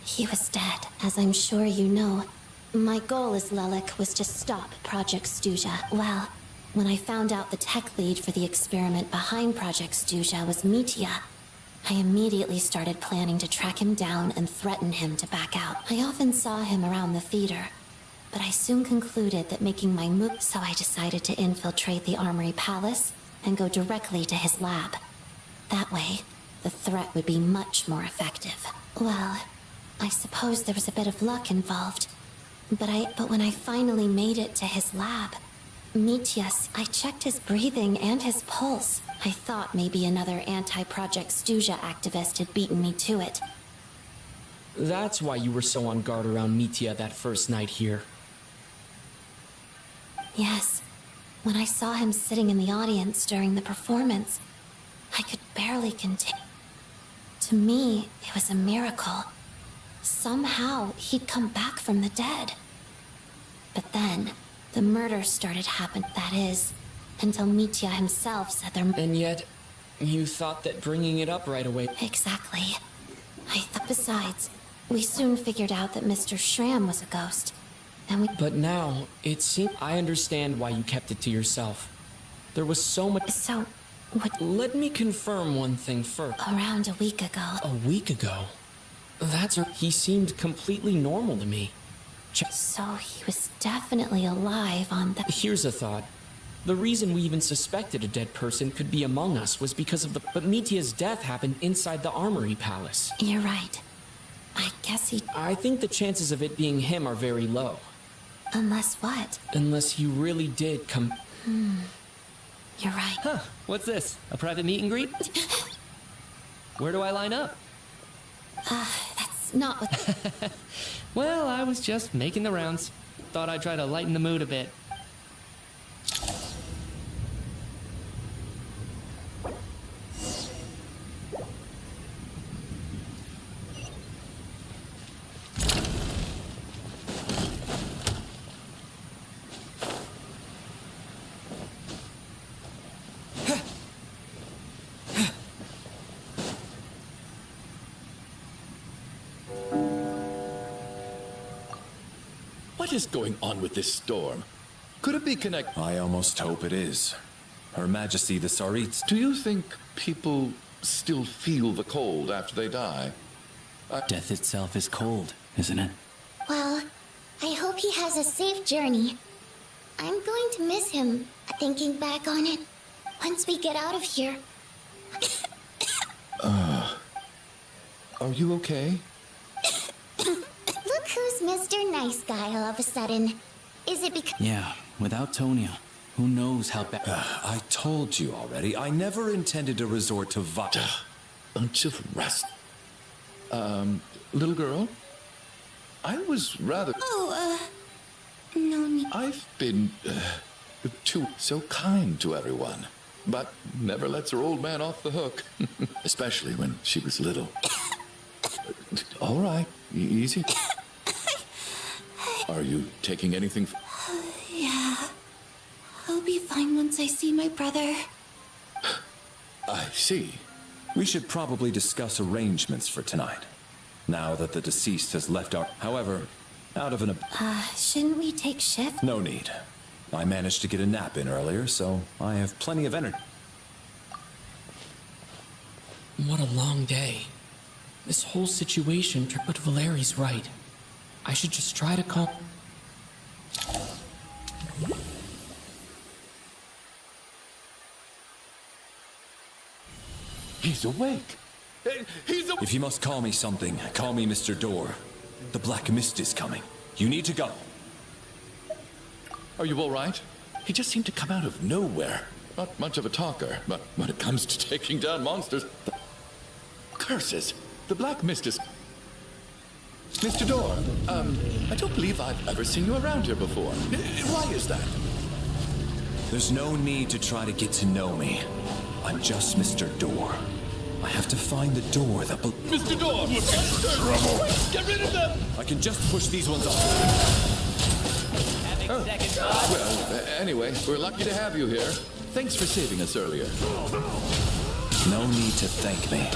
he was dead. As I'm sure you know, my goal as Lelik was to stop Project Stuja. Well, when I found out the tech lead for the experiment behind Project Stuja was Mitia, I immediately started planning to track him down and threaten him to back out. I often saw him around the theater, but I soon concluded that making my move, so I decided to infiltrate the Armory Palace and go directly to his lab. That way, the threat would be much more effective. Well, I suppose there was a bit of luck involved, but when I finally made it to his lab, Mitias, I checked his breathing and his pulse. I thought maybe another anti-Project Stuja activist had beaten me to it. That's why you were so on guard around Mitia that first night here. Yes. When I saw him sitting in the audience during the performance, I could barely continue. To me, it was a miracle. Somehow, he'd come back from the dead. But then, the murder started happening. That is, until Mitia himself said there... And yet, you thought that bringing it up right away... Exactly. Besides, we soon figured out that Mr. Shram was a ghost. And we... But now, it seems... I understand why you kept it to yourself. There was so much... So, what... Let me confirm one thing first. Around a week ago. A week ago? He seemed completely normal to me. So he was definitely alive on the... Here's a thought. The reason we even suspected a dead person could be among us was because of the... But Mitia's death happened inside the Armory Palace. You're right. I guess he... I think the chances of it being him are very low. Unless what? Unless he really did come... You're right. Huh, what's this? A private meet and greet? Where do I line up? That's not what... Well, I was just making the rounds. Thought I'd try to lighten the mood a bit. What is going on with this storm? Could it be connected? I almost hope it is. Her Majesty the Tsaritsa. Do you think people still feel the cold after they die? Death itself is cold, isn't it? Well, I hope he has a safe journey. I'm going to miss him, thinking back on it, once we get out of here. Are you okay? Look who's Mr. Nice Guy all of a sudden. Is it because... Yeah, without Tonya, who knows how bad... I told you already, I never intended to resort to Bunch of rust. Little girl? I was rather... no need. I've been too so kind to everyone, but never lets her old man off the hook, especially when she was little. All right, easy. Are you taking anything? Yeah. I'll be fine once I see my brother. I see. We should probably discuss arrangements for tonight, now that the deceased has left our... However, out of an... Shouldn't we take shift? No need. I managed to get a nap in earlier, so I have plenty of energy. What a long day. This whole situation, but Valeri's right. I should just try to calm... He's awake. If you must call me something, call me Mr. Door. The Black Mist is coming. You need to go. Are you all right? He just seemed to come out of nowhere. Not much of a talker, but when it comes to taking down monsters... Curses! The Black Mist is... Mr. Door, I don't believe I've ever seen you around here before. Why is that? There's no need to try to get to know me. I'm just Mr. Door. I have to find the door that... Mr. Door! Monsters! Get rid of them! I can just push these ones off. Well, anyway, we're lucky to have you here. Thanks for saving us earlier. No need to thank me.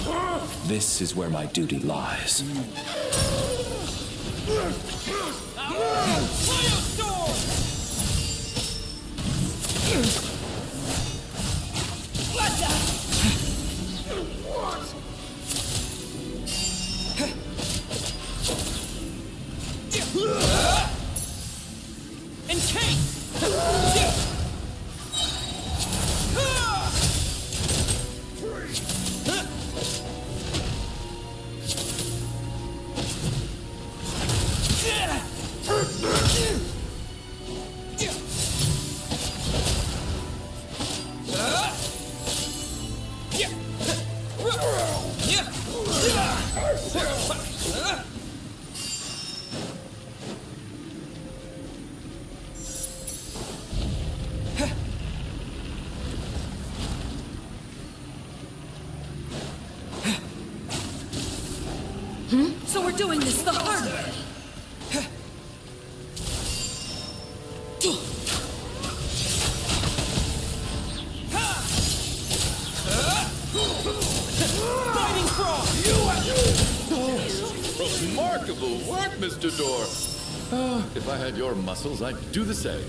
This is where my duty lies. So we're doing this the hard way. Fighting frog! Remarkable work, Mr. Door. If I had your muscles, I'd do the same.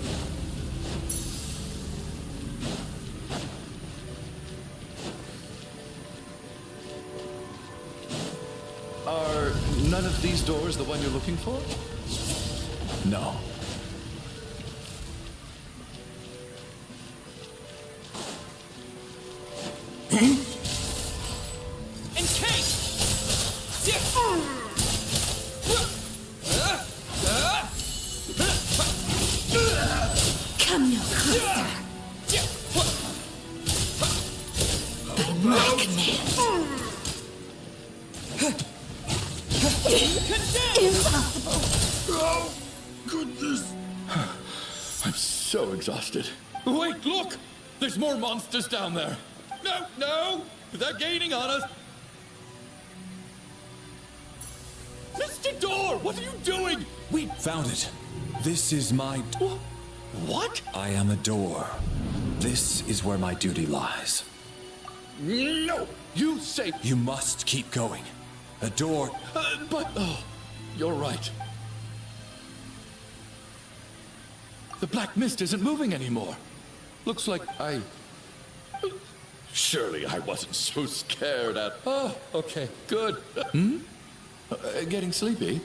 Are none of these doors the one you're looking for? No. Come no closer. By my command. Impossible. Oh, goodness. I'm so exhausted. Wait, look! There's more monsters down there. No, no! They're gaining on us. Mr. Door, what are you doing? We found it. This is my... What? I am a door. This is where my duty lies. No! You say... You must keep going. A door... but... Oh, you're right. The Black Mist isn't moving anymore. Looks like I... Surely I wasn't so scared at... Oh, okay, good. Getting sleepy?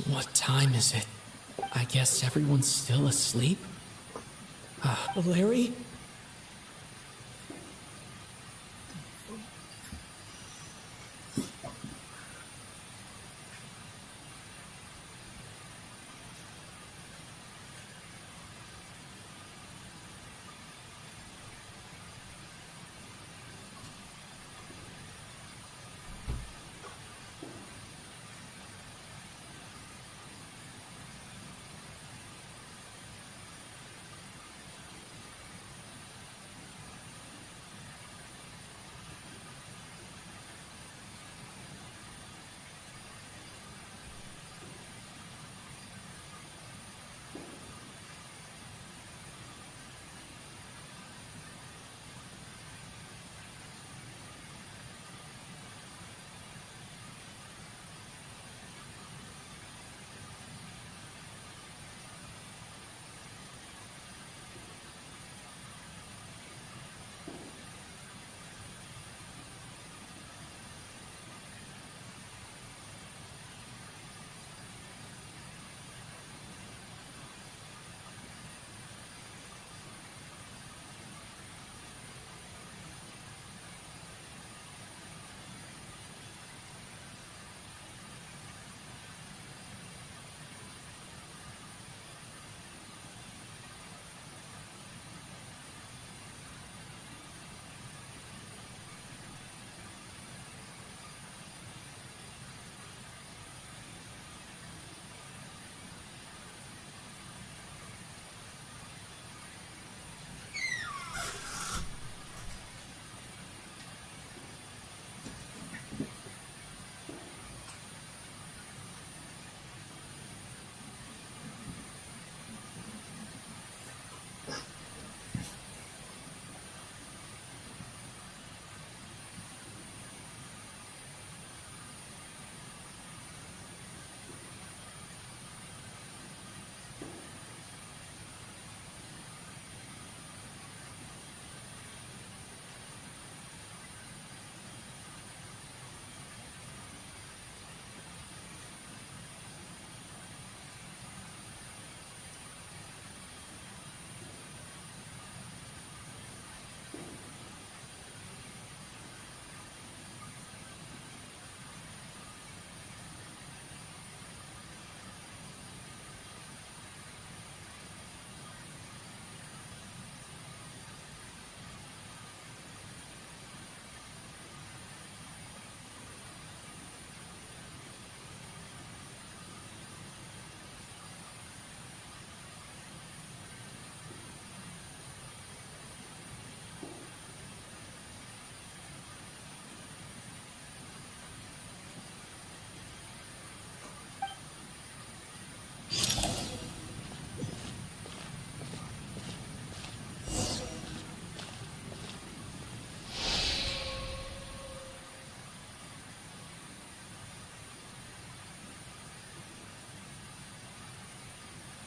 What time is it? I guess everyone's still asleep? Larry?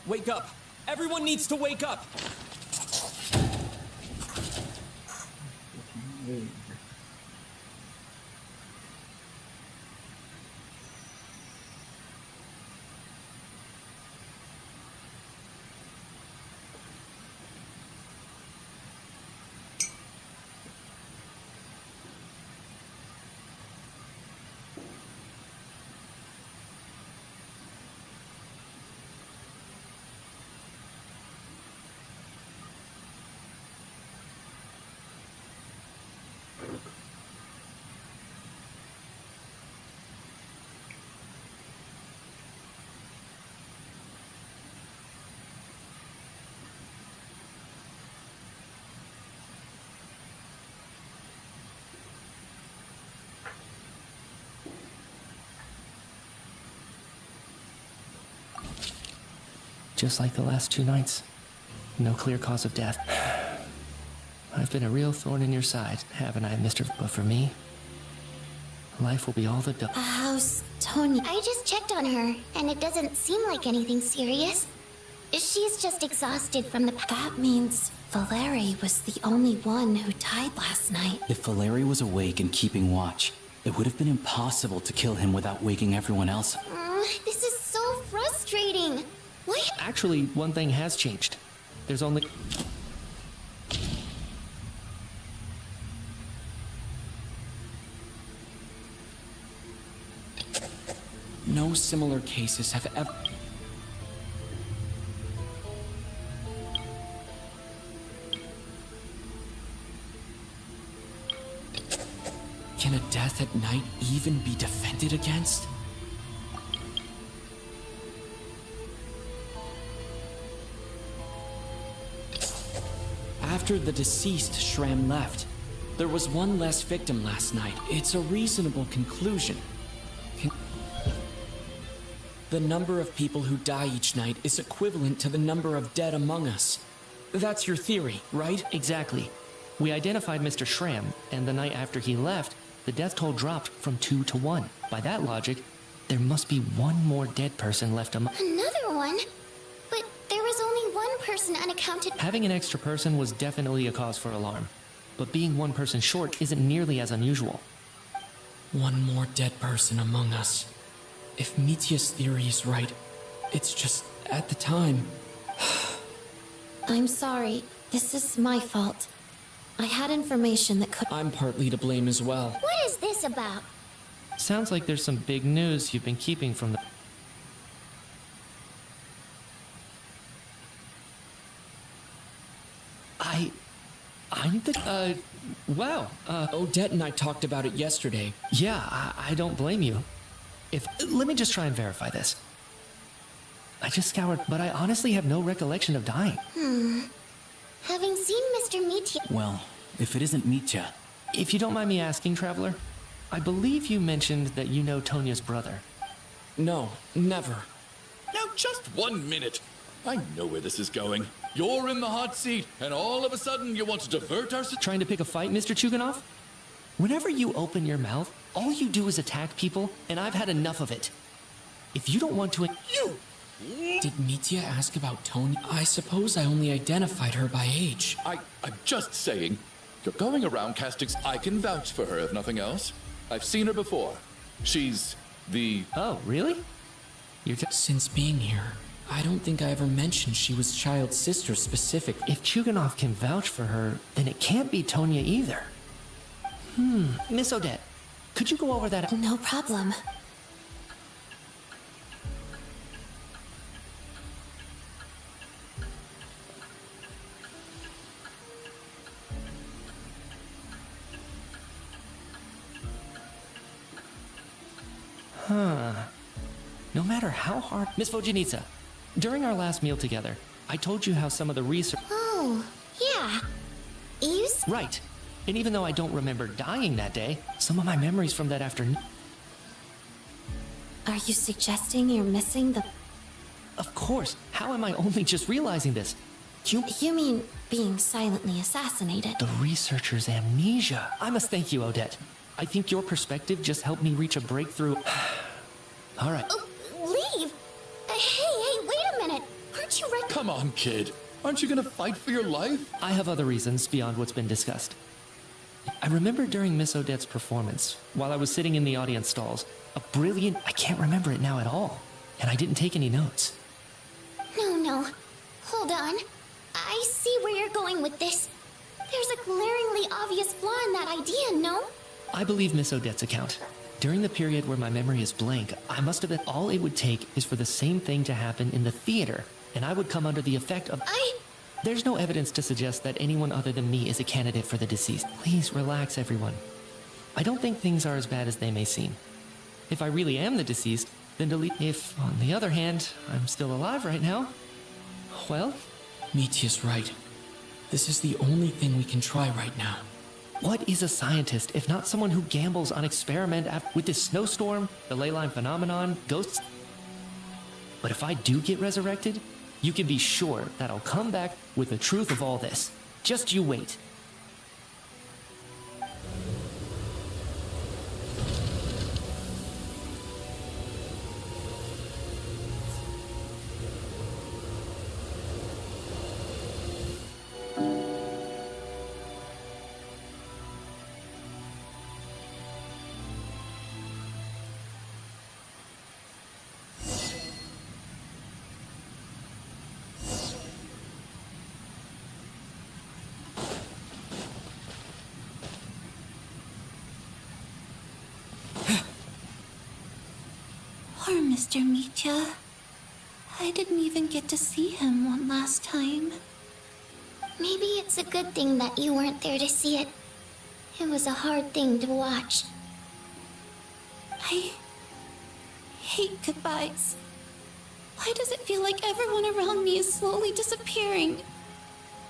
Wake up! Everyone needs to wake up! Just like the last 2 nights. No clear cause of death. I've been a real thorn in your side, haven't I, Mr. But for me, life will be all the How's Tony? I just checked on her, and it doesn't seem like anything serious. She's just exhausted from the... That means Valeri was the only one who died last night. If Valeri was awake and keeping watch, it would have been impossible to kill him without waking everyone else. This is so frustrating. Why? Actually, one thing has changed. There's only... No similar cases have ever... Can a death at night even be defended against? After the deceased Shram left, there was one less victim last night. It's a reasonable conclusion. The number of people who die each night is equivalent to the number of dead among us. That's your theory, right? Exactly. We identified Mr. Shram, and the night after he left, the death toll dropped from 2 to 1. By that logic, there must be one more dead person left among... Another one? But there was only one person unaccounted... Having an extra person was definitely a cause for alarm. But being one person short isn't nearly as unusual. One more dead person among us. If Mitya's theory is right, it's just, at the time... I'm sorry. This is my fault. I had information that could... I'm partly to blame as well. What is this about? Sounds like there's some big news you've been keeping from the... I'm the... wow. Odette and I talked about it yesterday. Yeah, I don't blame you. Let me just try and verify this. I just scoured, but I honestly have no recollection of dying. Having seen Mr. Mitya... Well, if it isn't Mitya... If you don't mind me asking, Traveler, I believe you mentioned that you know Tonya's brother. No, never. Now, just 1 minute. I know where this is going. You're in the hot seat, and all of a sudden you want to divert our... Trying to pick a fight, Mr. Chuganov? Whenever you open your mouth, all you do is attack people, and I've had enough of it. If you don't want to... You! Did Mitya ask about Tonya? I suppose I only identified her by age. I'm just saying. You're going around casting... I can vouch for her, if nothing else. I've seen her before. She's the... Oh, really? Since being here, I don't think I ever mentioned she was Child's sister specifically. If Chuganov can vouch for her, then it can't be Tonya either. Miss Odette, could you go over that? No problem. No matter how hard... Miss Vojanitsa, during our last meal together, I told you how some of the research... Oh, yeah. You... Right. And even though I don't remember dying that day, some of my memories from that afternoon... Are you suggesting you're missing the... Of course. How am I only just realizing this? You mean being silently assassinated? The researcher's amnesia. I must thank you, Odette. I think your perspective just helped me reach a breakthrough. All right. Leave! Hey, wait a minute! Aren't Come on, kid. Aren't you gonna fight for your life? I have other reasons beyond what's been discussed. I remember during Miss Odette's performance, while I was sitting in the audience stalls, I can't remember it now at all, and I didn't take any notes. No. Hold on. I see where you're going with this. There's a glaringly obvious flaw in that idea, no? I believe Miss Odette's account. During the period where my memory is blank, I must have been all it would take is for the same thing to happen in the theater, and I would come under the effect of... There's no evidence to suggest that anyone other than me is a candidate for the deceased. Please relax, everyone. I don't think things are as bad as they may seem. If I really am the deceased, then delete... If, on the other hand, I'm still alive right now, well... Mitya's right. This is the only thing we can try right now. What is a scientist if not someone who gambles on experiment with this snowstorm, the ley line phenomenon, ghosts? But if I do get resurrected, you can be sure that I'll come back with the truth of all this. Just you wait. Poor Mr. Mitya. I didn't even get to see him one last time. Maybe it's a good thing that you weren't there to see it. It was a hard thing to watch. I hate goodbyes. Why does it feel like everyone around me is slowly disappearing?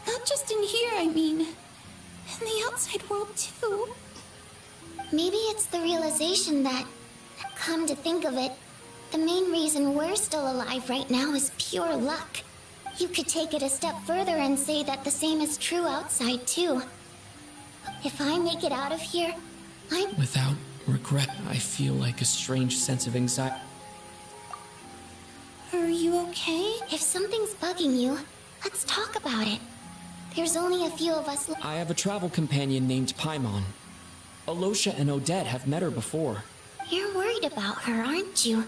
Not just in here, I mean. In the outside world, too. Maybe it's the realization that, come to think of it, the main reason we're still alive right now is pure luck. You could take it a step further and say that the same is true outside, too. If I make it out of here, I'm... Without regret, I feel like a strange sense of anxiety. Are you okay? If something's bugging you, let's talk about it. There's only a few of us left. I have a travel companion named Paimon. Alosha and Odette have met her before. You're worried about her, aren't you?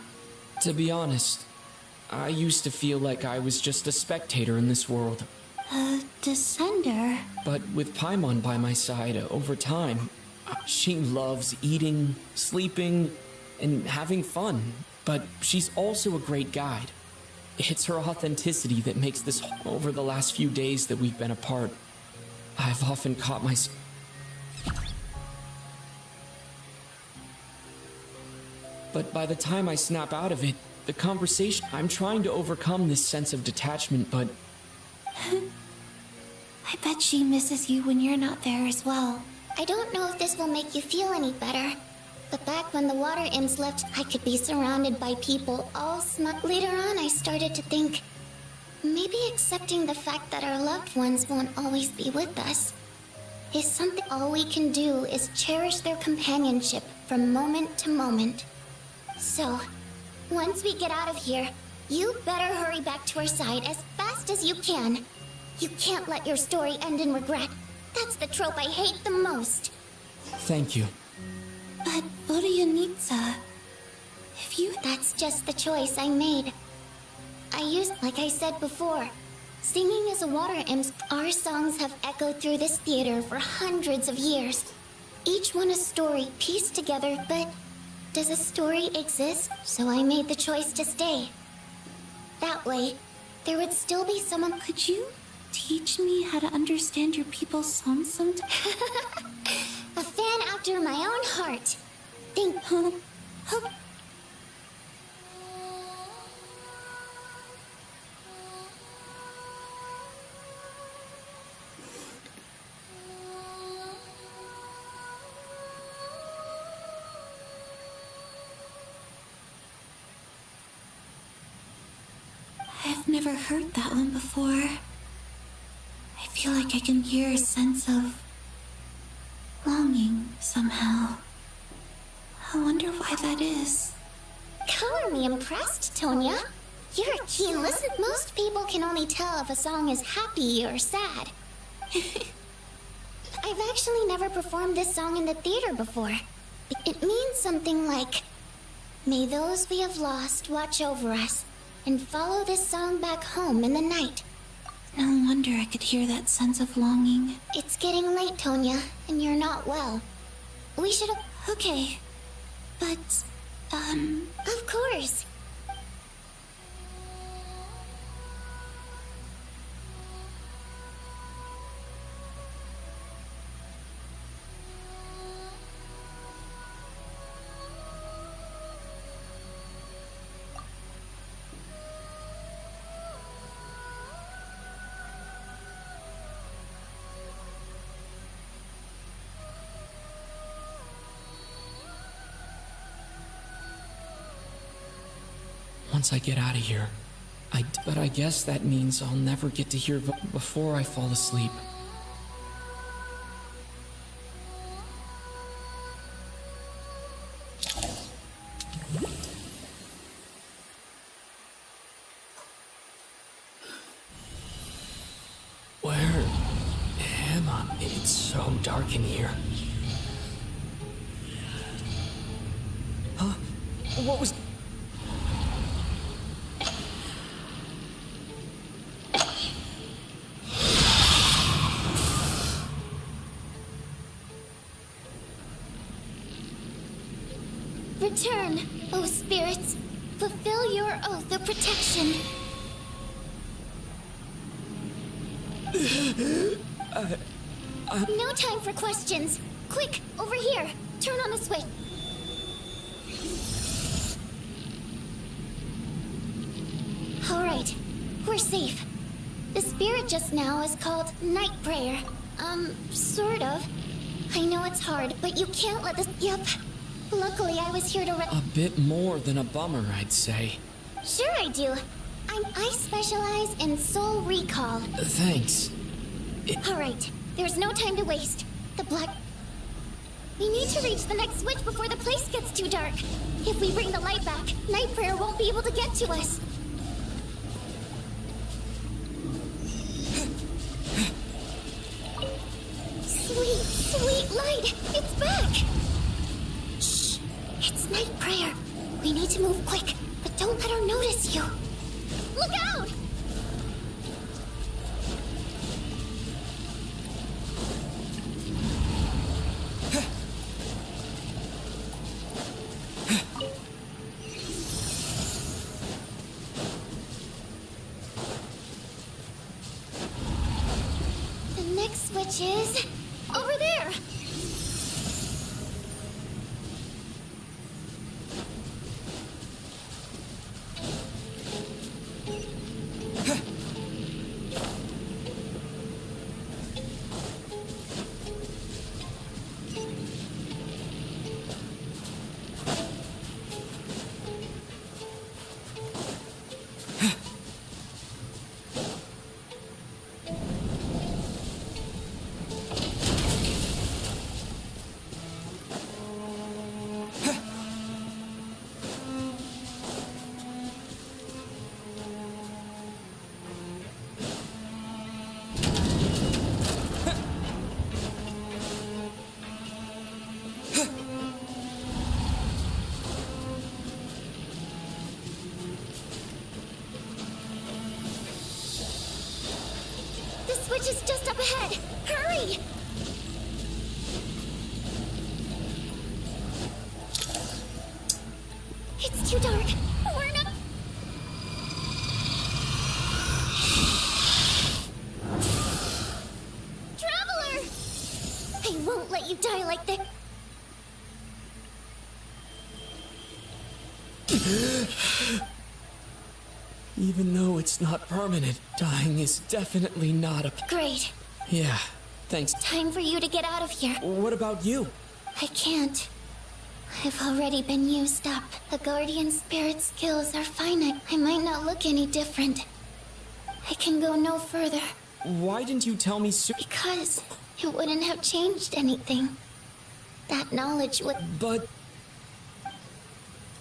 To be honest, I used to feel like I was just a spectator in this world. A descender? But with Paimon by my side, over time, she loves eating, sleeping, and having fun. But she's also a great guide. It's her authenticity that makes this. Over the last few days that we've been apart, I've often caught myself. But by the time I snap out of it, the conversation... I'm trying to overcome this sense of detachment, but... I bet she misses you when you're not there as well. I don't know if this will make you feel any better, but back when the water imps left, I could be surrounded by people all smug. Later on, I started to think, maybe accepting the fact that our loved ones won't always be with us is something. All we can do is cherish their companionship from moment to moment. So, once we get out of here, you better hurry back to our side as fast as you can. You can't let your story end in regret. That's the trope I hate the most. Thank you. But Vodyanitsa, if you... That's just the choice I made. Like I said before, singing as a water imp, our songs have echoed through this theater for hundreds of years. Each one a story pieced together, but does a story exist? So I made the choice to stay. That way, there would still be someone. Could you teach me how to understand your people's songs sometime? A fan after my own heart. Think. I've never heard that one before. I feel like I can hear a sense of longing somehow. I wonder why that is. Color me impressed, Tonya. You're a keen listener. Most people can only tell if a song is happy or sad. I've actually never performed this song in the theater before. It means something like, "May those we have lost watch over us, and follow this song back home in the night." No wonder I could hear that sense of longing. It's getting late, Tonya, and you're not well. We should have... Okay, but, Of course. Once I get out of here, but I guess that means I'll never get to hear before I fall asleep. Where am I? It's so dark in here. Huh? What was... Return, O spirits. Fulfill your oath of protection. No time for questions. Quick, over here. Turn on the switch. All right, we're safe. The spirit just now is called Night Prayer. Sort of. I know it's hard, but you can't let this... Yep. Luckily, I was here to... A bit more than a bummer, I'd say. Sure I do. I specialize in soul recall. Thanks. All right, there's no time to waste. The black... We need to reach the next switch before the place gets too dark. If we bring the light back, Night Prayer won't be able to get to us. Sweet, sweet light! It's back! Shh! It's Night Prayer. We need to move quick, but don't let her notice you. Look out! The next switch is over there. The switch is just up ahead. Hurry! It's too dark. We're not... Traveler! I won't let you die like this. Even though it's not permanent, dying is definitely not a... Great. Yeah, thanks. Time for you to get out of here. What about you? I can't. I've already been used up. The guardian spirit skills are finite. I might not look any different. I can go no further. Why didn't you tell me Because it wouldn't have changed anything. That knowledge would... But...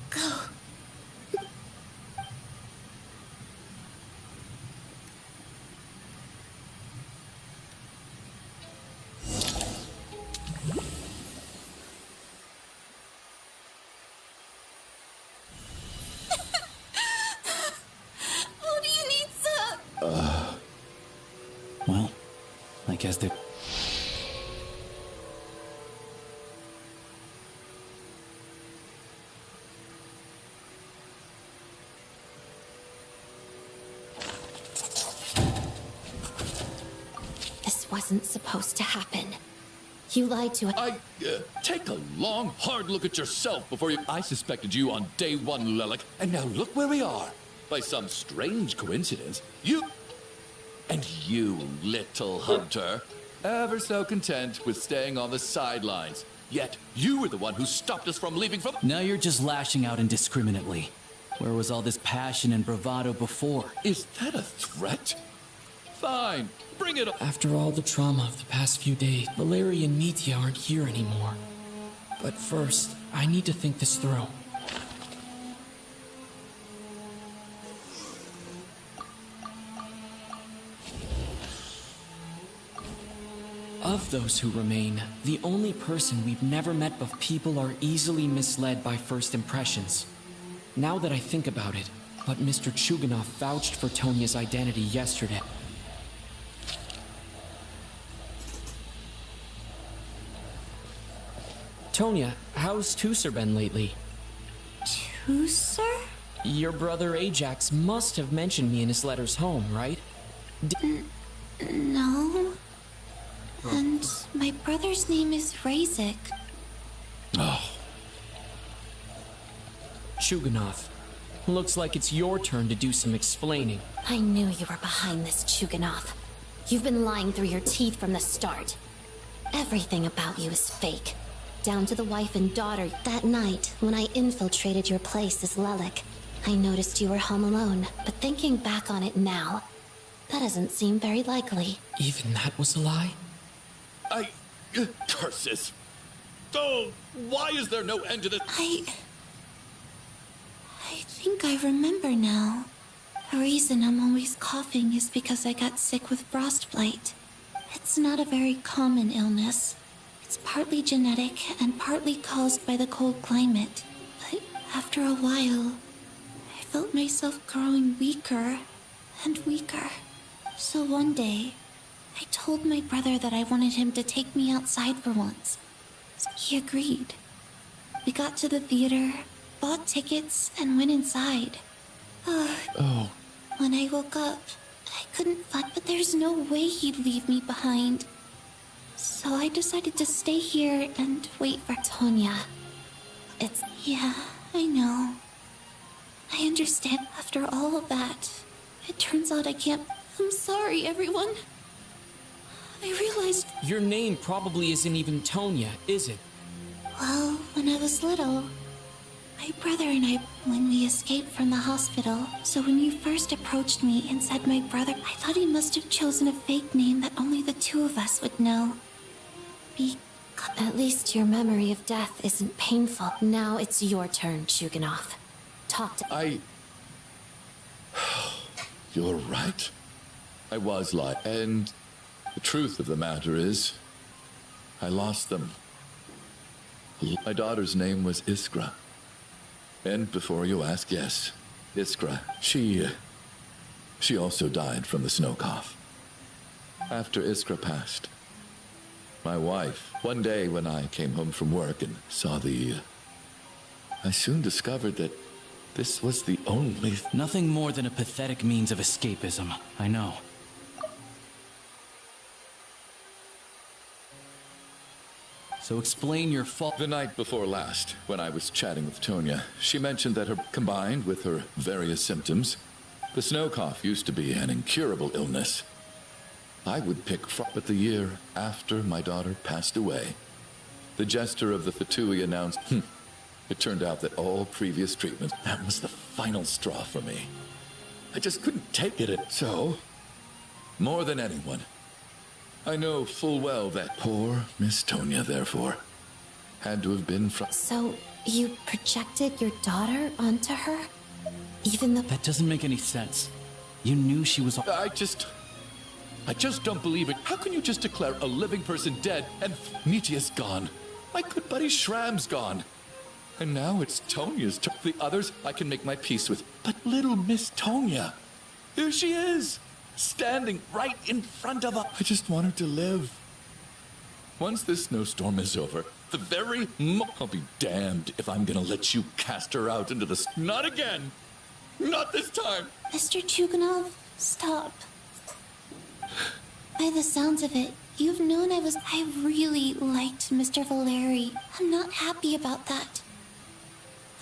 Go. Well, I guess they're... This wasn't supposed to happen. You lied to us. Take a long, hard look at yourself before you... I suspected you on day one, Lelik, and now look where we are. By some strange coincidence, you... And you, little hunter, ever so content with staying on the sidelines. Yet, you were the one who stopped us from leaving from... Now you're just lashing out indiscriminately. Where was all this passion and bravado before? Is that a threat? Fine, bring it on. After all the trauma of the past few days, Valeria and Mitya aren't here anymore. But first, I need to think this through. Of those who remain, the only person we've never met but people are easily misled by first impressions. Now that I think about it, but Mr. Chuganov vouched for Tonya's identity yesterday. Tonya, how's Tusser been lately? Tusser? Your brother Ajax must have mentioned me in his letters home, right? No. And my brother's name is Razik. Oh. Chuganov, looks like it's your turn to do some explaining. I knew you were behind this, Chuganov. You've been lying through your teeth from the start. Everything about you is fake. Down to the wife and daughter. That night, when I infiltrated your place as Lelik, I noticed you were home alone. But thinking back on it now, that doesn't seem very likely. Even that was a lie? Curses! Oh, why is there no end to this? I think I remember now. The reason I'm always coughing is because I got sick with frostbite. It's not a very common illness. It's partly genetic and partly caused by the cold climate. But after a while, I felt myself growing weaker and weaker. So one day, I told my brother that I wanted him to take me outside for once. So he agreed. We got to the theater, bought tickets, and went inside. Oh. When I woke up, I couldn't find, but there's no way he'd leave me behind. So I decided to stay here and wait for Tonya. Yeah, I know. I understand after all of that. It turns out I can't... I'm sorry, everyone. I realized... Your name probably isn't even Tonya, is it? Well, when I was little, my brother and I, when we escaped from the hospital, so when you first approached me and said my brother, I thought he must have chosen a fake name that only the two of us would know. At least your memory of death isn't painful. Now it's your turn, Chuganov. Talk to... You're right. I was lying. And the truth of the matter is, I lost them. My daughter's name was Iskra. And before you ask, yes, Iskra. She also died from the snow cough. After Iskra passed, my wife, one day when I came home from work and saw I soon discovered that this was the only... Nothing more than a pathetic means of escapism, I know. So explain your fault. The night before last, when I was chatting with Tonya, she mentioned that combined with her various symptoms, the snow cough used to be an incurable illness. I would pick but the year after my daughter passed away, the jester of the Fatui announced, it turned out that all previous treatments, that was the final straw for me. I just couldn't take it. So, more than anyone, I know full well that poor Miss Tonya, therefore, had to have been from... So, you projected your daughter onto her? Even though... That doesn't make any sense. You knew she was... I just don't believe it. How can you just declare a living person dead and Mitya's gone? My good buddy Shram's gone. And now it's Tonya's turn. The others I can make my peace with. But little Miss Tonya, here she is. standing right in front of us. I just want her to live. Once this snowstorm is over, I'll be damned if I'm gonna let you cast her out into the... Not again! Not this time! Mr. Chuganov, stop. By the sounds of it, you've known I really liked Mr. Valeri. I'm not happy about that.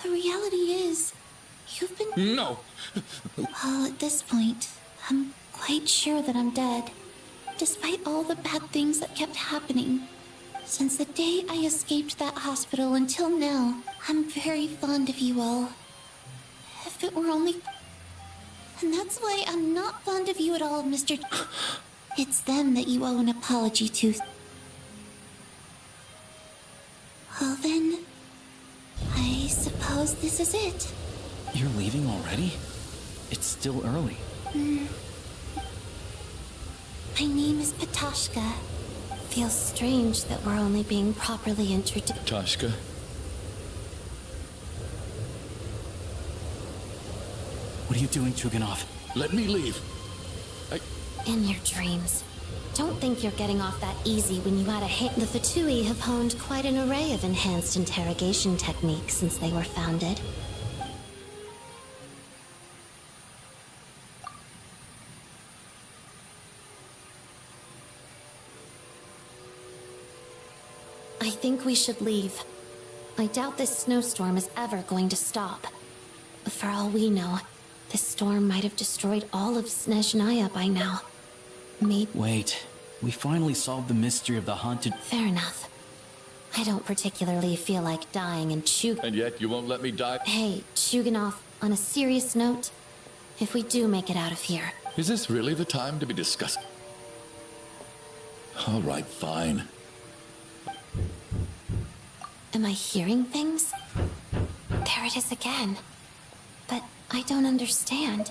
The reality is, you've been... No! Well, at this point, I'm quite sure that I'm dead. Despite all the bad things that kept happening. Since the day I escaped that hospital until now, I'm very fond of you all. If it were only... And that's why I'm not fond of you at all, Mr. It's them that you owe an apology to. Well then, I suppose this is it. You're leaving already? It's still early. My name is Patoshka. Feels strange that we're only being properly introduced. Toshka? What are you doing, Chuganov? Let me leave. In your dreams. Don't think you're getting off that easy when you had a hit. The Fatui have honed quite an array of enhanced interrogation techniques since they were founded. I think we should leave. I doubt this snowstorm is ever going to stop. For all we know, this storm might have destroyed all of Snezhnaya by now. Wait, we finally solved the mystery of the haunted... Fair enough. I don't particularly feel like dying and And yet you won't let me die? Hey, Chuganov, on a serious note, if we do make it out of here... Is this really the time to be discussing? All right, fine. Am I hearing things? There it is again. But I don't understand.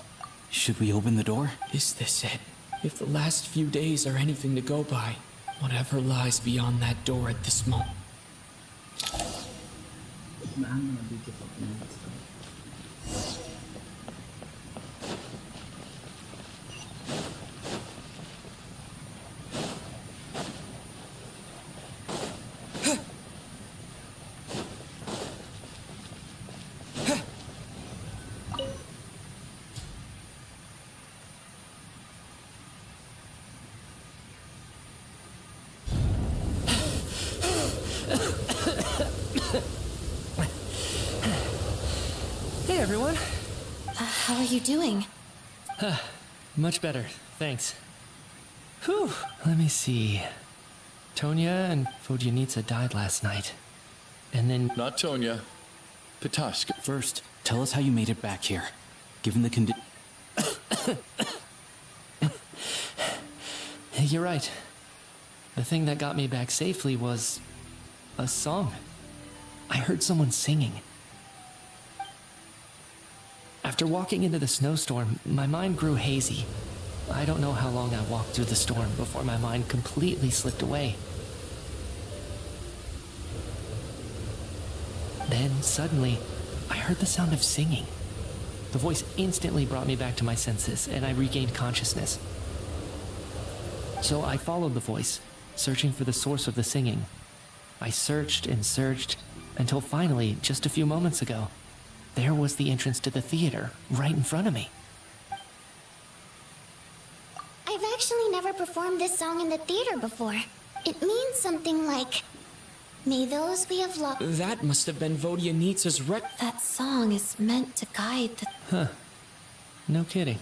Should we open the door? Is this it? If the last few days are anything to go by, whatever lies beyond that door at this moment. Hey, everyone. How are you doing? Much better, thanks. Whew. Let me see. Tonya and Vodyanitsa died last night. And then... Not Tonya. Patoshka. First, tell us how you made it back here. Given the condition... You're right. The thing that got me back safely was... a song. I heard someone singing. After walking into the snowstorm, my mind grew hazy. I don't know how long I walked through the storm before my mind completely slipped away. Then, suddenly, I heard the sound of singing. The voice instantly brought me back to my senses, and I regained consciousness. So I followed the voice, searching for the source of the singing. I searched and searched, until finally, just a few moments ago, there was the entrance to the theater, right in front of me. I've actually never performed this song in the theater before. It means something like, may those we have lost... That must have been Vodyanitsa's That song is meant to guide the... Huh. No kidding.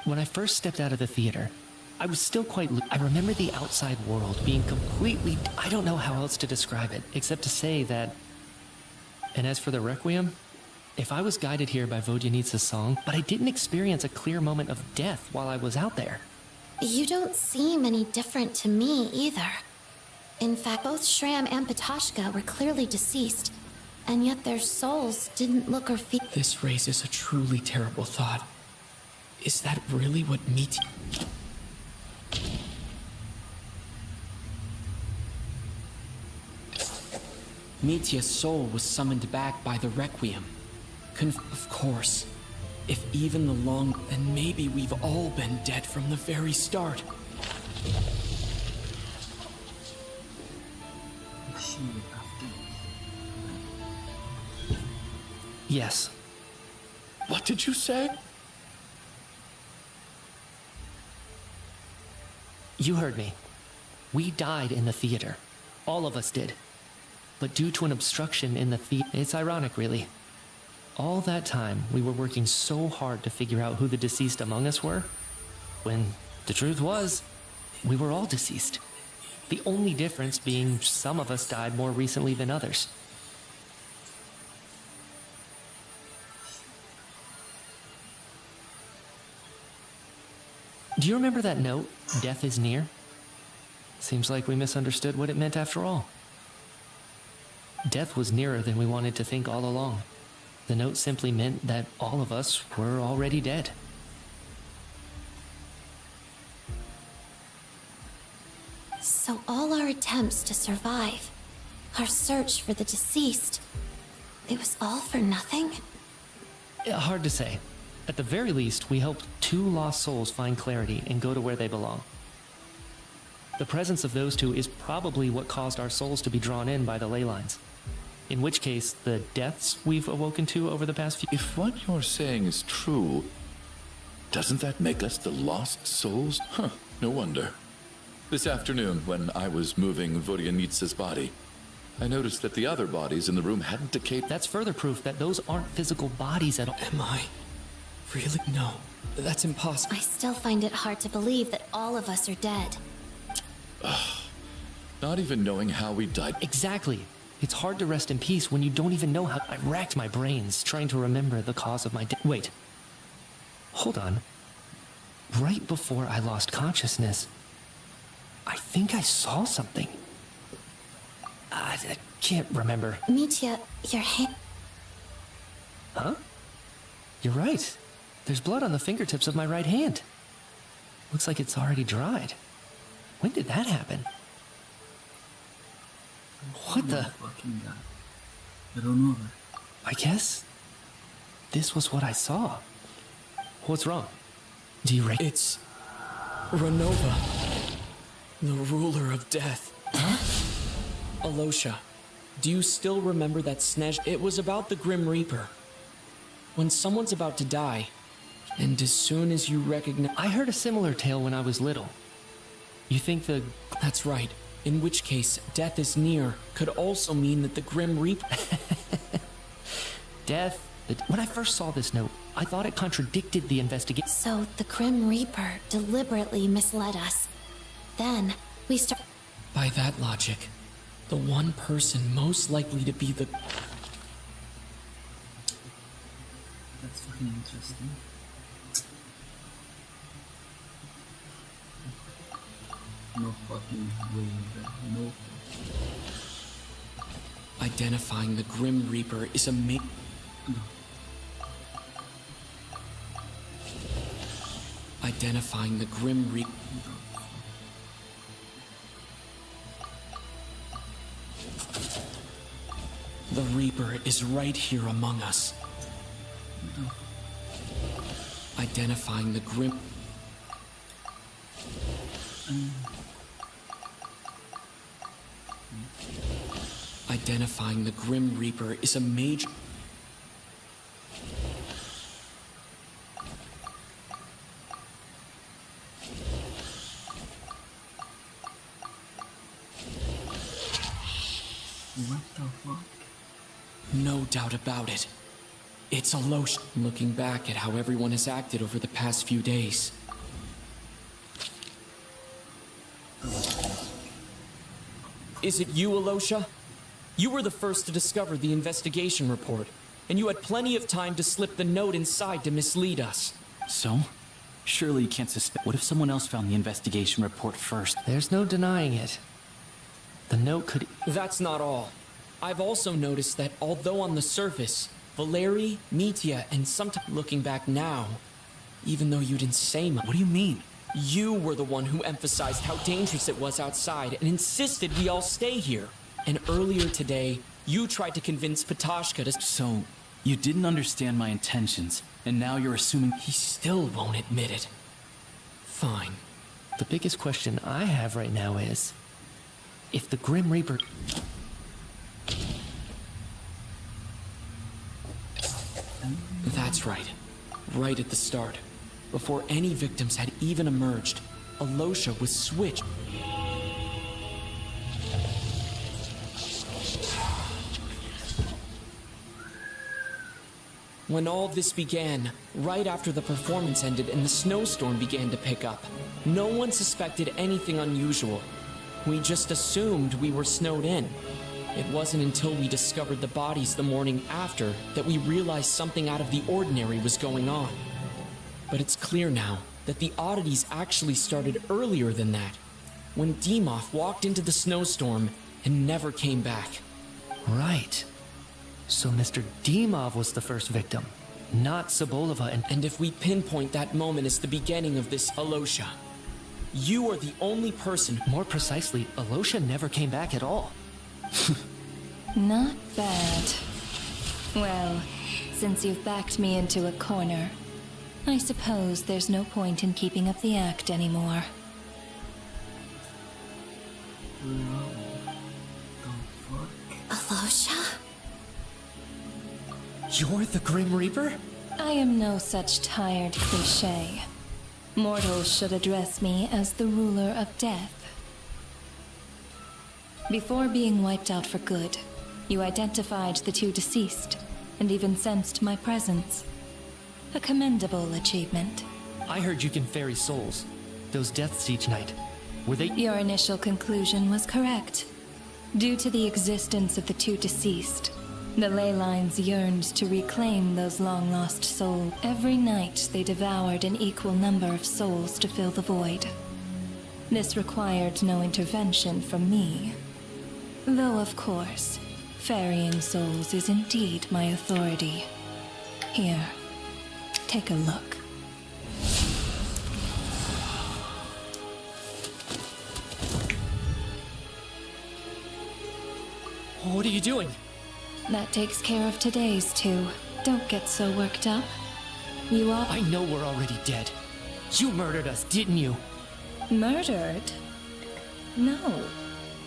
When I first stepped out of the theater, I was still quite... I remember the outside world being completely... I don't know how else to describe it, except to say that... And as for the Requiem, if I was guided here by Vodyanitsa's song, but I didn't experience a clear moment of death while I was out there. You don't seem any different to me either. In fact, both Shram and Patoshka were clearly deceased, and yet their souls didn't look or feel... This raises a truly terrible thought. Is that really what Mitya... Mitya's soul was summoned back by the Requiem. Of course. If even the long... then maybe we've all been dead from the very start. Yes. What did you say? You heard me. We died in the theater. All of us did. But due to an obstruction in the it's ironic, really. All that time, we were working so hard to figure out who the deceased among us were, when the truth was, we were all deceased. The only difference being some of us died more recently than others. Do you remember that note, "Death is near"? Seems like we misunderstood what it meant after all. Death was nearer than we wanted to think all along. The note simply meant that all of us were already dead. So all our attempts to survive, our search for the deceased, it was all for nothing? Hard to say. At the very least, we helped 2 lost souls find clarity and go to where they belong. The presence of those 2 is probably what caused our souls to be drawn in by the ley lines. In which case, the deaths we've awoken to over the past few... If what you're saying is true, doesn't that make us the lost souls? Huh, no wonder. This afternoon, when I was moving Vodyanitsa's body, I noticed that the other bodies in the room hadn't decayed. That's further proof that those aren't physical bodies at all. Am I? Really? No. That's impossible. I still find it hard to believe that all of us are dead. Not even knowing how we died. Exactly. It's hard to rest in peace when you don't even know how... I racked my brains trying to remember the cause of my death. Wait. Hold on. Right before I lost consciousness, I think I saw something. I can't remember. Mitya, your hand... Huh? You're right. There's blood on the fingertips of my right hand. Looks like it's already dried. When did that happen? What the? I guess this was what I saw. What's wrong? Do you It's Renova, the ruler of death. Huh? Alosha, do you still remember that It was about the Grim Reaper. When someone's about to die, and as soon as you recognize... I heard a similar tale when I was little. You think the... That's right. In which case, death is near could also mean that the Grim Reaper... Death... When I first saw this note, I thought it contradicted the investigation. So the Grim Reaper deliberately misled us. Then, we start... By that logic, the one person most likely to be the... That's fucking interesting. No fucking way, bro. No. Identifying the Grim Reaper is a No. Identifying the Grim Reaper... The Reaper is right here among us. Identifying the Grim... Identifying the Grim Reaper is a major... What the fuck? No doubt about it. It's Alosha. Looking back at how everyone has acted over the past few days. Is it you, Alosha? You were the first to discover the investigation report, and you had plenty of time to slip the note inside to mislead us. So? Surely you can't suspect. What if someone else found the investigation report first? There's no denying it. The note could... That's not all. I've also noticed that although on the surface, Valeri, Mitya, and sometimes looking back now, even though you didn't say much... What do you mean? You were the one who emphasized how dangerous it was outside and insisted we all stay here. And earlier today, you tried to convince Patashka to... So, You didn't understand my intentions, and now you're assuming... He still won't admit it. Fine. The biggest question I have right now is, if the Grim Reaper... That's right. Right at the start. Before any victims had even emerged, Alosha was switched. When all this began, right after the performance ended and the snowstorm began to pick up, no one suspected anything unusual. We just assumed we were snowed in. It wasn't until we discovered the bodies the morning after that we realized something out of the ordinary was going on. But it's clear now that the oddities actually started earlier than that, when Demoff walked into the snowstorm and never came back. Right. So Mr. Demoff was the first victim, not Sobolova And if we pinpoint that moment as the beginning of this Alosha, you are the only person... More precisely, Alosha never came back at all. Not bad. Well, since you've backed me into a corner, I suppose there's no point in keeping up the act anymore. Alosha? You're the Grim Reaper? I am no such tired cliché. Mortals should address me as the ruler of death. Before being wiped out for good, you identified the two deceased, and even sensed my presence. A commendable achievement. I heard you can ferry souls. Those deaths each night. Were they... Your initial conclusion was correct. Due to the existence of the two deceased, the ley lines yearned to reclaim those long-lost souls. Every night they devoured an equal number of souls to fill the void. This required no intervention from me. Though, of course, ferrying souls is indeed my authority. Here, take a look. What are you doing? That takes care of today's two. Don't get so worked up. You are... I know we're already dead. You murdered us, didn't you? Murdered? No.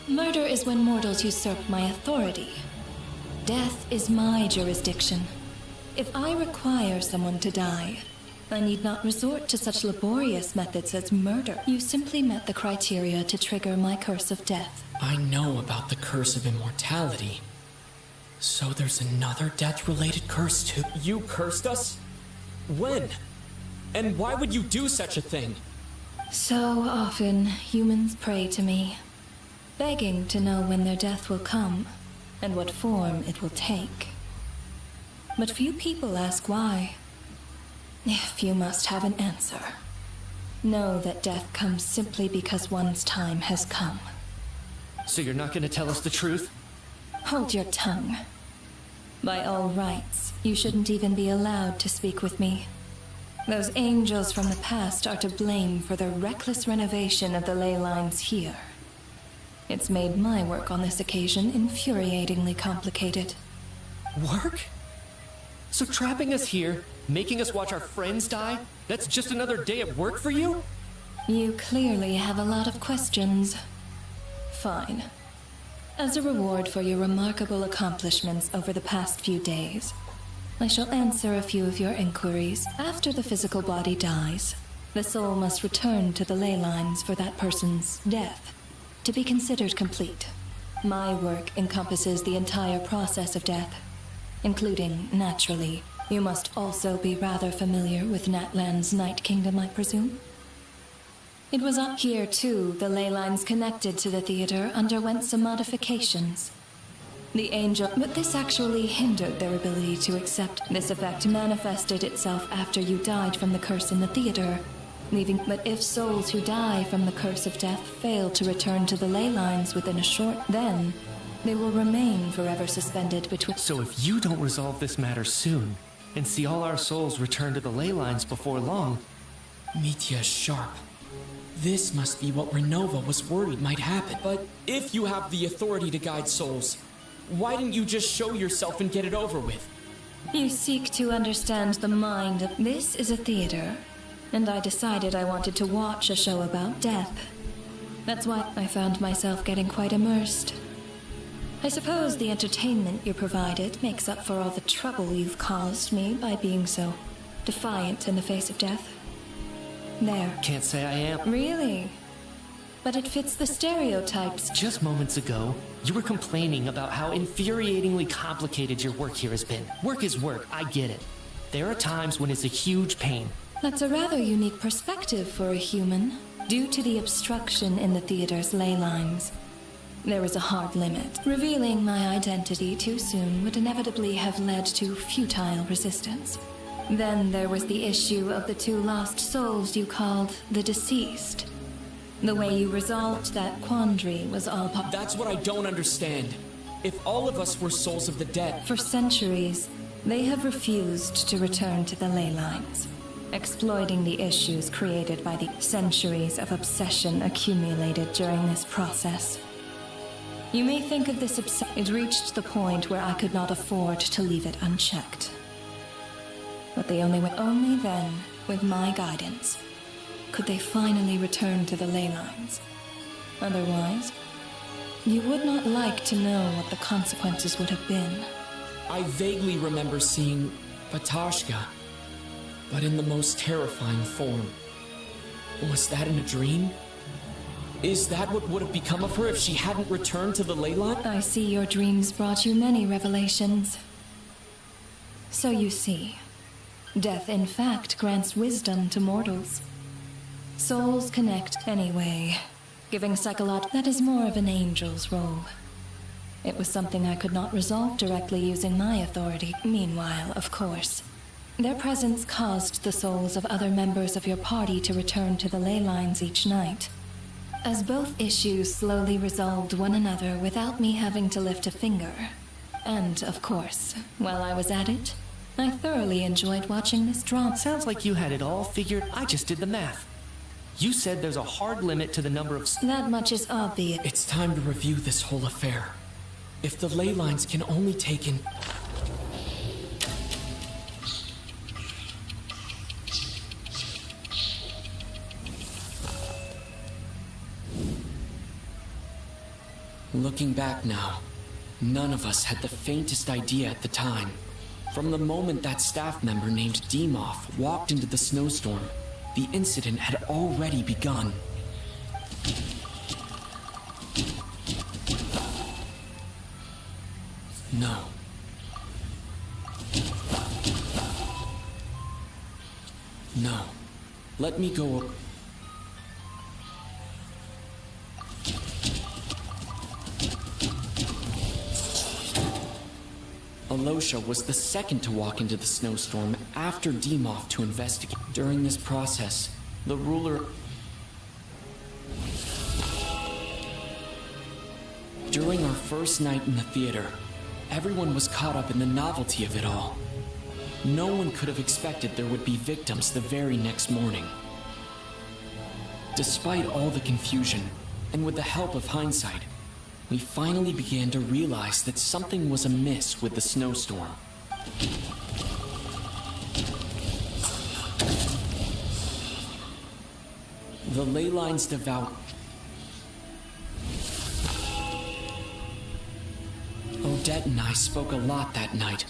Murder is when mortals usurp my authority. Death is my jurisdiction. If I require someone to die, I need not resort to such laborious methods as murder. You simply met the criteria to trigger my curse of death. I know about the curse of immortality. So there's another death-related curse too? You cursed us? When? And why would you do such a thing? So often, humans pray to me, begging to know when their death will come, and what form it will take. But few people ask why. If you must have an answer, know that death comes simply because one's time has come. So you're not gonna tell us the truth? Hold your tongue. By all rights, you shouldn't even be allowed to speak with me. Those angels from the past are to blame for the reckless renovation of the ley lines here. It's made my work on this occasion infuriatingly complicated. Work? So trapping us here, making us watch our friends die, that's just another day at work for you? You clearly have a lot of questions. Fine. As a reward for your remarkable accomplishments over the past few days, I shall answer a few of your inquiries. After the physical body dies, the soul must return to the ley lines for that person's death to be considered complete. My work encompasses the entire process of death, including, naturally, you must also be rather familiar with Natlan's Night Kingdom, I presume? It was up here, too, the ley lines connected to the theater underwent some modifications. The angel... But this actually hindered their ability to accept. This effect manifested itself after you died from the curse in the theater, leaving... But if souls who die from the curse of death fail to return to the ley lines within a short... Then, they will remain forever suspended between... So if you don't resolve this matter soon, and see all our souls return to the ley lines before long... Mitya's sharp. This must be what Renova was worried might happen. But if you have the authority to guide souls, why didn't you just show yourself and get it over with? You seek to understand the mind of... This is a theater, and I decided I wanted to watch a show about death. That's why I found myself getting quite immersed. I suppose the entertainment you provided makes up for all the trouble you've caused me by being so defiant in the face of death. There. Can't say I am. Really? But it fits the stereotypes. Just moments ago, you were complaining about how infuriatingly complicated your work here has been. Work is work, I get it. There are times when it's a huge pain. That's a rather unique perspective for a human. Due to the obstruction in the theater's ley lines, there was a hard limit. Revealing my identity too soon would inevitably have led to futile resistance. Then there was the issue of the 2 lost souls you called the deceased. The way you resolved that quandary was all That's what I don't understand. If all of us were souls of the dead... For centuries, they have refused to return to the ley lines, exploiting the issues created by the centuries of obsession accumulated during this process. You may think of this it reached the point where I could not afford to leave it unchecked. But the only then, with my guidance, could they finally return to the ley lines. Otherwise, you would not like to know what the consequences would have been. I vaguely remember seeing Patashka, but in the most terrifying form. Was that in a dream? Is that what would have become of her if she hadn't returned to the ley line? I see your dreams brought you many revelations. So you see, death in fact grants wisdom to mortals. Souls connect anyway, giving that is more of an angel's role. It was something I could not resolve directly using my authority. Meanwhile, of course, their presence caused the souls of other members of your party to return to the ley lines each night. As both issues slowly resolved one another without me having to lift a finger. And, of course, while I was at it, I thoroughly enjoyed watching this drama. Sounds like you had it all figured. I just did the math. You said there's a hard limit to the number of... That much is obvious. It's time to review this whole affair. If the ley lines can only take in... Looking back now, none of us had the faintest idea at the time. From the moment that staff member named Dimov walked into the snowstorm, the incident had already begun. No. No. Let me go. Alosha was the second to walk into the snowstorm after Dimov to investigate. During this process, the ruler... During our first night in the theater, everyone was caught up in the novelty of it all. No one could have expected there would be victims the very next morning. Despite all the confusion, and with the help of hindsight, we finally began to realize that something was amiss with the snowstorm. The ley lines devout. Odette and I spoke a lot that night.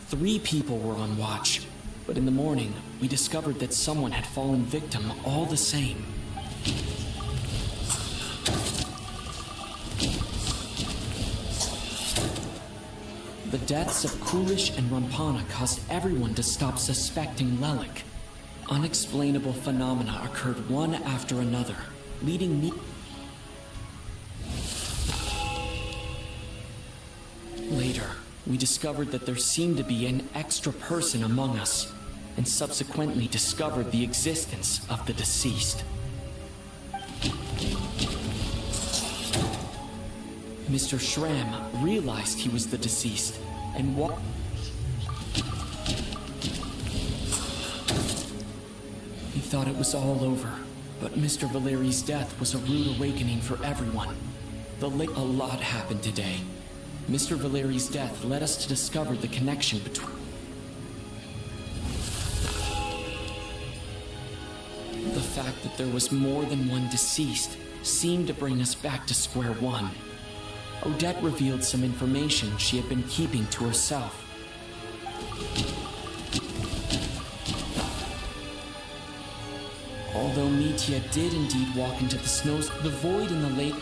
3 people were on watch, but in the morning, we discovered that someone had fallen victim all the same. The deaths of Kulish and Rampana caused everyone to stop suspecting Lelik. Unexplainable phenomena occurred one after another, leading me... Later, we discovered that there seemed to be an extra person among us, and subsequently discovered the existence of the deceased. Mr. Schramm realized he was the deceased, and what? He thought it was all over, but Mr. Valeri's death was a rude awakening for everyone. A lot happened today. Mr. Valeri's death led us to discover the connection between... fact that there was more than one deceased seemed to bring us back to square one. Odette revealed some information she had been keeping to herself. Although Mitya did indeed walk into the snows, the void in the lake...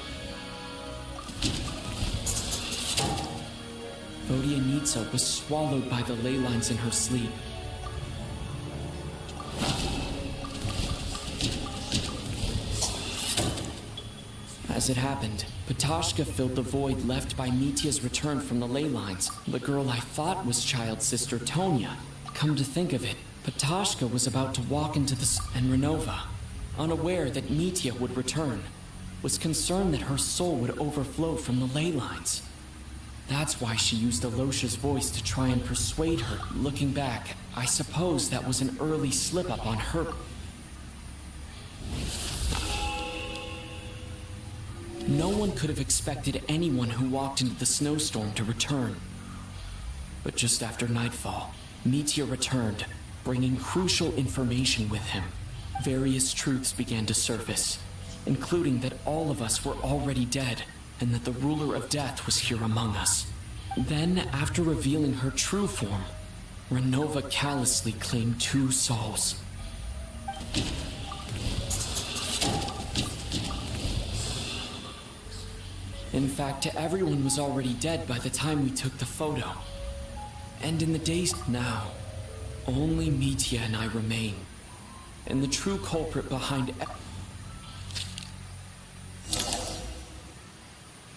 Vodyanitsa was swallowed by the ley lines in her sleep. As it happened, Patashka filled the void left by Mitya's return from the ley lines, the girl I thought was child's sister Tonya. Come to think of it, Patashka was about to walk into the and Renova, unaware that Mitya would return, was concerned that her soul would overflow from the ley lines. That's why she used Alosha's voice to try and persuade her. Looking back, I suppose that was an early slip-up on her. No one could have expected anyone who walked into the snowstorm to return. But just after nightfall, Mitya returned, bringing crucial information with him. Various truths began to surface, including that all of us were already dead, and that the ruler of death was here among us. Then, after revealing her true form, Renova callously claimed 2 souls. In fact, everyone was already dead by the time we took the photo. And in the days now, only Mitya and I remain. And the true culprit behind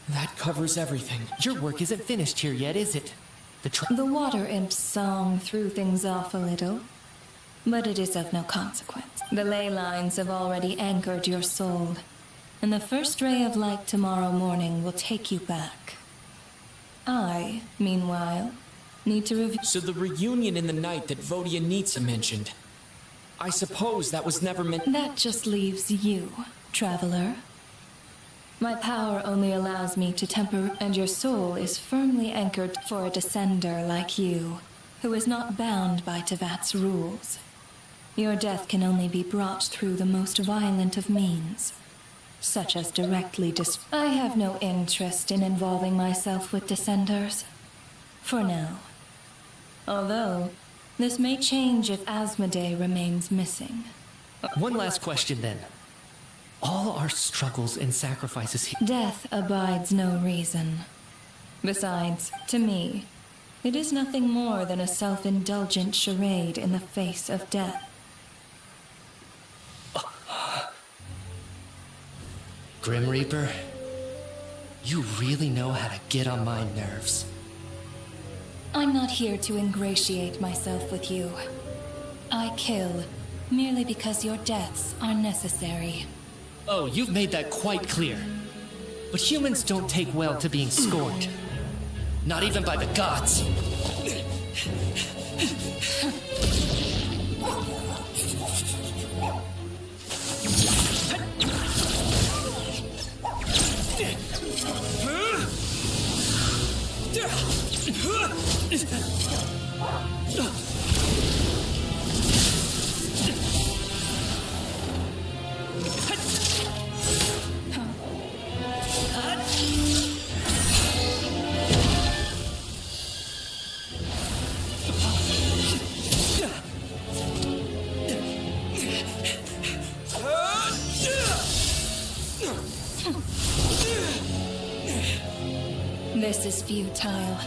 that covers everything. Your work isn't finished here yet, is it? The water imp's song threw things off a little, but it is of no consequence. The ley lines have already anchored your soul, and the first ray of light tomorrow morning will take you back. I, meanwhile, need to review... So the reunion in the night that Vodyanitsa mentioned, I suppose that was never meant... That just leaves you, traveler. My power only allows me to temper, and your soul is firmly anchored for a descender like you, who is not bound by Tevat's rules. Your death can only be brought through the most violent of means, such as directly I have no interest in involving myself with descenders, for now. Although, this may change if Asmodee remains missing. One last question then. All our struggles and sacrifices here... Death abides no reason. Besides, to me, it is nothing more than a self-indulgent charade in the face of death. Grim Reaper, you really know how to get on my nerves. I'm not here to ingratiate myself with you. I kill merely because your deaths are necessary. Oh, you've made that quite clear. But humans don't take well to being scorned. Not even by the gods. This is futile.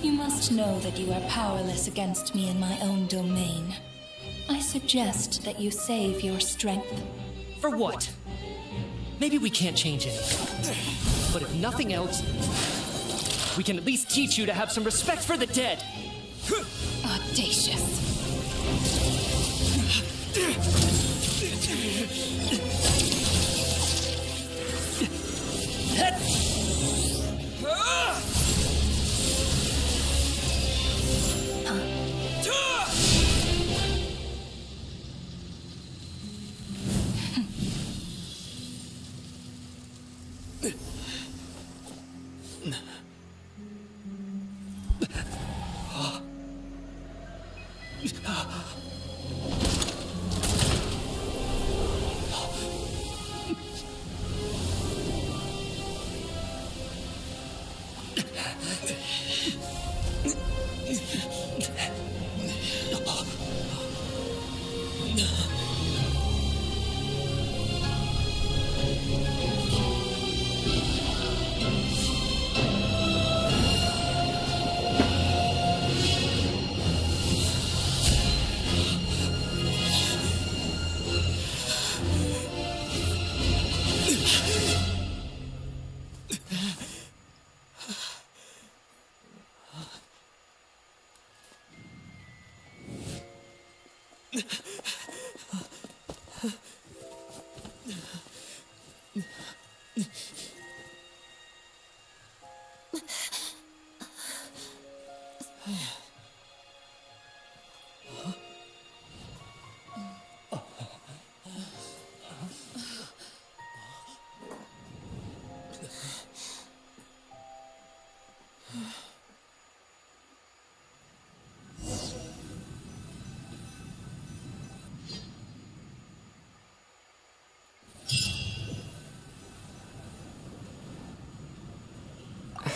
You must know that you are powerless against me in my own domain. I suggest that you save your strength. For what? Maybe we can't change anything. But if nothing else, we can at least teach you to have some respect for the dead. Audacious.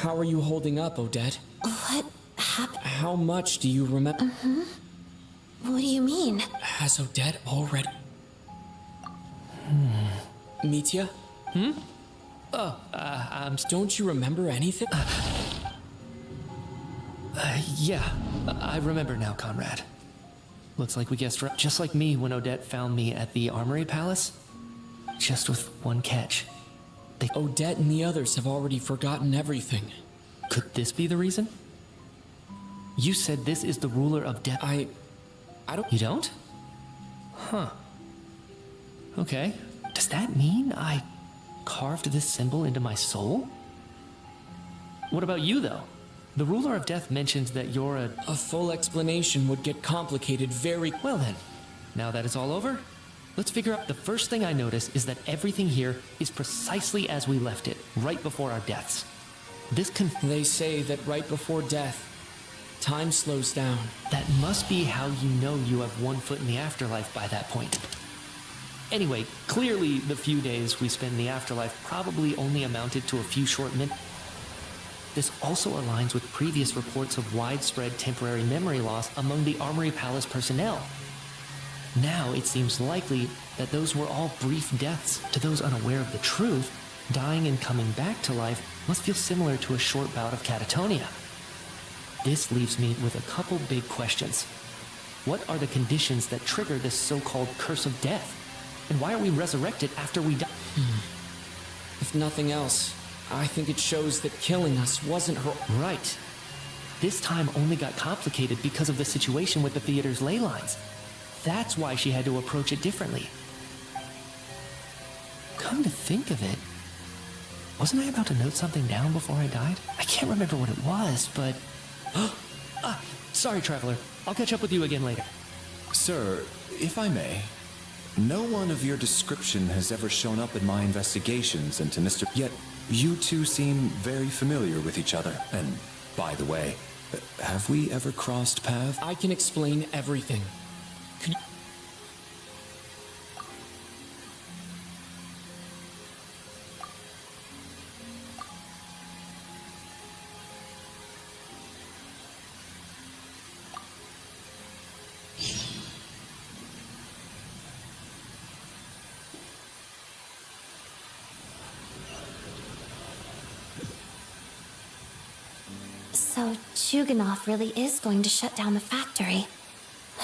How are you holding up, Odette? What happened? How much do you remember? What do you mean? Has Odette already... Mitya? Don't you remember anything? Yeah, I remember now, comrade. Looks like we guessed right. Just like me when Odette found me at the Armory Palace. Just with one catch. Odette and the others have already forgotten everything. Could this be the reason? You said this is the ruler of death. I don't... You don't? Huh. Okay. Does that mean I carved this symbol into my soul? What about you, though? The ruler of death mentions that you're a... A full explanation would get complicated very... Well then, now that it's all over, let's figure out. The first thing I notice is that everything here is precisely as we left it, right before our deaths. They say that right before death, time slows down. That must be how you know you have one foot in the afterlife by that point. Anyway, clearly the few days we spend in the afterlife probably only amounted to a few short minutes. This also aligns with previous reports of widespread temporary memory loss among the Armory Palace personnel. Now it seems likely that those were all brief deaths. To those unaware of the truth, dying and coming back to life must feel similar to a short bout of catatonia. This leaves me with a couple big questions. What are the conditions that trigger this so-called curse of death? And why are we resurrected after we die? If nothing else, I think it shows that killing us wasn't her... Right. This time only got complicated because of the situation with the theater's ley lines. That's why she had to approach it differently. Come to think of it, wasn't I about to note something down before I died? I can't remember what it was, but... Sorry, Traveler. I'll catch up with you again later. Sir, if I may, no one of your description has ever shown up in my investigations into Mr. Yet you two seem very familiar with each other. And by the way, have we ever crossed paths? I can explain everything. Could you... So Chuganov really is going to shut down the factory.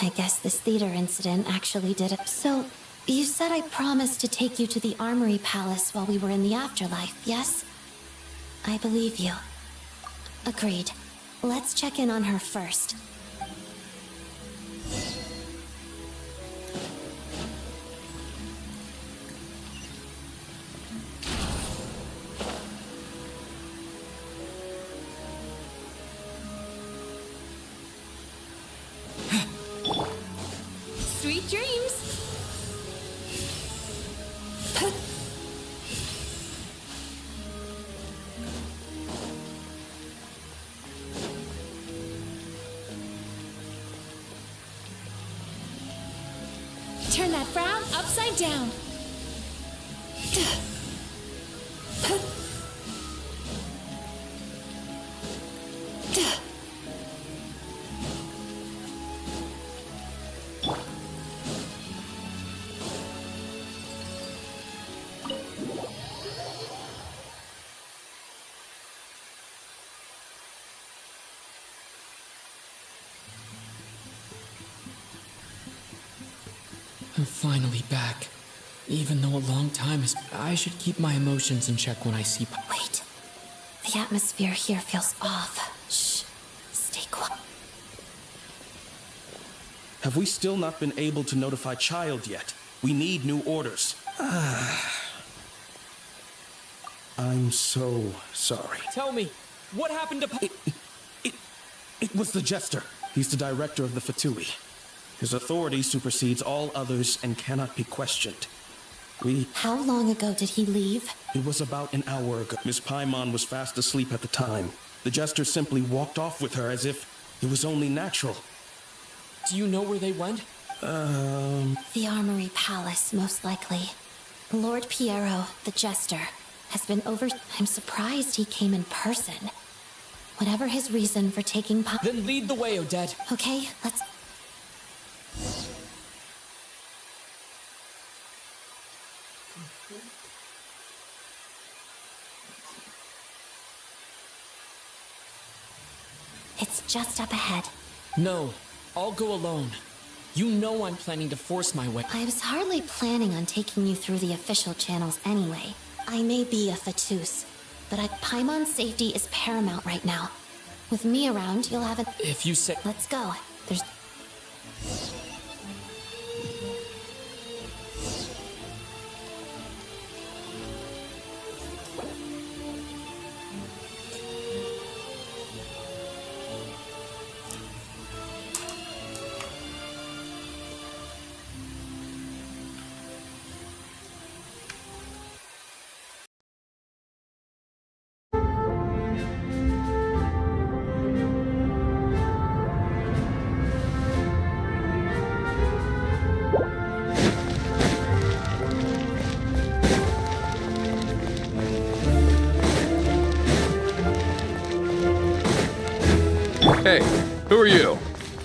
I guess this theater incident actually did it. So, you said I promised to take you to the Armory Palace while we were in the afterlife, yes? I believe you. Agreed. Let's check in on her first. Sweet dreams! Turn that frown upside down. I'm finally back. Even though a long time has... I should keep my emotions in check when I see... Wait. The atmosphere here feels off. Shh. Stay quiet. Have we still not been able to notify Child yet? We need new orders. I'm so sorry. Tell me, what happened to It was the Jester. He's the director of the Fatui. His authority supersedes all others and cannot be questioned. How long ago did he leave? It was about an hour ago. Miss Paimon was fast asleep at the time. The Jester simply walked off with her as if it was only natural. Do you know where they went? The Armory Palace, most likely. Lord Piero, the Jester, has been over... I'm surprised he came in person. Whatever his reason for taking Then lead the way, Odette. Okay, let's... It's just up ahead. No, I'll go alone. You know I'm planning to force my way. I was hardly planning on taking you through the official channels anyway. I may be a Fatus, but Paimon's safety is paramount right now. With me around, you'll have a... If you say... Let's go. There's... Hey, who are you?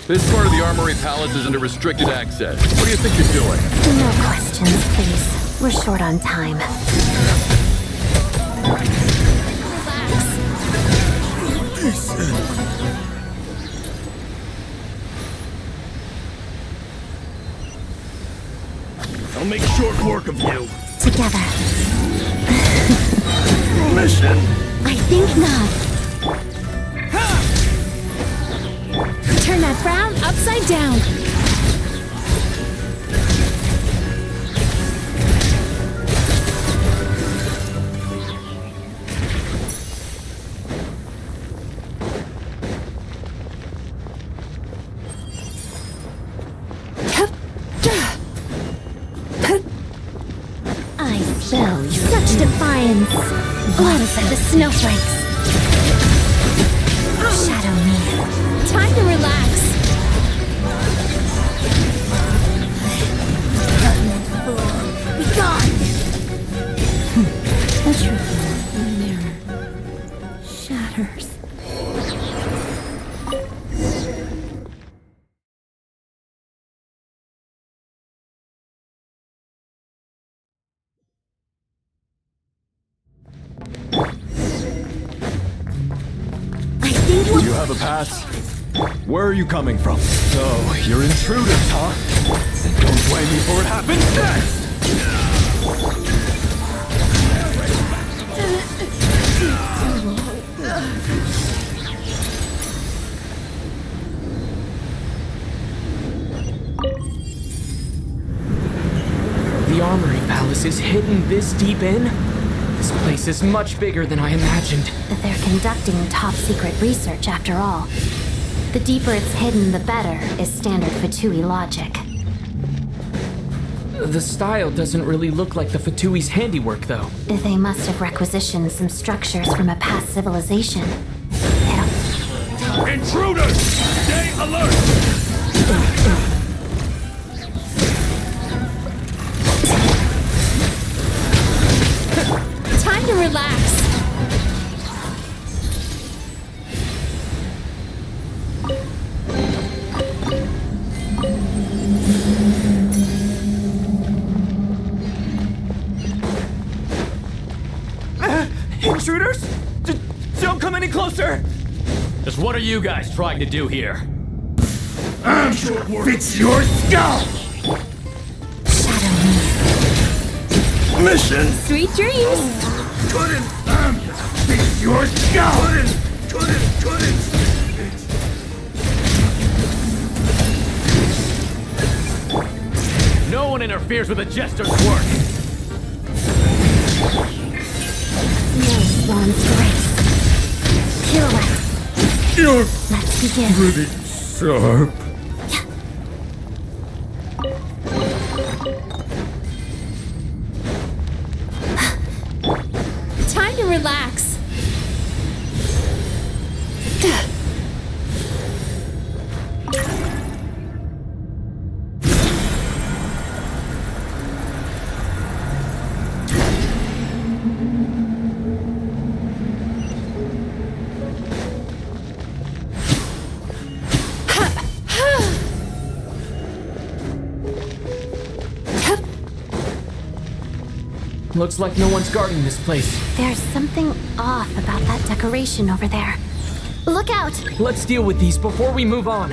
This part of the Armory Palace is under restricted access. What do you think you're doing? No questions, please. We're short on time. I'll make short work of you. Together. Mission. I think not. Turn that frown upside down. I smell such defiance. Let's the snowflakes. Shadow me. Time to relax. Be gone. The truth in the mirror shatters. You have a pass? Where are you coming from? So, you're intruders, huh? Don't blame me for what happens next! The Armory Palace is hidden this deep in? This place is much bigger than I imagined. They're conducting top-secret research, after all. The deeper it's hidden, the better, is standard Fatui logic. The style doesn't really look like the Fatui's handiwork, though. They must have requisitioned some structures from a past civilization. Intruders! Stay alert! Time to relax. Intruders? Don't come any closer! Just what are you guys trying to do here? I'm short work. Fix your skull! Mission! Sweet dreams! Couldn't fix your skull! Couldn't interferes with a jester's work. No swan's race. Pirouette. You're Let's begin. pretty sharp. Time to relax. Looks like no one's guarding this place. There's something off about that decoration over there. Look out! Let's deal with these before we move on.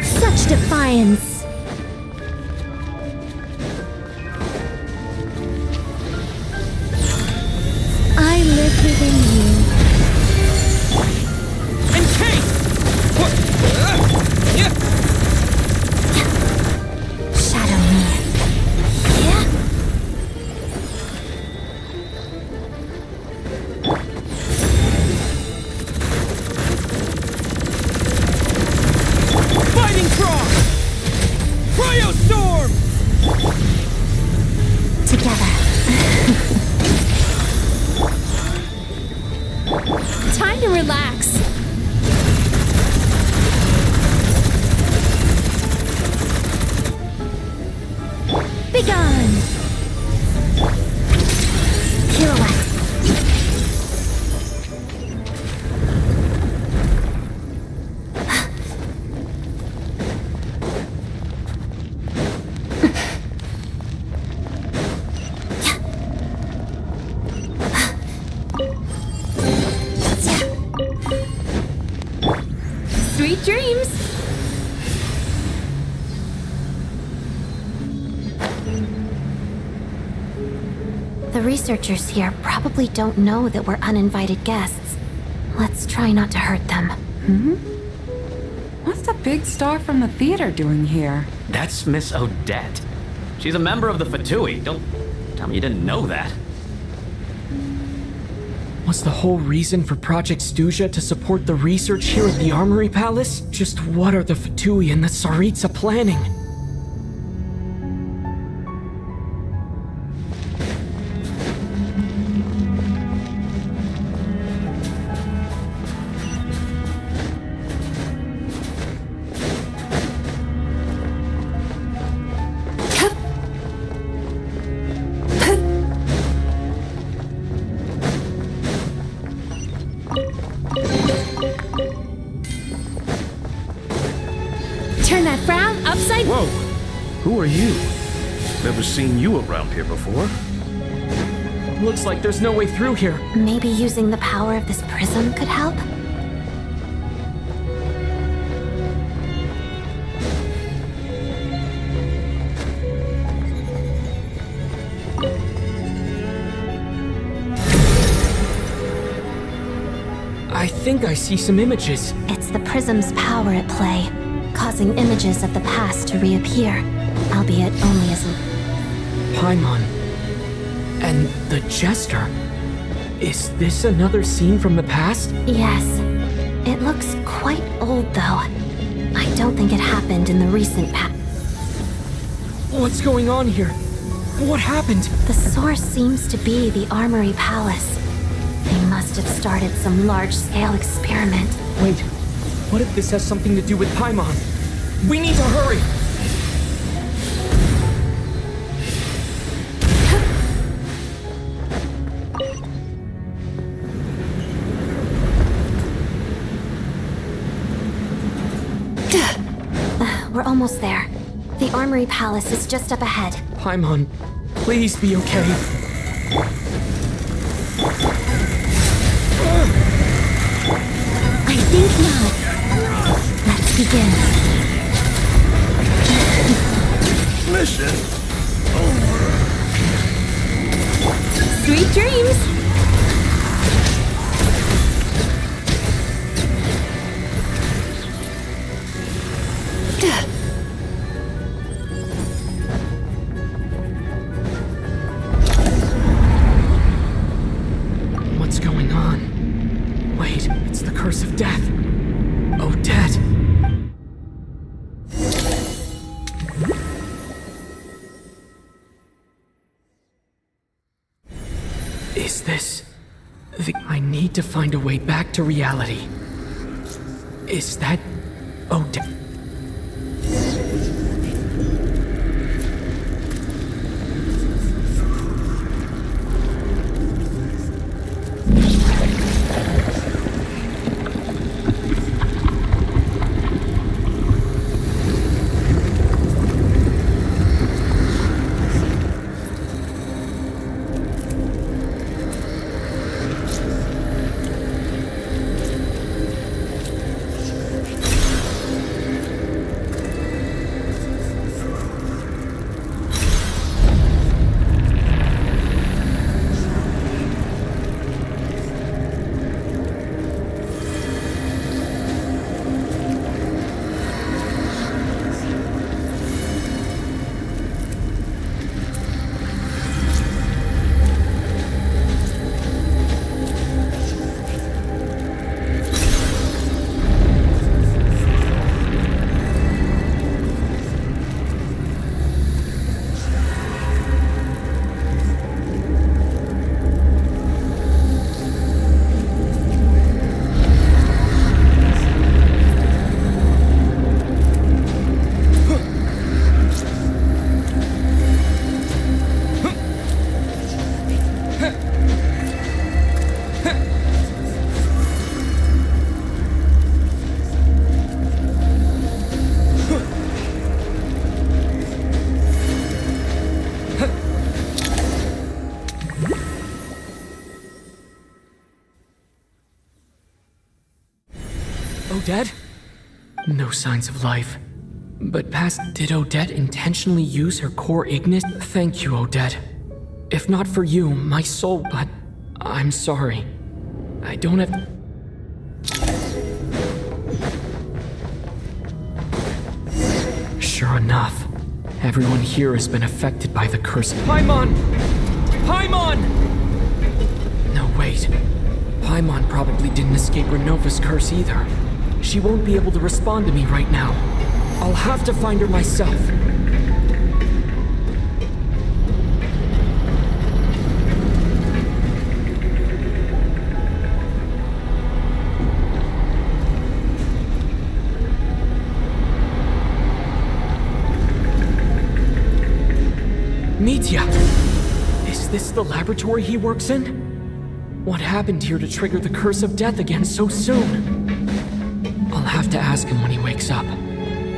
Such defiance! I live within you. Shadow me. Yeah? Fighting Frog! Cryo Storm! Together. Time to relax. Begone! Pirouette. Sweet dreams. The researchers here probably don't know that we're uninvited guests. Let's try not to hurt them. Hmm? What's the big star from the theater doing here? That's Miss Odette. She's a member of the Fatui. Don't tell me you didn't know that. Was the whole reason for Project Stuja to support the research here at the Armory Palace? Just what are the Fatui and the Tsaritsa planning? Turn that frown upside. Whoa! Who are you? Never seen you around here before. Looks like there's no way through here. Maybe using the power of this prism could help? I think I see some images. It's the prism's power at play, causing images of the past to reappear, albeit only as a... Paimon. And the Jester. Is this another scene from the past? Yes. It looks quite old, though. I don't think it happened in the recent past. What's going on here? What happened? The source seems to be the Armory Palace. They must have started some large-scale experiment. Wait, what if this has something to do with Paimon? We need to hurry! We're almost there. The Armory Palace is just up ahead. Paimon, please be okay. I think not. Let's begin. Mission over. Sweet dreams. on. Wait, it's the curse of death. Odette. Is this... I need to find a way back to reality. Is that... Odette? Odette? No signs of life. But did Odette intentionally use her core Ignis? Thank you, Odette. If not for you, my soul, but I'm sorry. I don't have... Sure enough, everyone here has been affected by the curse. Paimon! Paimon! No, wait. Paimon probably didn't escape Renova's curse either. She won't be able to respond to me right now. I'll have to find her myself. Mitya! Is this the laboratory he works in? What happened here to trigger the curse of death again so soon? I'll have to ask him when he wakes up.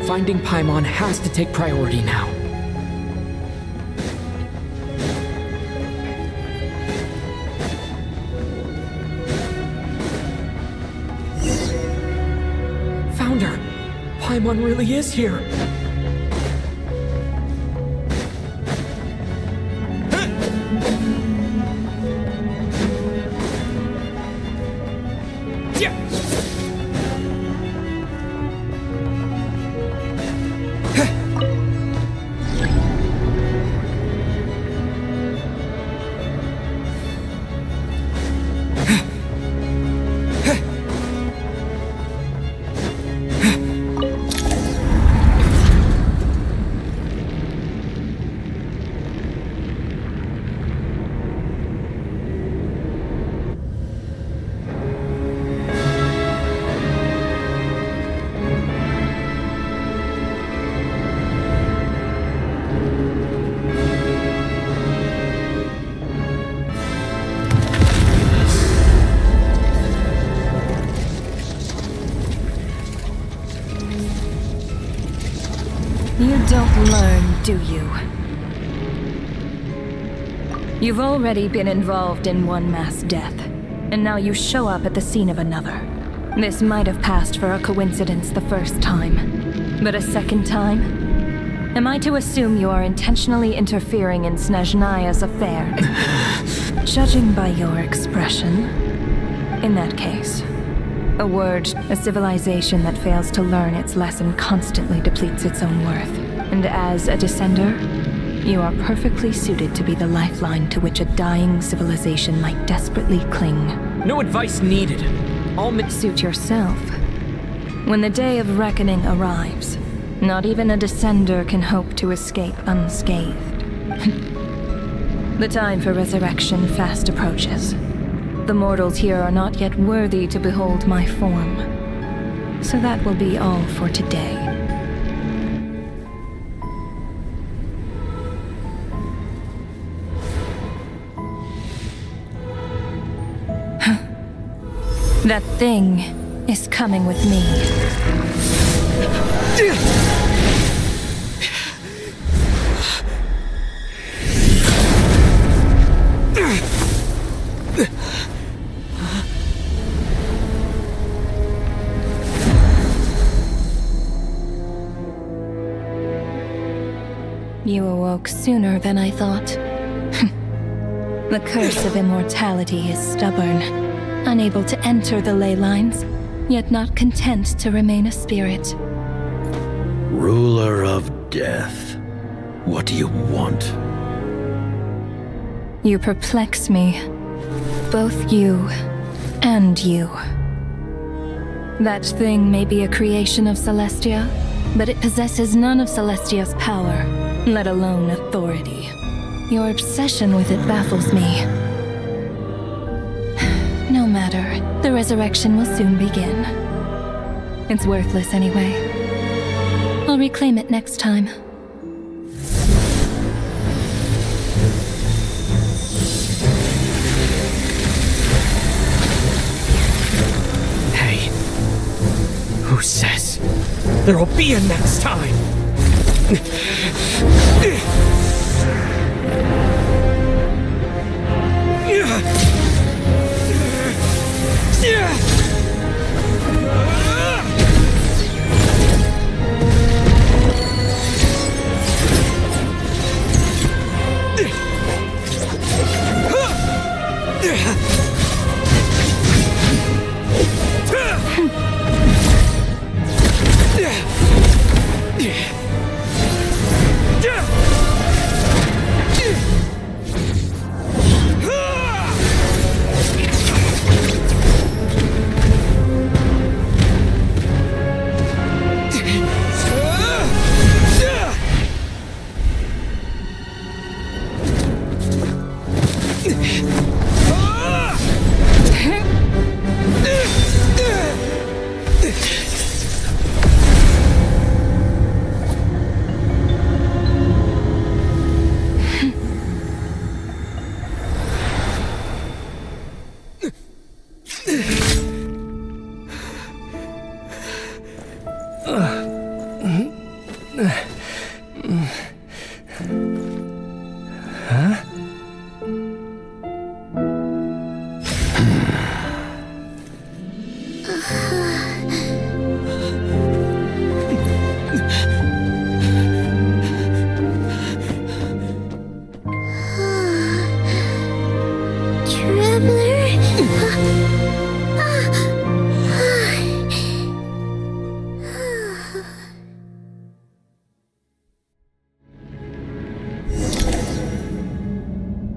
Finding Paimon has to take priority now. Found her! Paimon really is here! You don't learn, do you? You've already been involved in one mass death, and now you show up at the scene of another. This might have passed for a coincidence the first time, but a second time? Am I to assume you are intentionally interfering in Snezhnaya's affair? Judging by your expression, in that case, a civilization that fails to learn its lesson constantly depletes its own worth. And as a descender, You are perfectly suited to be the lifeline to which a dying civilization might desperately cling. No advice needed. Suit yourself. When the day of reckoning arrives, not even a descender can hope to escape unscathed. The time for resurrection fast approaches. The mortals here are not yet worthy to behold my form. So that will be all for today. That thing is coming with me. You awoke sooner than I thought. The curse of immortality is stubborn, unable to enter the ley lines, yet not content to remain a spirit. Ruler of death, what do you want? You perplex me. Both you and you. That thing may be a creation of Celestia, but it possesses none of Celestia's power, let alone authority. Your obsession with it baffles me. No matter, the resurrection will soon begin. It's worthless anyway. I'll reclaim it next time. Hey, who says there will be a next time?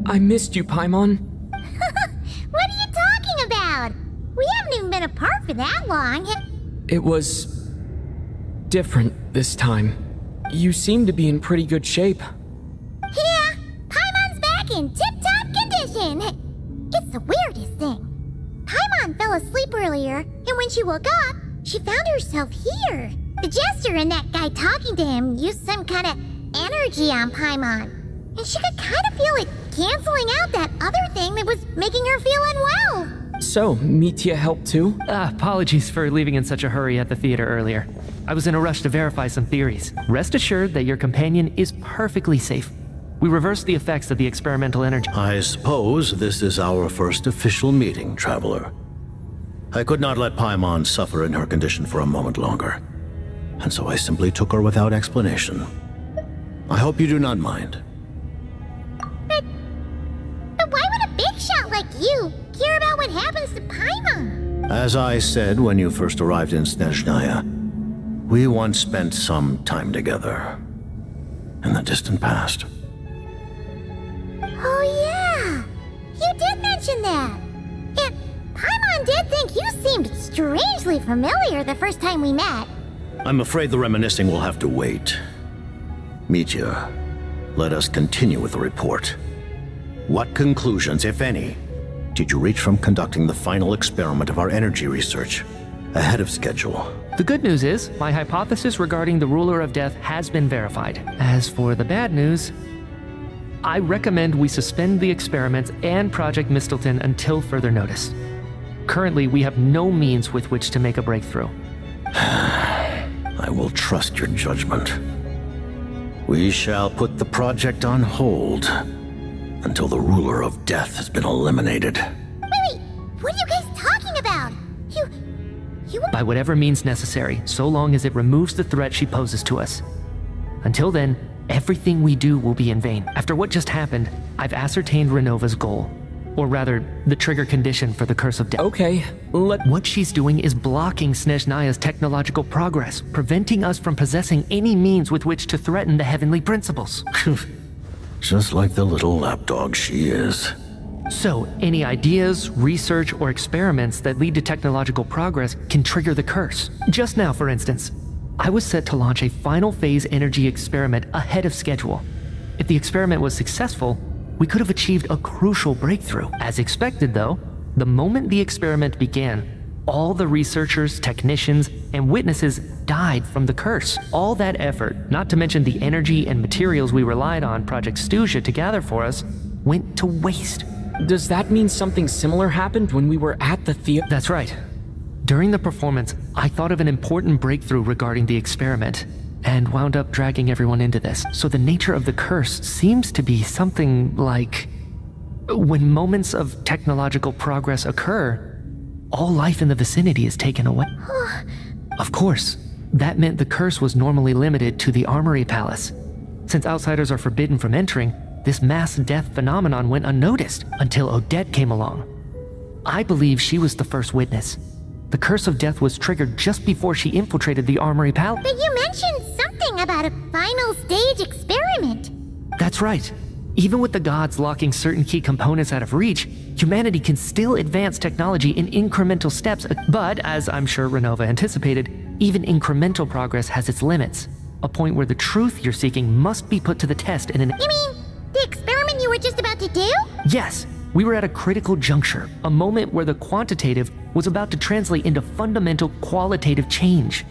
I missed you, Paimon. What are you talking about? We haven't even been apart for that long. It was different this time. You seem to be in pretty good shape. Yeah, Paimon's back in tip-top condition. It's the weirdest thing. Paimon fell asleep earlier, and when she woke up, she found herself here. The jester and that guy talking to him used some kind of energy on Paimon, and she could kind of feel it canceling out that other thing that was making her feel unwell. So, Mitya helped too? Apologies for leaving in such a hurry at the theater earlier. I was in a rush to verify some theories. Rest assured that your companion is perfectly safe. We reversed the effects of the experimental energy. I suppose this is our first official meeting, Traveler. I could not let Paimon suffer in her condition for a moment longer, and so I simply took her without explanation. I hope you do not mind. But why would a big shot like you care about what happens to Paimon? As I said when you first arrived in Snezhnaya, we once spent some time together in the distant past. that. Yeah, Paimon did think you seemed strangely familiar the first time we met. I'm afraid the reminiscing will have to wait. Mitya, let us continue with the report. What conclusions, if any, did you reach from conducting the final experiment of our energy research ahead of schedule? The good news is, my hypothesis regarding the ruler of death has been verified. As for the bad news, I recommend we suspend the experiments and Project Mistleton until further notice. Currently, we have no means with which to make a breakthrough. I will trust your judgment. We shall put the project on hold until the ruler of death has been eliminated. Wait, what are you guys talking about? You... By whatever means necessary, so long as it removes the threat she poses to us. Until then, everything we do will be in vain. After what just happened, I've ascertained Renova's goal. Or rather, the trigger condition for the Curse of Death. Okay, What she's doing is blocking Snezhnaya's technological progress, preventing us from possessing any means with which to threaten the heavenly principles. Just like the little lapdog she is. So, any ideas, research, or experiments that lead to technological progress can trigger the curse. Just now, for instance, I was set to launch a final phase energy experiment ahead of schedule. If the experiment was successful, we could have achieved a crucial breakthrough. As expected, though, the moment the experiment began, all the researchers, technicians, and witnesses died from the curse. All that effort, not to mention the energy and materials we relied on Project Snezhnaya to gather for us, went to waste. Does that mean something similar happened when we were at the theater? That's right. During the performance, I thought of an important breakthrough regarding the experiment, and wound up dragging everyone into this. So the nature of the curse seems to be something like... when moments of technological progress occur, all life in the vicinity is taken away. Of course, that meant the curse was normally limited to the Armory Palace. Since outsiders are forbidden from entering, this mass death phenomenon went unnoticed until Odette came along. I believe she was the first witness. The Curse of Death was triggered just before she infiltrated the Armory Palace. But you mentioned something about a final stage experiment. That's right. Even with the gods locking certain key components out of reach, humanity can still advance technology in incremental steps. But, as I'm sure Renova anticipated, even incremental progress has its limits. A point where the truth you're seeking must be put to the test in an... You mean the experiment you were just about to do? Yes. We were at a critical juncture, a moment where the quantitative was about to translate into fundamental qualitative change.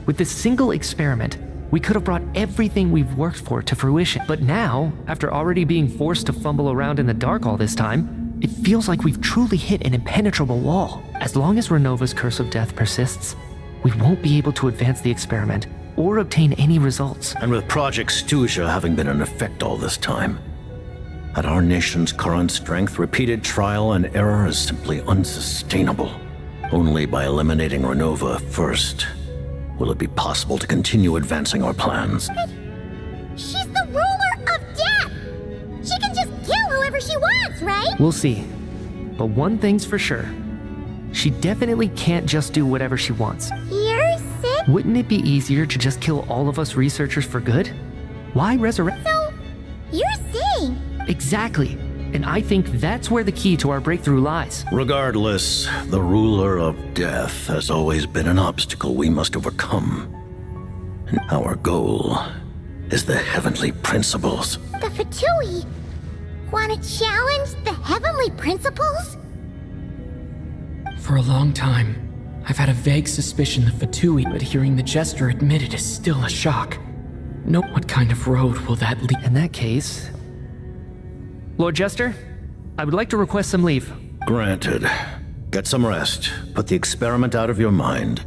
With this single experiment, we could have brought everything we've worked for to fruition. But now, after already being forced to fumble around in the dark all this time, it feels like we've truly hit an impenetrable wall. As long as Renova's Curse of Death persists, we won't be able to advance the experiment or obtain any results. And with Project Snezhnaya having been in effect all this time, at our nation's current strength, repeated trial and error is simply unsustainable. Only by eliminating Renova first will it be possible to continue advancing our plans. But she's the ruler of death! She can just kill whoever she wants, right? We'll see. But one thing's for sure. She definitely can't just do whatever she wants. You're sick? Wouldn't it be easier to just kill all of us researchers for good? Why resurrect? So, you're saying... Exactly. And I think that's where the key to our breakthrough lies. Regardless, the ruler of death has always been an obstacle we must overcome. And our goal is the heavenly principles. The Fatui want to challenge the heavenly principles? For a long time, I've had a vague suspicion the Fatui, but hearing the Jester admit it is still a shock. Know what kind of road will that lead? In that case... Lord Jester, I would like to request some leave. Granted. Get some rest. Put the experiment out of your mind.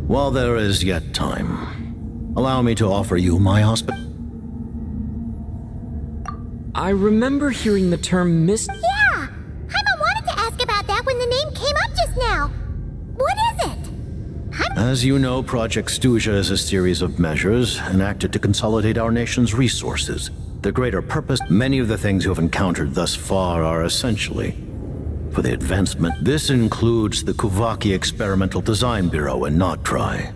While there is yet time, allow me to offer you my hospital. I remember hearing the term mist... Yeah! Paimon wanted to ask about that when the name came up just now. What is it? As you know, Project Snezhnaya is a series of measures enacted to consolidate our nation's resources. The greater purpose, many of the things you have encountered thus far are essentially for the advancement. This includes the Kuvaki Experimental Design Bureau in Notdry.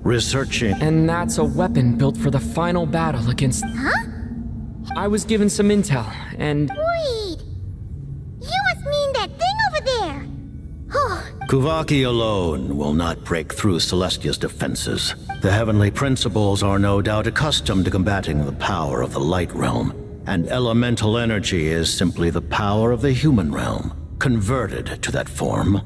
researching. And that's a weapon built for the final battle against... Huh? I was given some intel, and... Wait! You must mean that thing over there! Oh, Kuvaki alone will not break through Celestia's defenses. The heavenly principles are no doubt accustomed to combating the power of the light realm, and elemental energy is simply the power of the human realm, converted to that form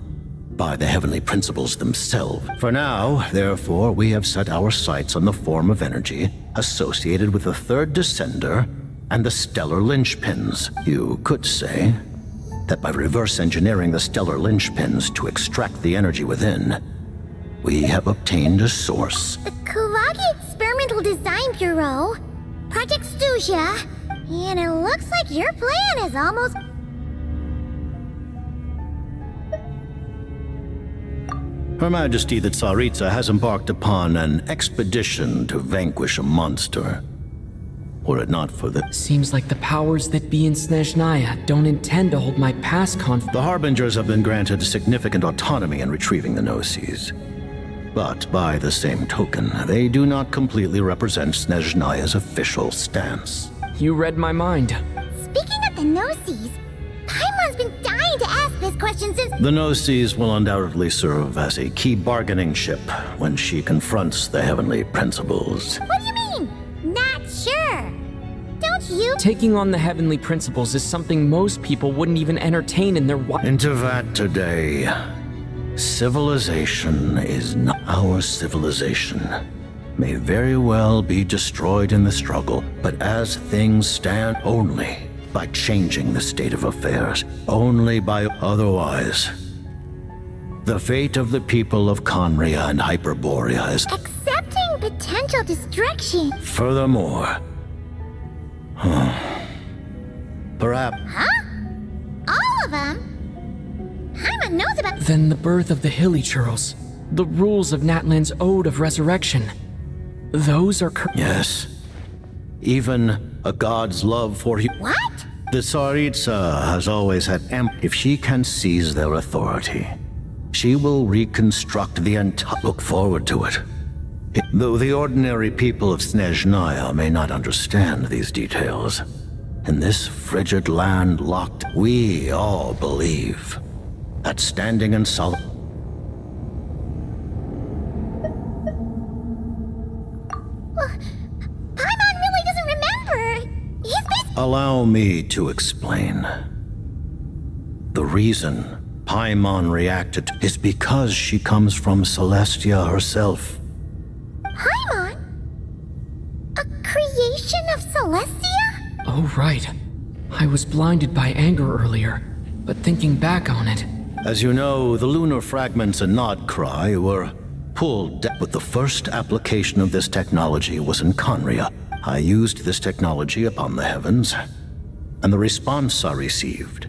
by the heavenly principles themselves. For now, therefore, we have set our sights on the form of energy associated with the third descender and the stellar linchpins. You could say that by reverse engineering the stellar linchpins to extract the energy within, we have obtained a source. the Kuvaki Experimental Design Bureau, Project Snezhnaya, and it looks like your plan is almost... Her Majesty the Tsaritsa has embarked upon an expedition to vanquish a monster. Were it not for the... Seems like the powers that be in Snezhnaya don't intend to hold my past The Harbingers have been granted significant autonomy in retrieving the Gnosis. But by the same token, they do not completely represent Snezhnaya's official stance. You read my mind. Speaking of the Gnosis, Paimon's been dying to ask this question since... The Gnosis will undoubtedly serve as a key bargaining chip when she confronts the heavenly principles. What do you mean? Not sure. Don't you... Taking on the heavenly principles is something most people wouldn't even entertain in their... Into that today, civilization is not our civilization. May very well be destroyed in the struggle, but as things stand, only by changing the state of affairs, only by otherwise. The fate of the people of Conria and Hyperborea is... Accepting potential destruction. Furthermore, perhaps... Huh? All of them? Paimon knows about... Then the birth of the Hilly Churls, the rules of Natlan's Ode of Resurrection. Those are... Yes. Even a god's love for you. What? The Tsaritsa has always had If she can seize their authority, she will reconstruct the entire... Look forward to it. Though the ordinary people of Snezhnaya may not understand these details, in this frigid land locked, we all believe that standing in solid... Paimon really doesn't remember. Allow me to explain. The reason Paimon reacted is because she comes from Celestia herself. Paimon? A creation of Celestia? Oh, right. I was blinded by anger earlier, but thinking back on it... As you know, the lunar fragments in Nodcry were pulled, but the first application of this technology was in Conria. I used this technology upon the heavens, and the response I received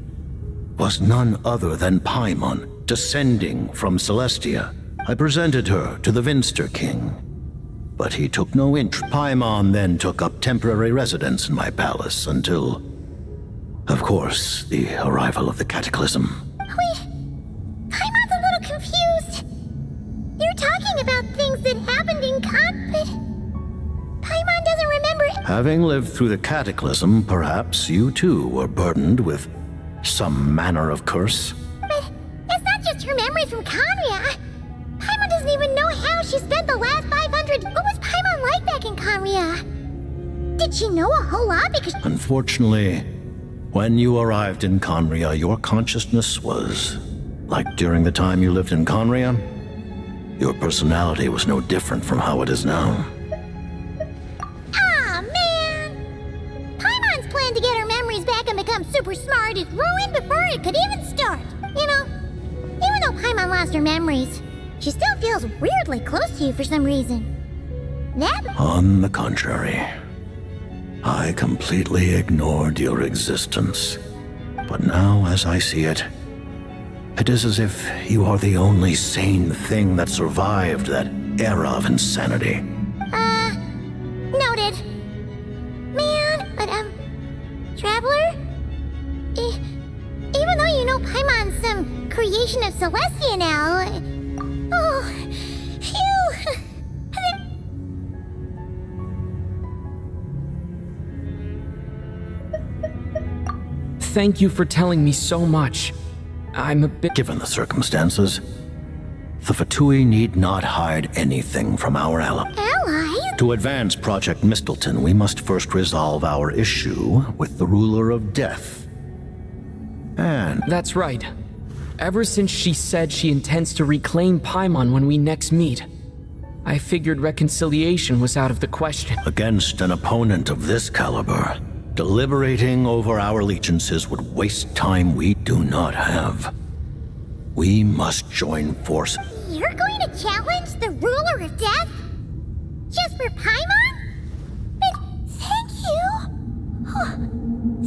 was none other than Paimon, descending from Celestia. I presented her to the Vinster King, but he took no interest. Paimon then took up temporary residence in my palace until, of course, the arrival of the Cataclysm. Wait, Paimon's a little confused. You're talking about things that happened in but Paimon doesn't remember... Having lived through the Cataclysm, perhaps you too were burdened with some manner of curse. But it's not just her memories from Conria. Paimon doesn't even know how she spent the last 500... What was Paimon like back in Conria? Did she know a whole lot because... Unfortunately, when you arrived in Conria, your consciousness was like during the time you lived in Conria. Your personality was no different from how it is now. Aw, man! Paimon's plan to get her memories back and become super smart is ruined before it could even start. You know, even though Paimon lost her memories, she still feels weirdly close to you for some reason. That... On the contrary, I completely ignored your existence. But now, as I see it, it is as if you are the only sane thing that survived that era of insanity. Noted. Man, but, Traveler? Even though you know Paimon's some creation of Celestia now... Oh, phew! Thank you for telling me so much. I'm a bit... Given the circumstances, the Fatui need not hide anything from our allies. Allies? To advance Project Mistleton, we must first resolve our issue with the Ruler of Death. And... That's right. Ever since she said she intends to reclaim Paimon when we next meet, I figured reconciliation was out of the question. Against an opponent of this caliber, deliberating over our allegiances would waste time we do not have. We must join forces. You're going to challenge the Ruler of Death? Just for Paimon? But thank you.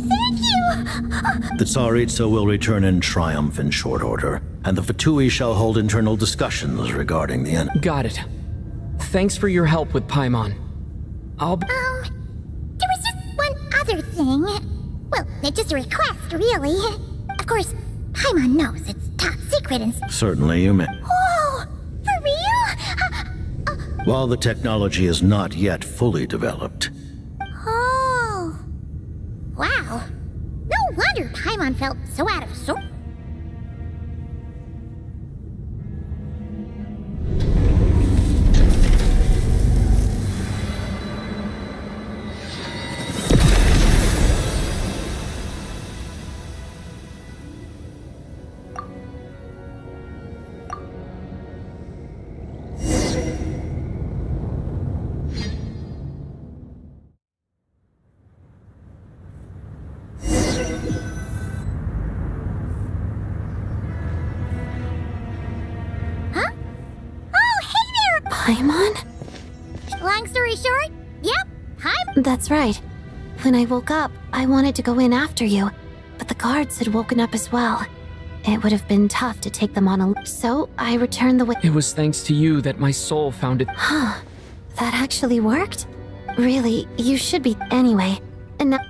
Thank you. The Tsaritsa will return in triumph in short order, and the Fatui shall hold internal discussions regarding the enemy. Got it. Thanks for your help with Paimon. I'll be... There was just one other thing. Well, it's just a request, really. Of course, Paimon knows it's top secret and... Certainly you may. Whoa! For real? While the technology is not yet fully developed, Oh. Wow. No wonder Paimon felt so out of sorts. Paimon? Long story short, yep, Paimon. That's right. When I woke up, I wanted to go in after you, but the guards had woken up as well. It would have been tough to take them on a... So I returned the way... It was thanks to you that my soul found it. Huh. That actually worked? Really, you should be... Anyway, and now...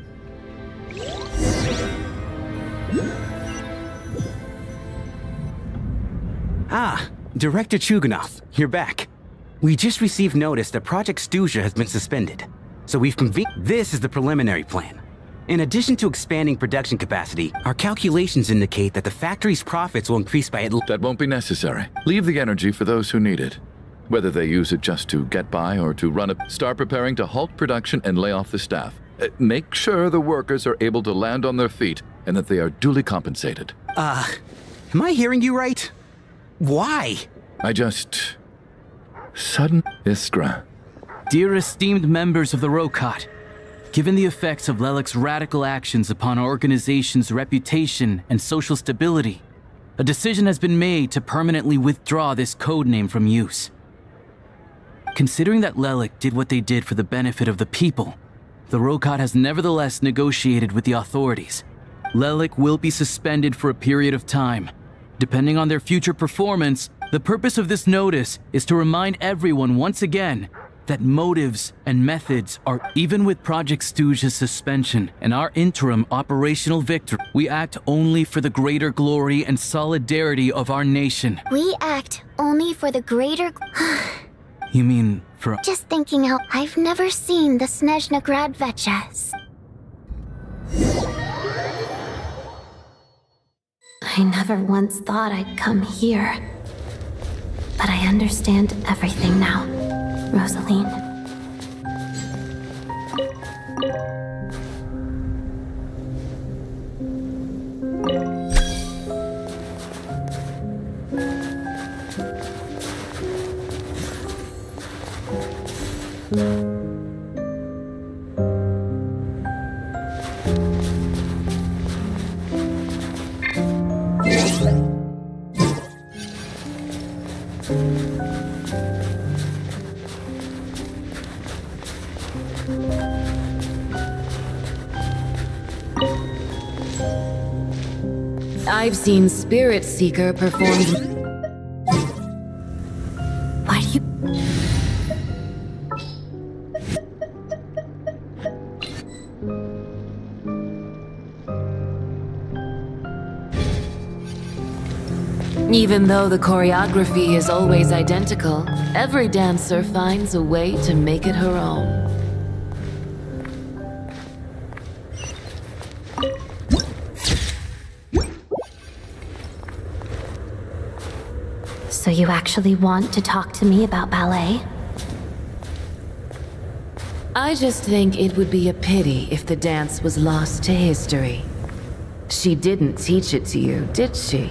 Ah, Director Chuganov, you're back. We just received notice that Project Stuzha has been suspended, so we've convened. This is the preliminary plan. In addition to expanding production capacity, our calculations indicate that the factory's profits will increase by at least... That won't be necessary. Leave the energy for those who need it. Whether they use it just to get by or to run a... Start preparing to halt production and lay off the staff. Make sure the workers are able to land on their feet and that they are duly compensated. Am I hearing you right? Why? Sudden Iskra. Dear esteemed members of the Rokot, given the effects of Lelek's radical actions upon our organization's reputation and social stability, a decision has been made to permanently withdraw this codename from use. Considering that Lelek did what they did for the benefit of the people, the Rokot has nevertheless negotiated with the authorities. Lelek will be suspended for a period of time. Depending on their future performance, the purpose of this notice is to remind everyone once again that motives and methods are... Even with Project Stuzha's suspension and our interim operational victory, we act only for the greater glory and solidarity of our nation. We act only for the greater... You mean for... Just thinking out, I've never seen the Snezhnaya Vecha. I never once thought I'd come here. But I understand everything now, Rosaline. I've seen Spirit Seeker perform. Why do you... Even though the choreography is always identical, every dancer finds a way to make it her own. So you actually want to talk to me about ballet? I just think it would be a pity if the dance was lost to history. She didn't teach it to you, did she?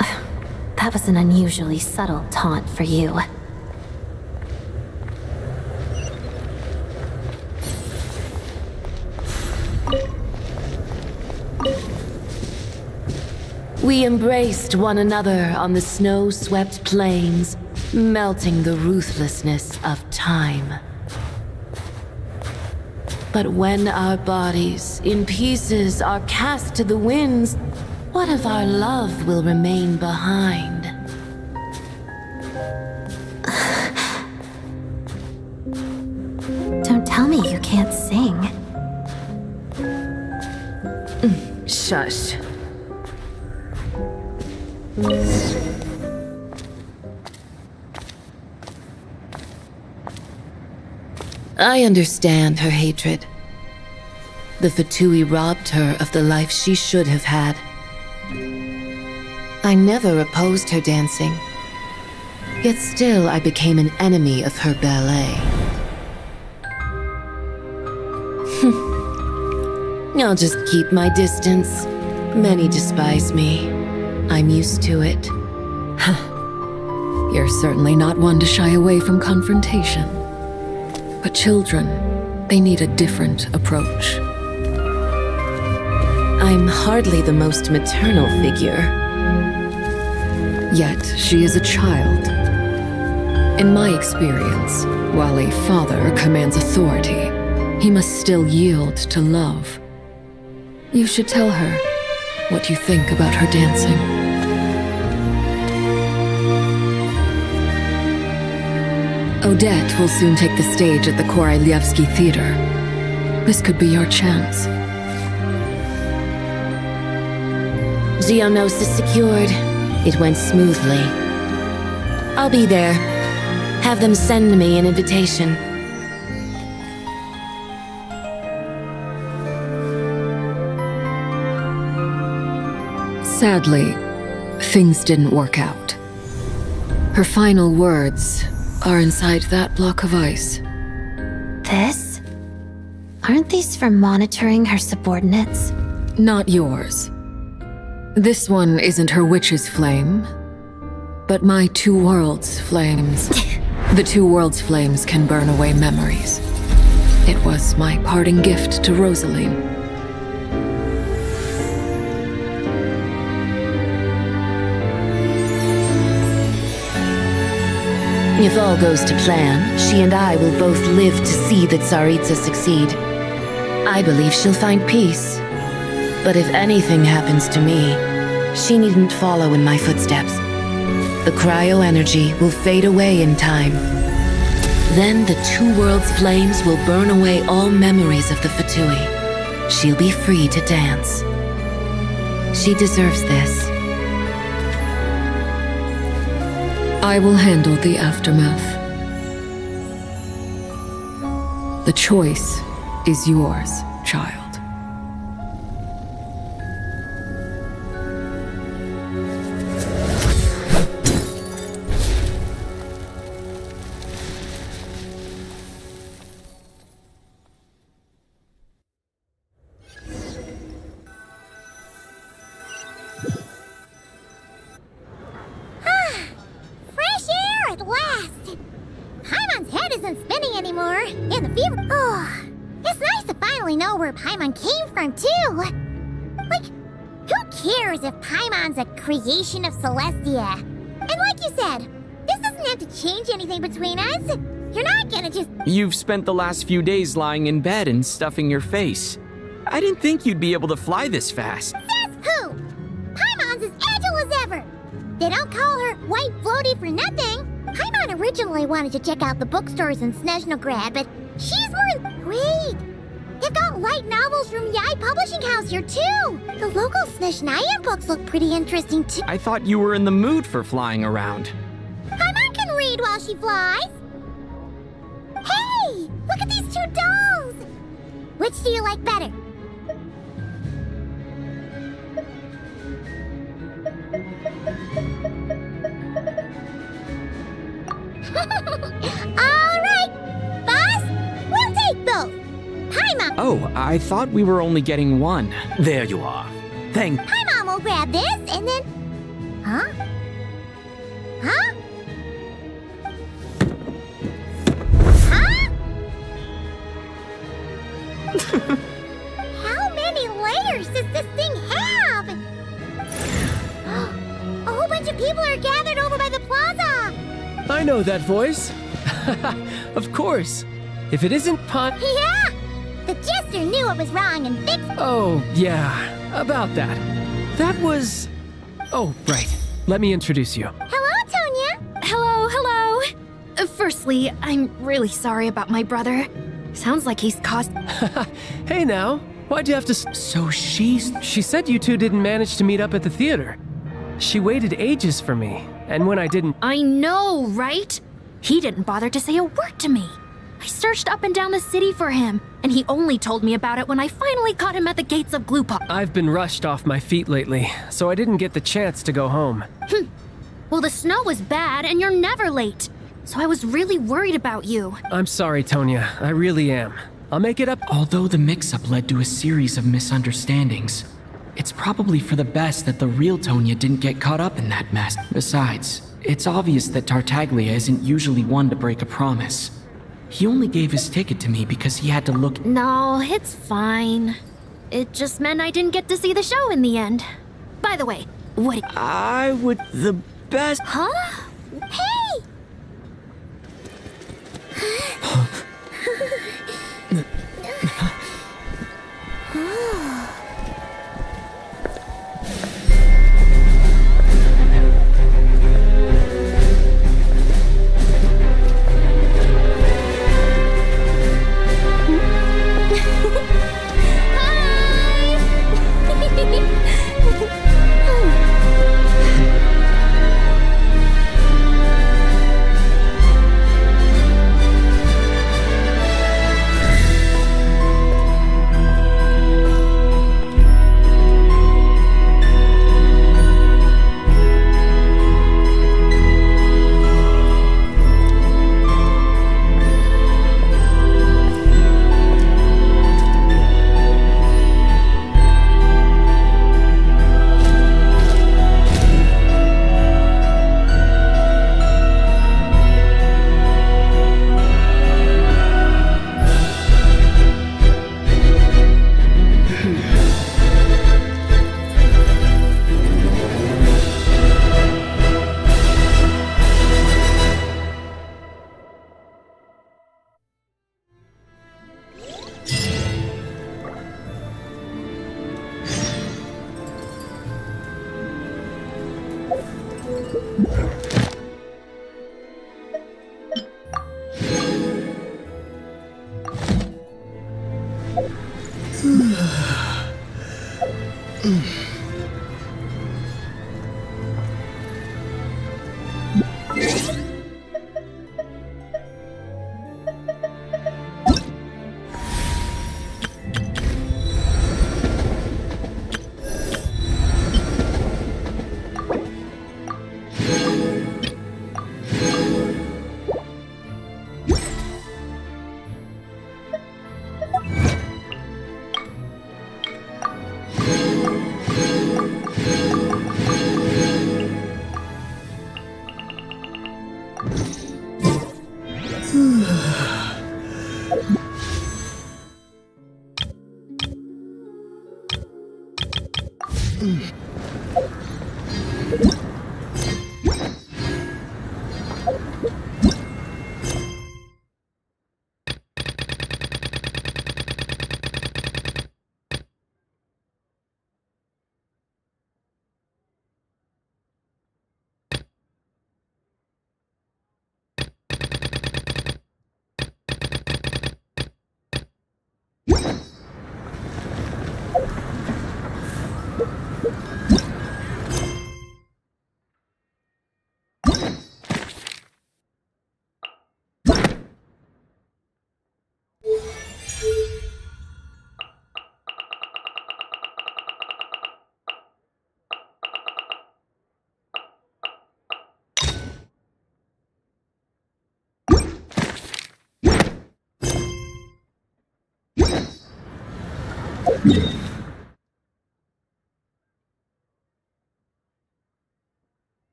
That was an unusually subtle taunt for you. We embraced one another on the snow-swept plains, melting the ruthlessness of time. But when our bodies, in pieces, are cast to the winds, what of our love will remain behind? Don't tell me you can't sing. Shush. I understand her hatred. The Fatui robbed her of the life she should have had. I never opposed her dancing. Yet still I became an enemy of her ballet. I'll just keep my distance. Many despise me. I'm used to it. You're certainly not one to shy away from confrontation. But children, they need a different approach. I'm hardly the most maternal figure. Yet she is a child. In my experience, while a father commands authority, he must still yield to love. You should tell her what you think about her dancing. Odette will soon take the stage at the Koralyevsky Theater. This could be your chance. Geonosis secured. It went smoothly. I'll be there. Have them send me an invitation. Sadly, things didn't work out. Her final words are inside that block of ice. This? Aren't these for monitoring her subordinates? Not yours. This one isn't her witch's flame, but my two worlds' flames. The two worlds' flames can burn away memories. It was my parting gift to Rosaline. If all goes to plan, she and I will both live to see the Tsaritsa succeed. I believe she'll find peace. But if anything happens to me, she needn't follow in my footsteps. The cryo-energy will fade away in time. Then the two worlds' flames will burn away all memories of the Fatui. She'll be free to dance. She deserves this. I will handle the aftermath. The choice is yours, child. Fresh air at last! Paimon's head isn't spinning anymore, and the fever. Oh, it's nice to finally know where Paimon came from, too. Like, who cares if Paimon's a creation of Celestia? And like you said, this doesn't have to change anything between us. You're not gonna just. You've spent the last few days lying in bed and stuffing your face. I didn't think you'd be able to fly this fast. Says who? Paimon's as agile as ever. They don't call her White Floaty for nothing. Paimon originally wanted to check out the bookstores in Snezhnaya, but she's more. Wait! They've got light novels from Yai Publishing House here, too! The local Snezhnaya books look pretty interesting, too. I thought you were in the mood for flying around. Paimon can read while she flies! Hey! Look at these two dolls! Which do you like better? Alright, boss, we'll take both. Paimon! Oh, I thought we were only getting one. There you are. Thank. Paimon will grab this and then. Huh? Huh? Huh? How many layers does this thing have? A whole bunch of people are gathered over by the plaza. I know that voice. Of course. If it isn't Yeah! The jester knew it was wrong and fixed. Oh, yeah. About that. That was... Oh, right. Let me introduce you. Hello, Tonya. Hello. Firstly, I'm really sorry about my brother. Sounds like he's caused... Hey now. Why'd you have to... So she's... She said you two didn't manage to meet up at the theater. She waited ages for me, and when I didn't... I know, right? He didn't bother to say a word to me. I searched up and down the city for him, and he only told me about it when I finally caught him at the gates of Gloopop. I've been rushed off my feet lately, so I didn't get the chance to go home. Well, the snow was bad, and you're never late. So I was really worried about you. I'm sorry, Tonya. I really am. I'll make it up. Although the mix-up led to a series of misunderstandings, it's probably for the best that the real Tonya didn't get caught up in that mess. Besides, it's obvious that Tartaglia isn't usually one to break a promise. He only gave his ticket to me because he had to look... No, it's fine. It just meant I didn't get to see the show in the end. By the way, what... I would... The best... Huh? Hey!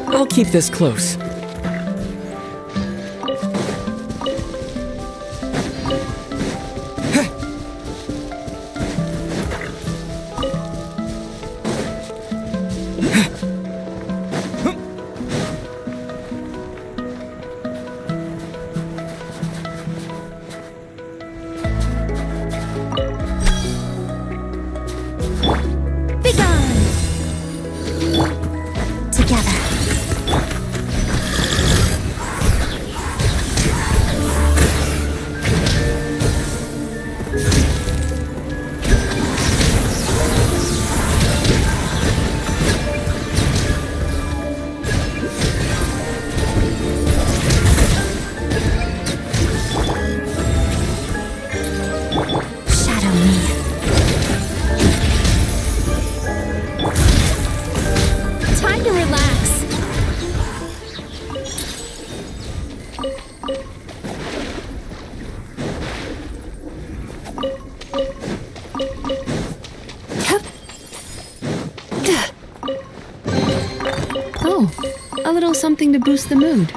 I'll keep this close. A little something to boost the mood.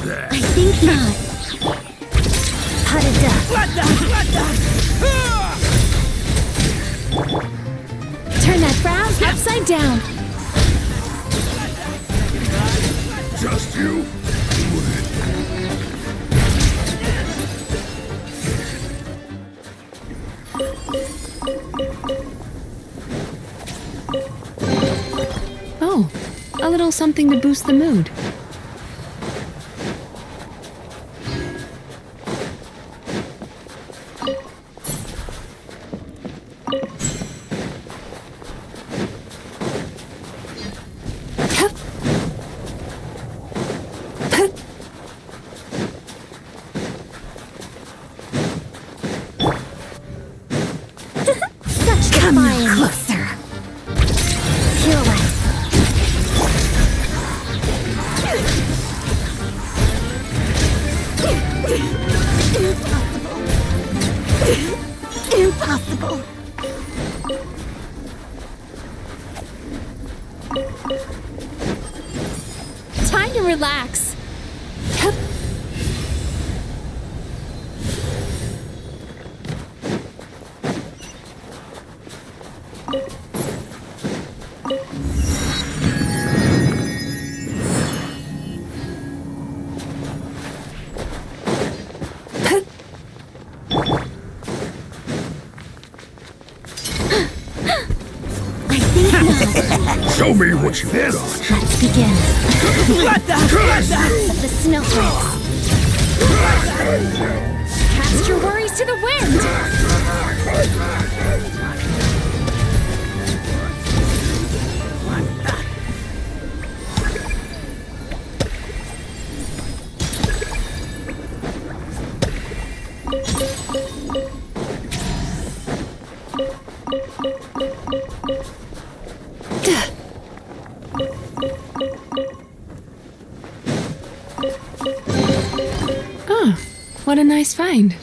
I think not. Hot it up. Turn that frown upside down. Just you? Oh, a little something to boost the mood. Come here closer. Pirouette. Impossible. relax. Show me what you got. Let's begin. The snowflakes. Cast your worries to the wind. Oh, what a nice find.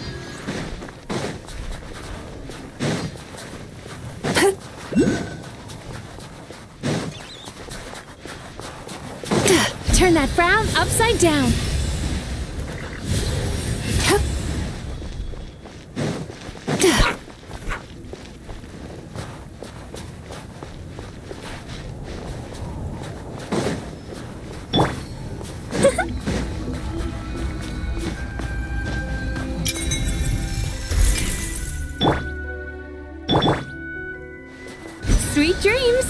Turn that frown upside down. Sweet dreams.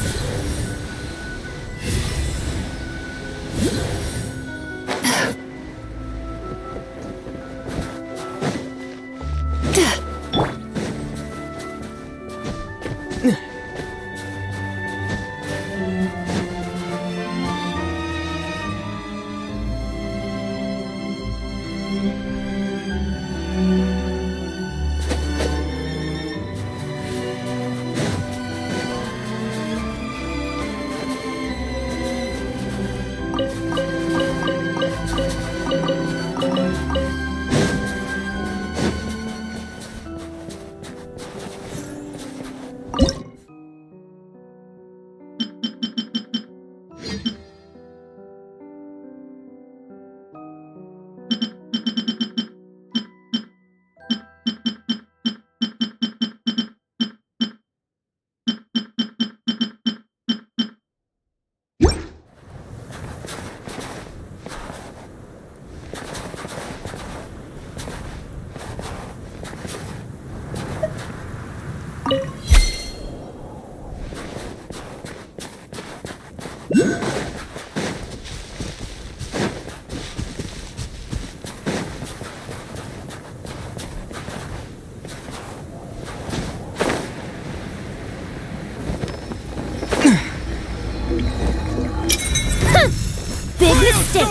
Big mistake.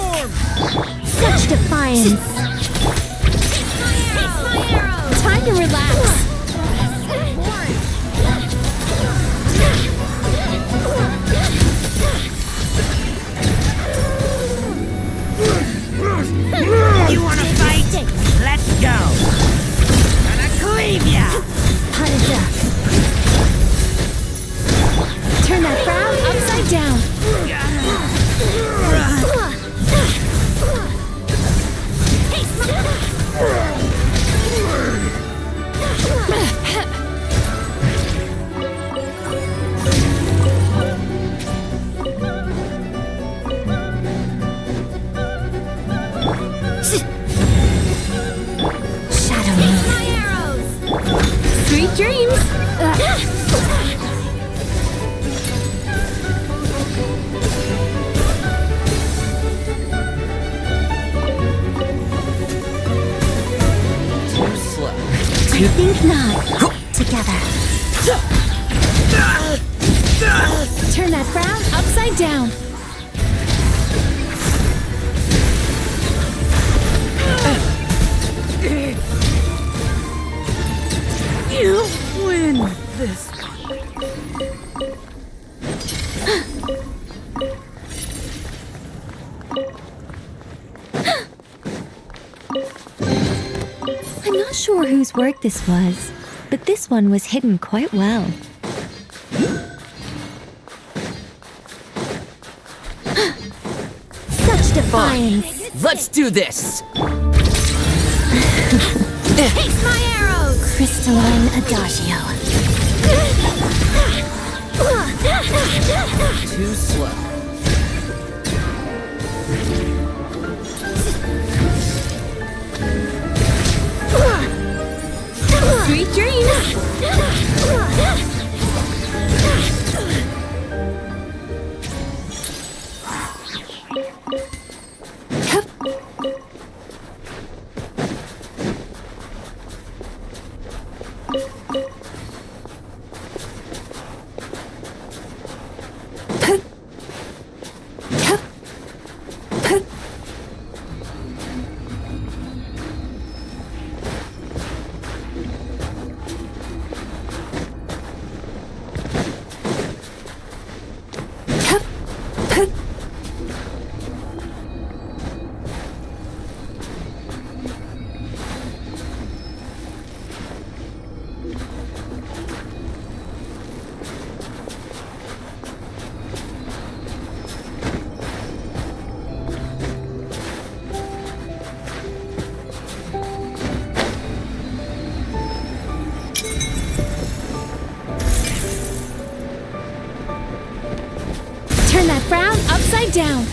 Such defiance. Time to relax. You wanna fight? Let's go! Gonna cleave ya! Punish ya. Turn that frown upside down. Sweet dreams! Too slow. I think not. Together. Turn that frown upside down. You win this one. I'm not sure whose work this was, but this one was hidden quite well. Such Fine. Let's do this. Taste my arrows! Crystalline Adagio. Too slow. Sweet dreams! Turn that frown upside down.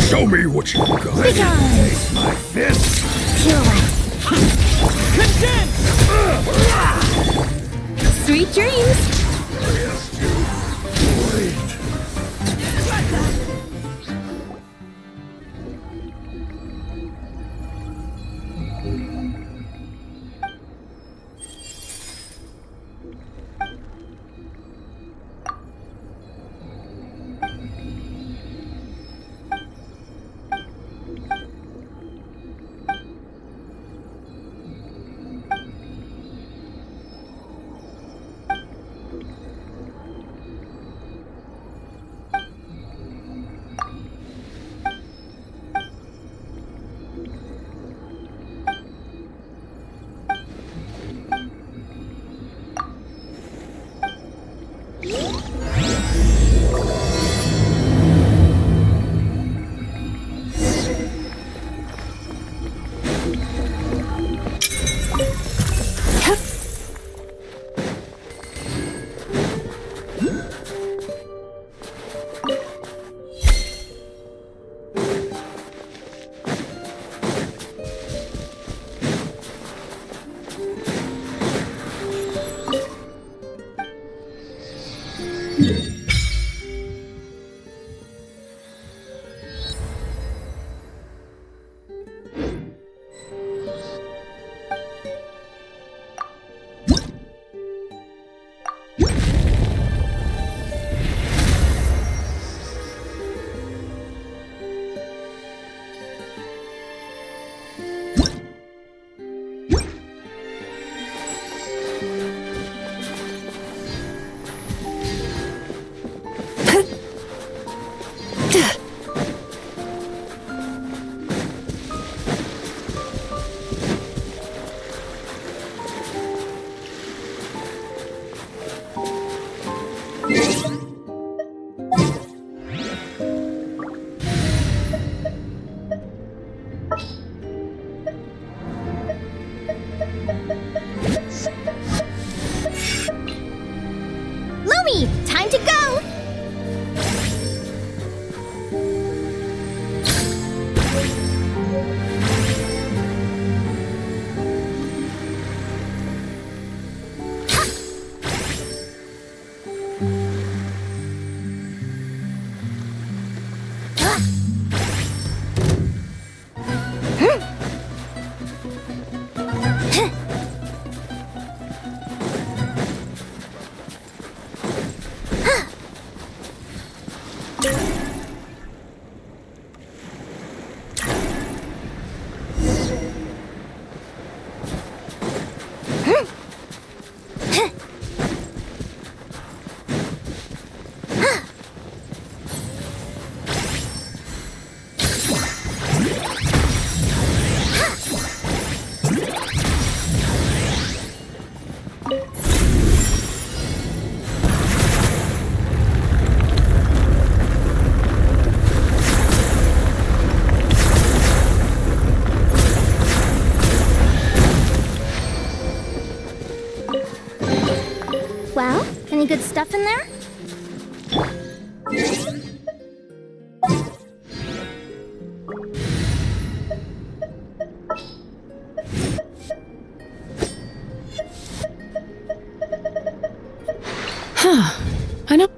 Show me what you got. Taste my fist. Sweet dreams! Any good stuff in there? I know.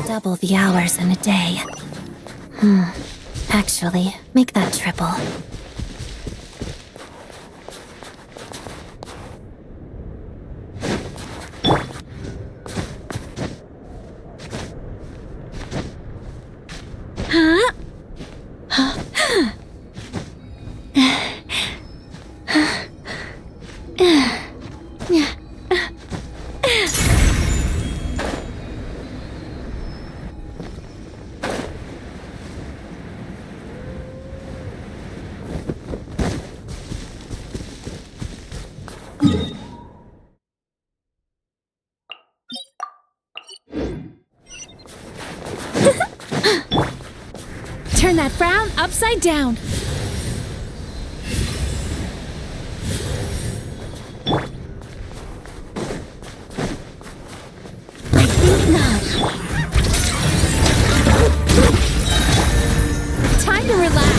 Double the hours in a day. Actually, make that triple. Huh? Turn that frown upside down. I think not. Time to relax.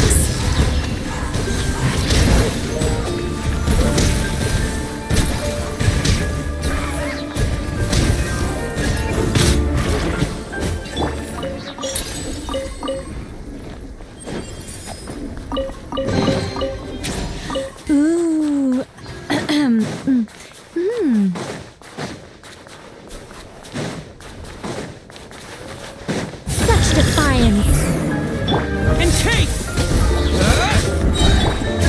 Ooh. Such defiance. And take!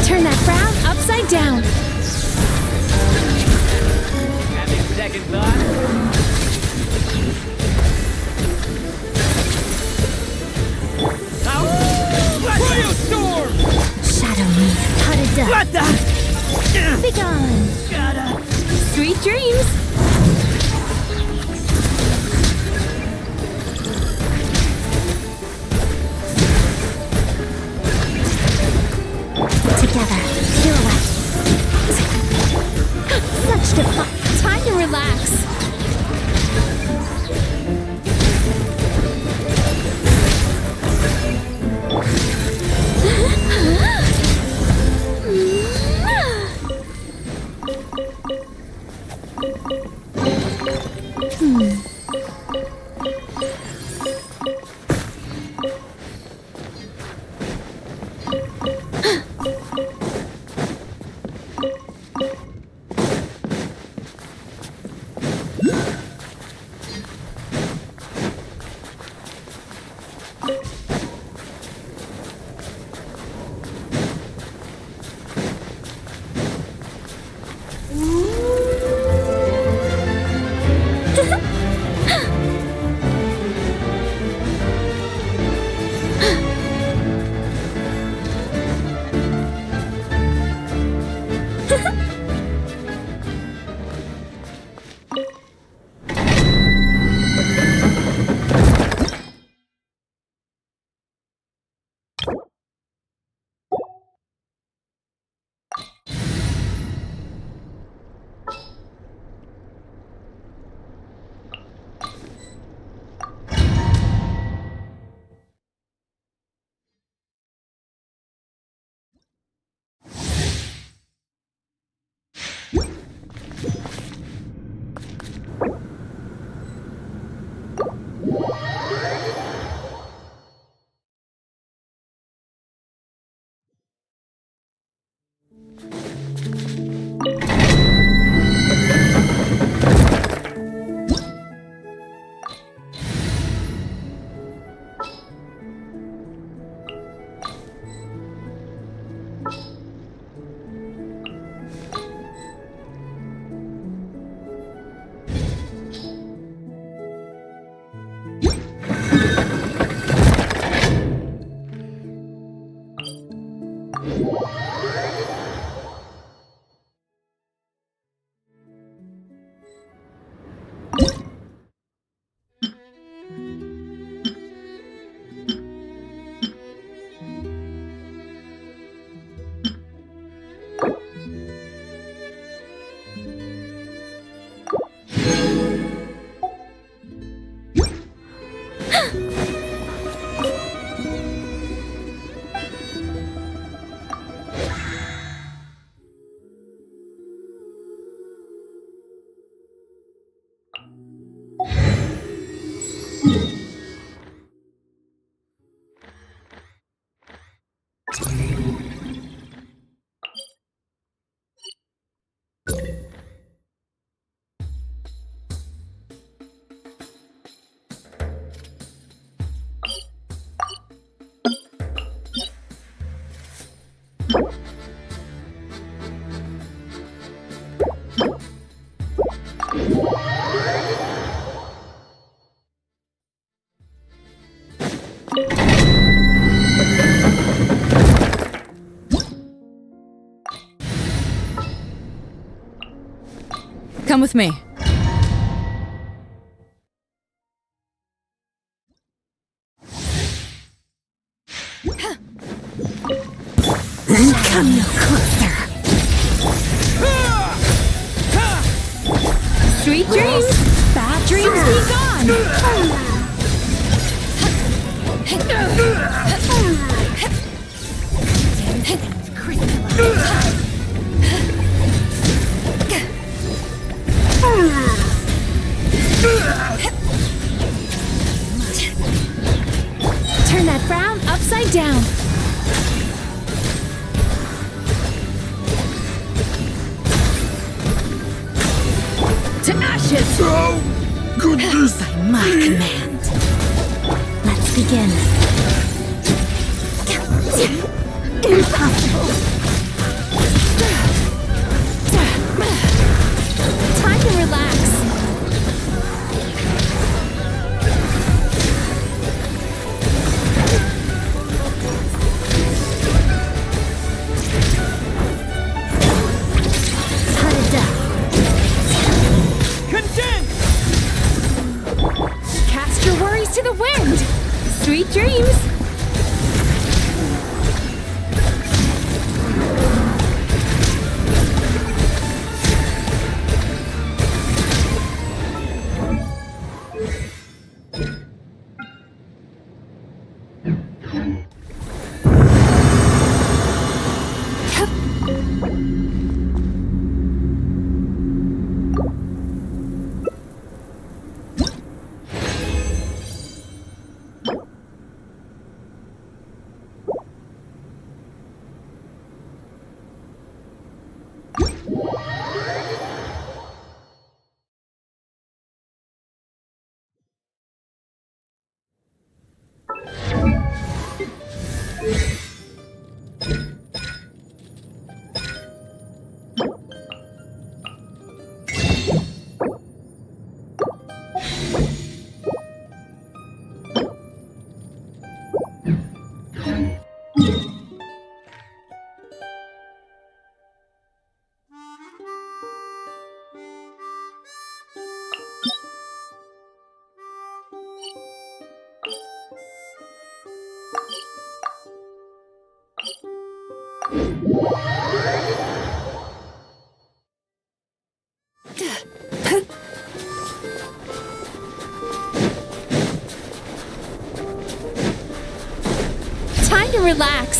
Turn that frown upside down. Having second thought? Storm! Shadow me, how to duck. What the? Be gone. Gotta. Sweet dreams. Together, pirouette. Such defiance. Time to relax. Come with me. Come no closer. Sweet dreams. Bad dreams be gone. Turn that frown upside down. To ashes! Oh, goodness! By my command. Let's begin. Impossible. Time to relax. Cast your worries to the wind. Sweet dreams. Time to relax.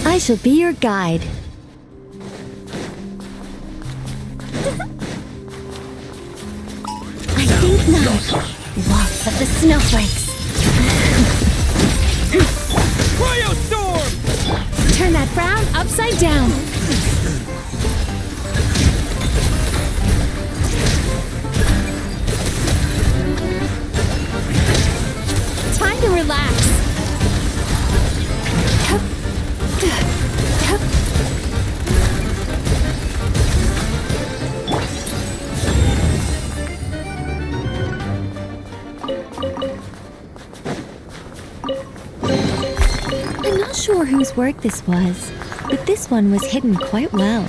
I shall be your guide. I think not. Lots of the snowflakes. Cryo storm! Turn that frown upside down. Time to relax. I'm not sure whose work this was, but this one was hidden quite well.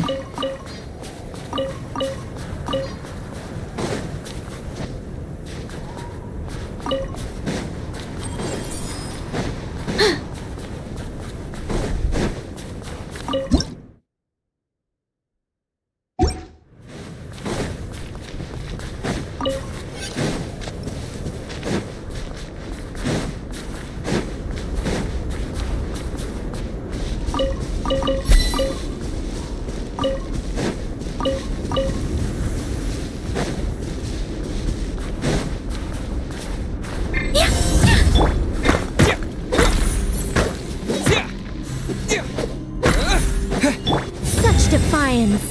Such defiance.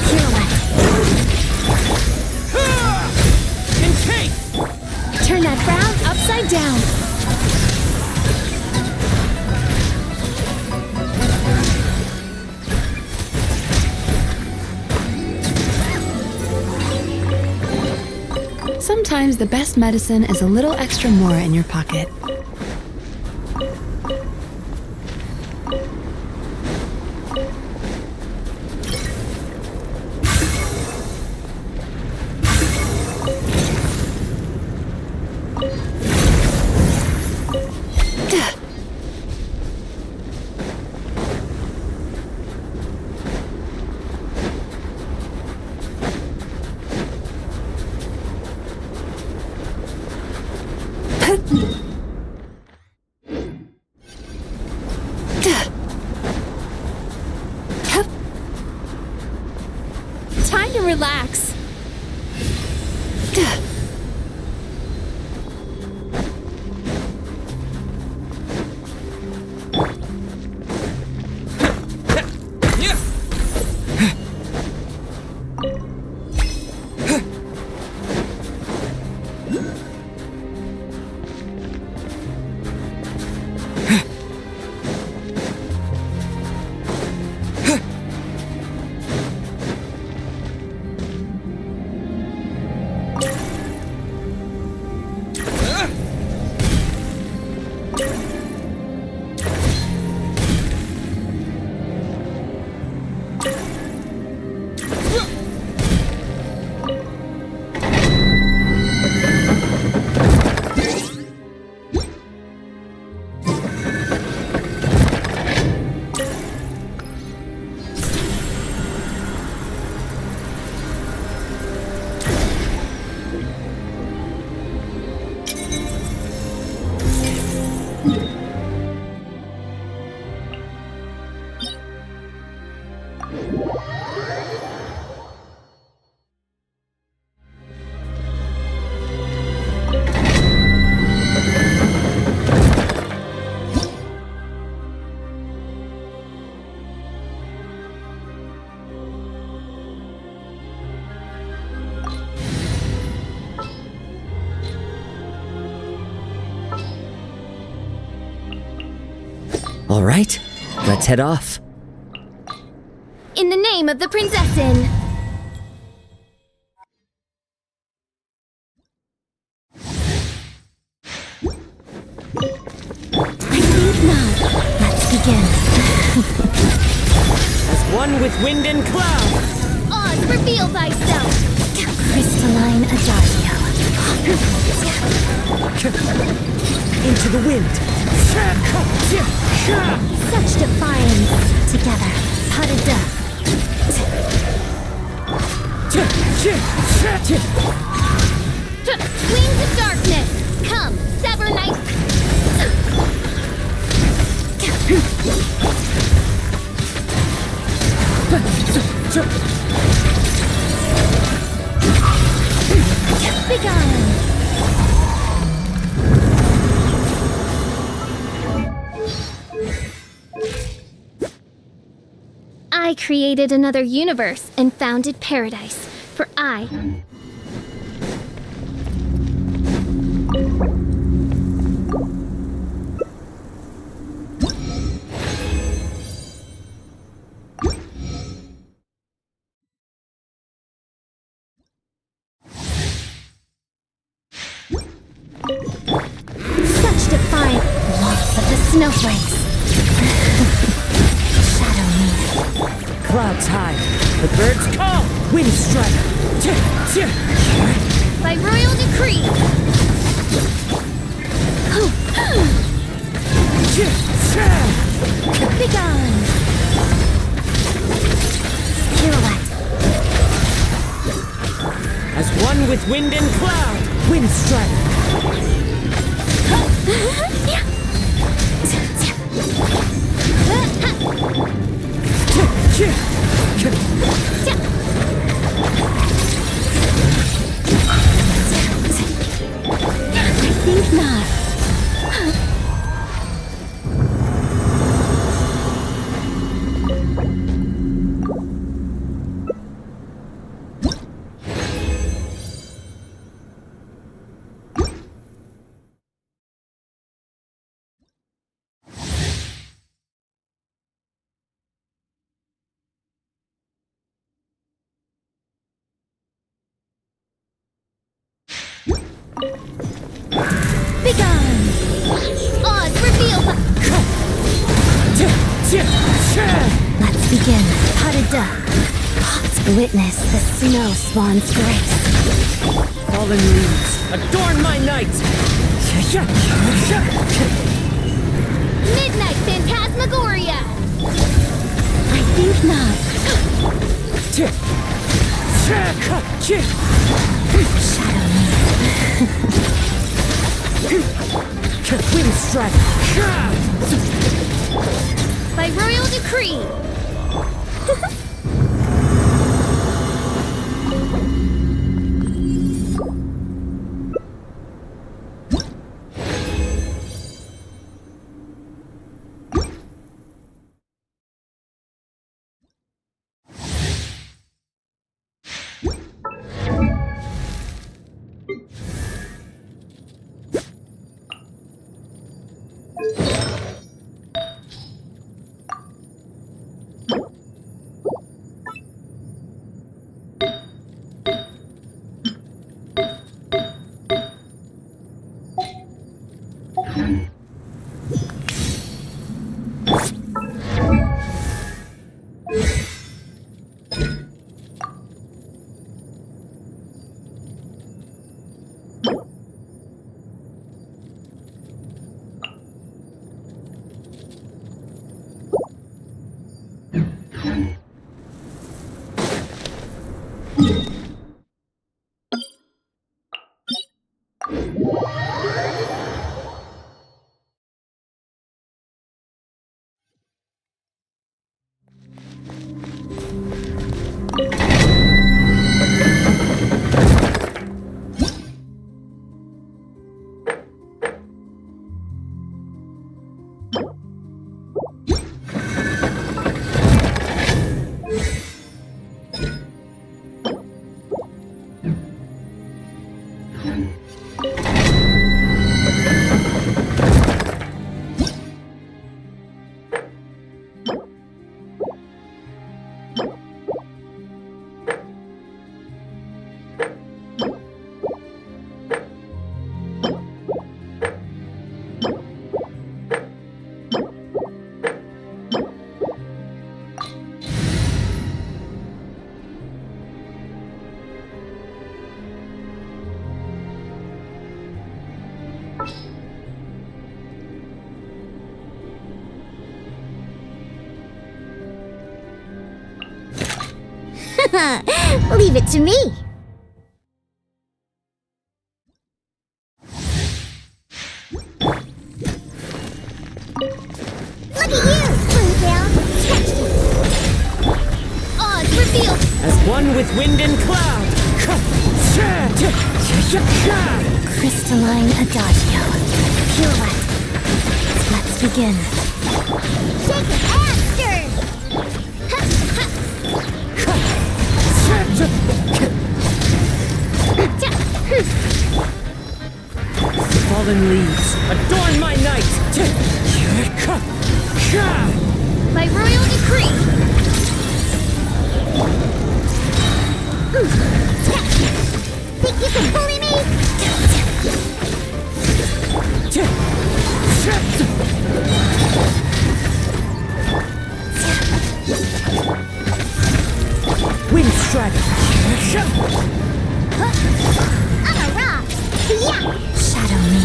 Pirouette. Turn that frown upside down. Sometimes the best medicine is a little extra more in your pocket. Time to relax. All right, let's head off. In the name of the Prinzessin. I think not. Let's begin. As one with wind and cloud. Oz, reveal thyself. Crystalline Adagio. Into the wind. Such defiance. Together. Pas de deux. Wings of darkness. Come, sever night. Begone. I created another universe and founded paradise, for I... Such defiant walls of the snowflakes. Shadow me. Clouds high. The birds call. Wind strike. By royal decree. Begone. Pirouette. As one with wind and cloud. Wind strike. I think not. Begone! Oz, reveal the... Let's begin. Harada. Witness the snow swan's grace. Fallen leaves, adorn my night! Midnight Phantasmagoria! I think not. Shadow me. Wind strike! By royal decree! Leave it to me. Look at you, Springtail. Oz, reveal. As one with wind and cloud. Crystalline Adagio. Pirouette. Let's begin. Shake it and stir. Fallen leaves, adorn my night! By royal decree! Think you can bully me? Wind strike! I'm a rock! Yeah! Shadow me.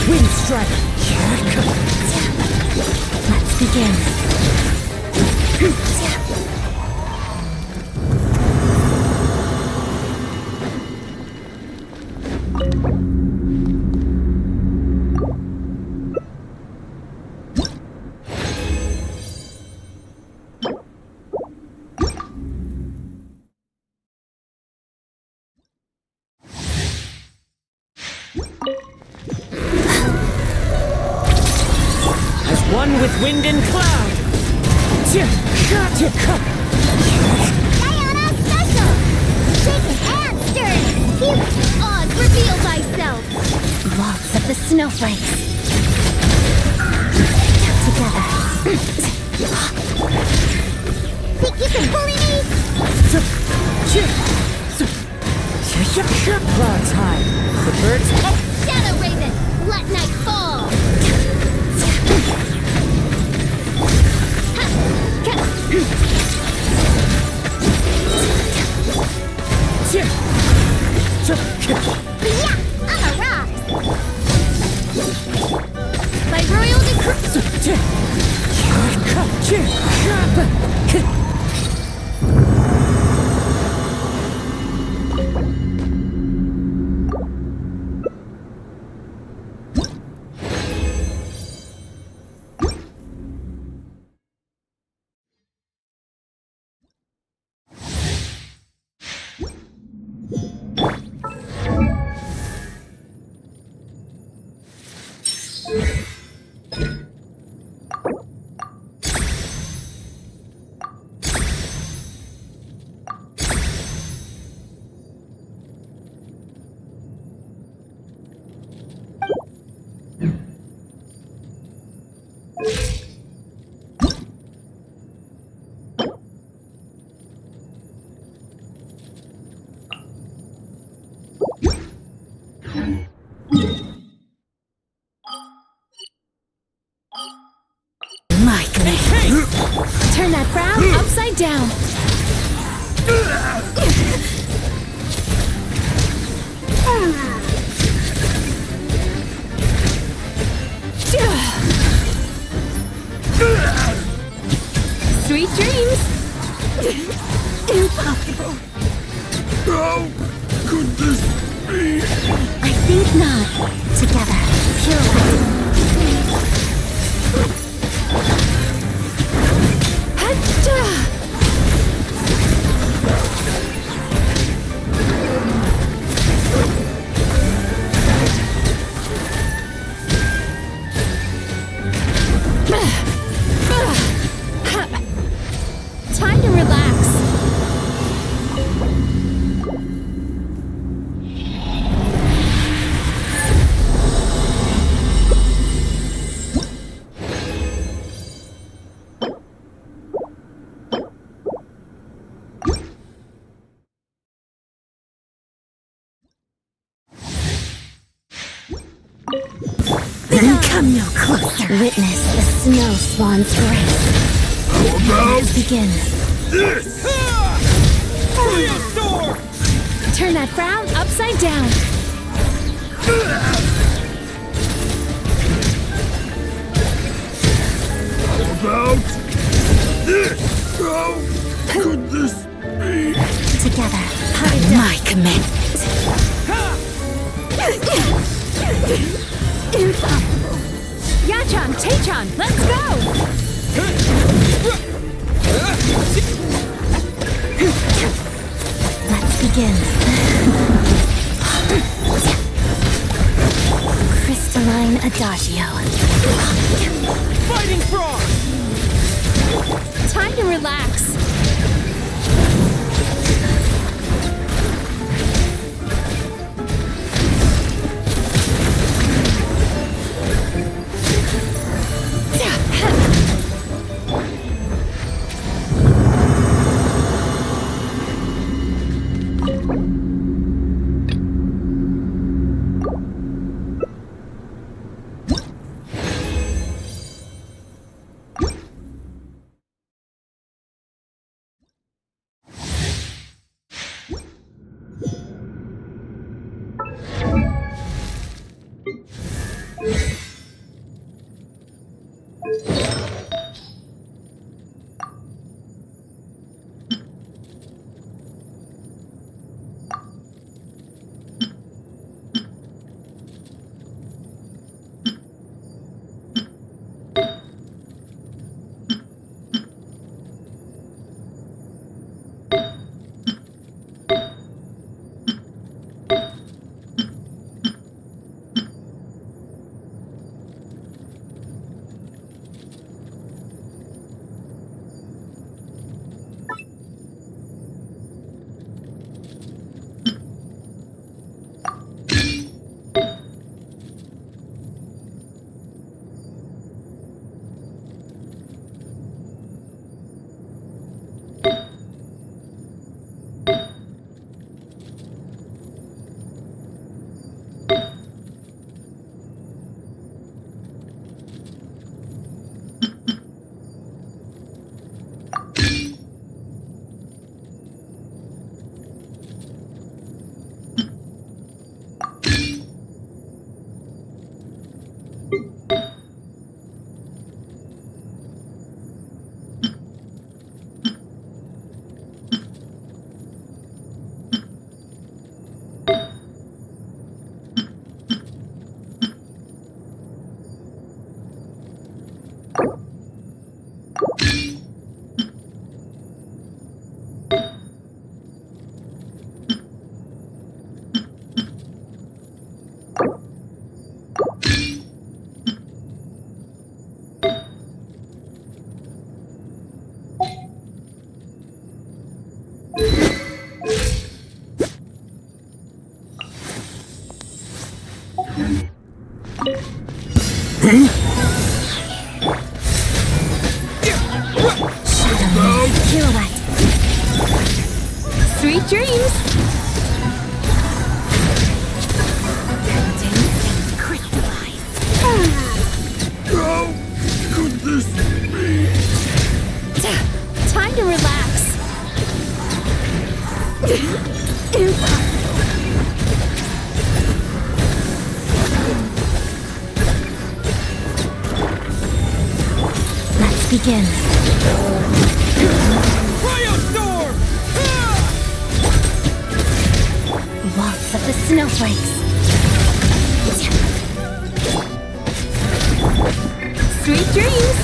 Wind strike! Let's begin. One with wind and cloud! Diana special! Shake it and stir it! Oz, reveal thyself! Waltz of the snowflakes! Think you can bully me? Clouds high. The birds... Shadow Raven, let night fall! Yeah, I'm a rock! By royal decree... Turn that frown upside down. Sweet dreams. Impossible. How could this be? I think not. Together, pirouette. Time to relax. Then come no closer. Witness the snow swan's grace. How about Let's begin. this? Turn that frown upside down. How about this? How could this be? Together, My command. impossible. Yachan, Taechan, let's go! Let's begin. Crystalline Adagio. Fighting frog! Time to relax. Kilowatt. Sweet dreams. How could this be? Time to relax. Let's begin. Cryostorm! Waltz of the snowflakes. Sweet dreams.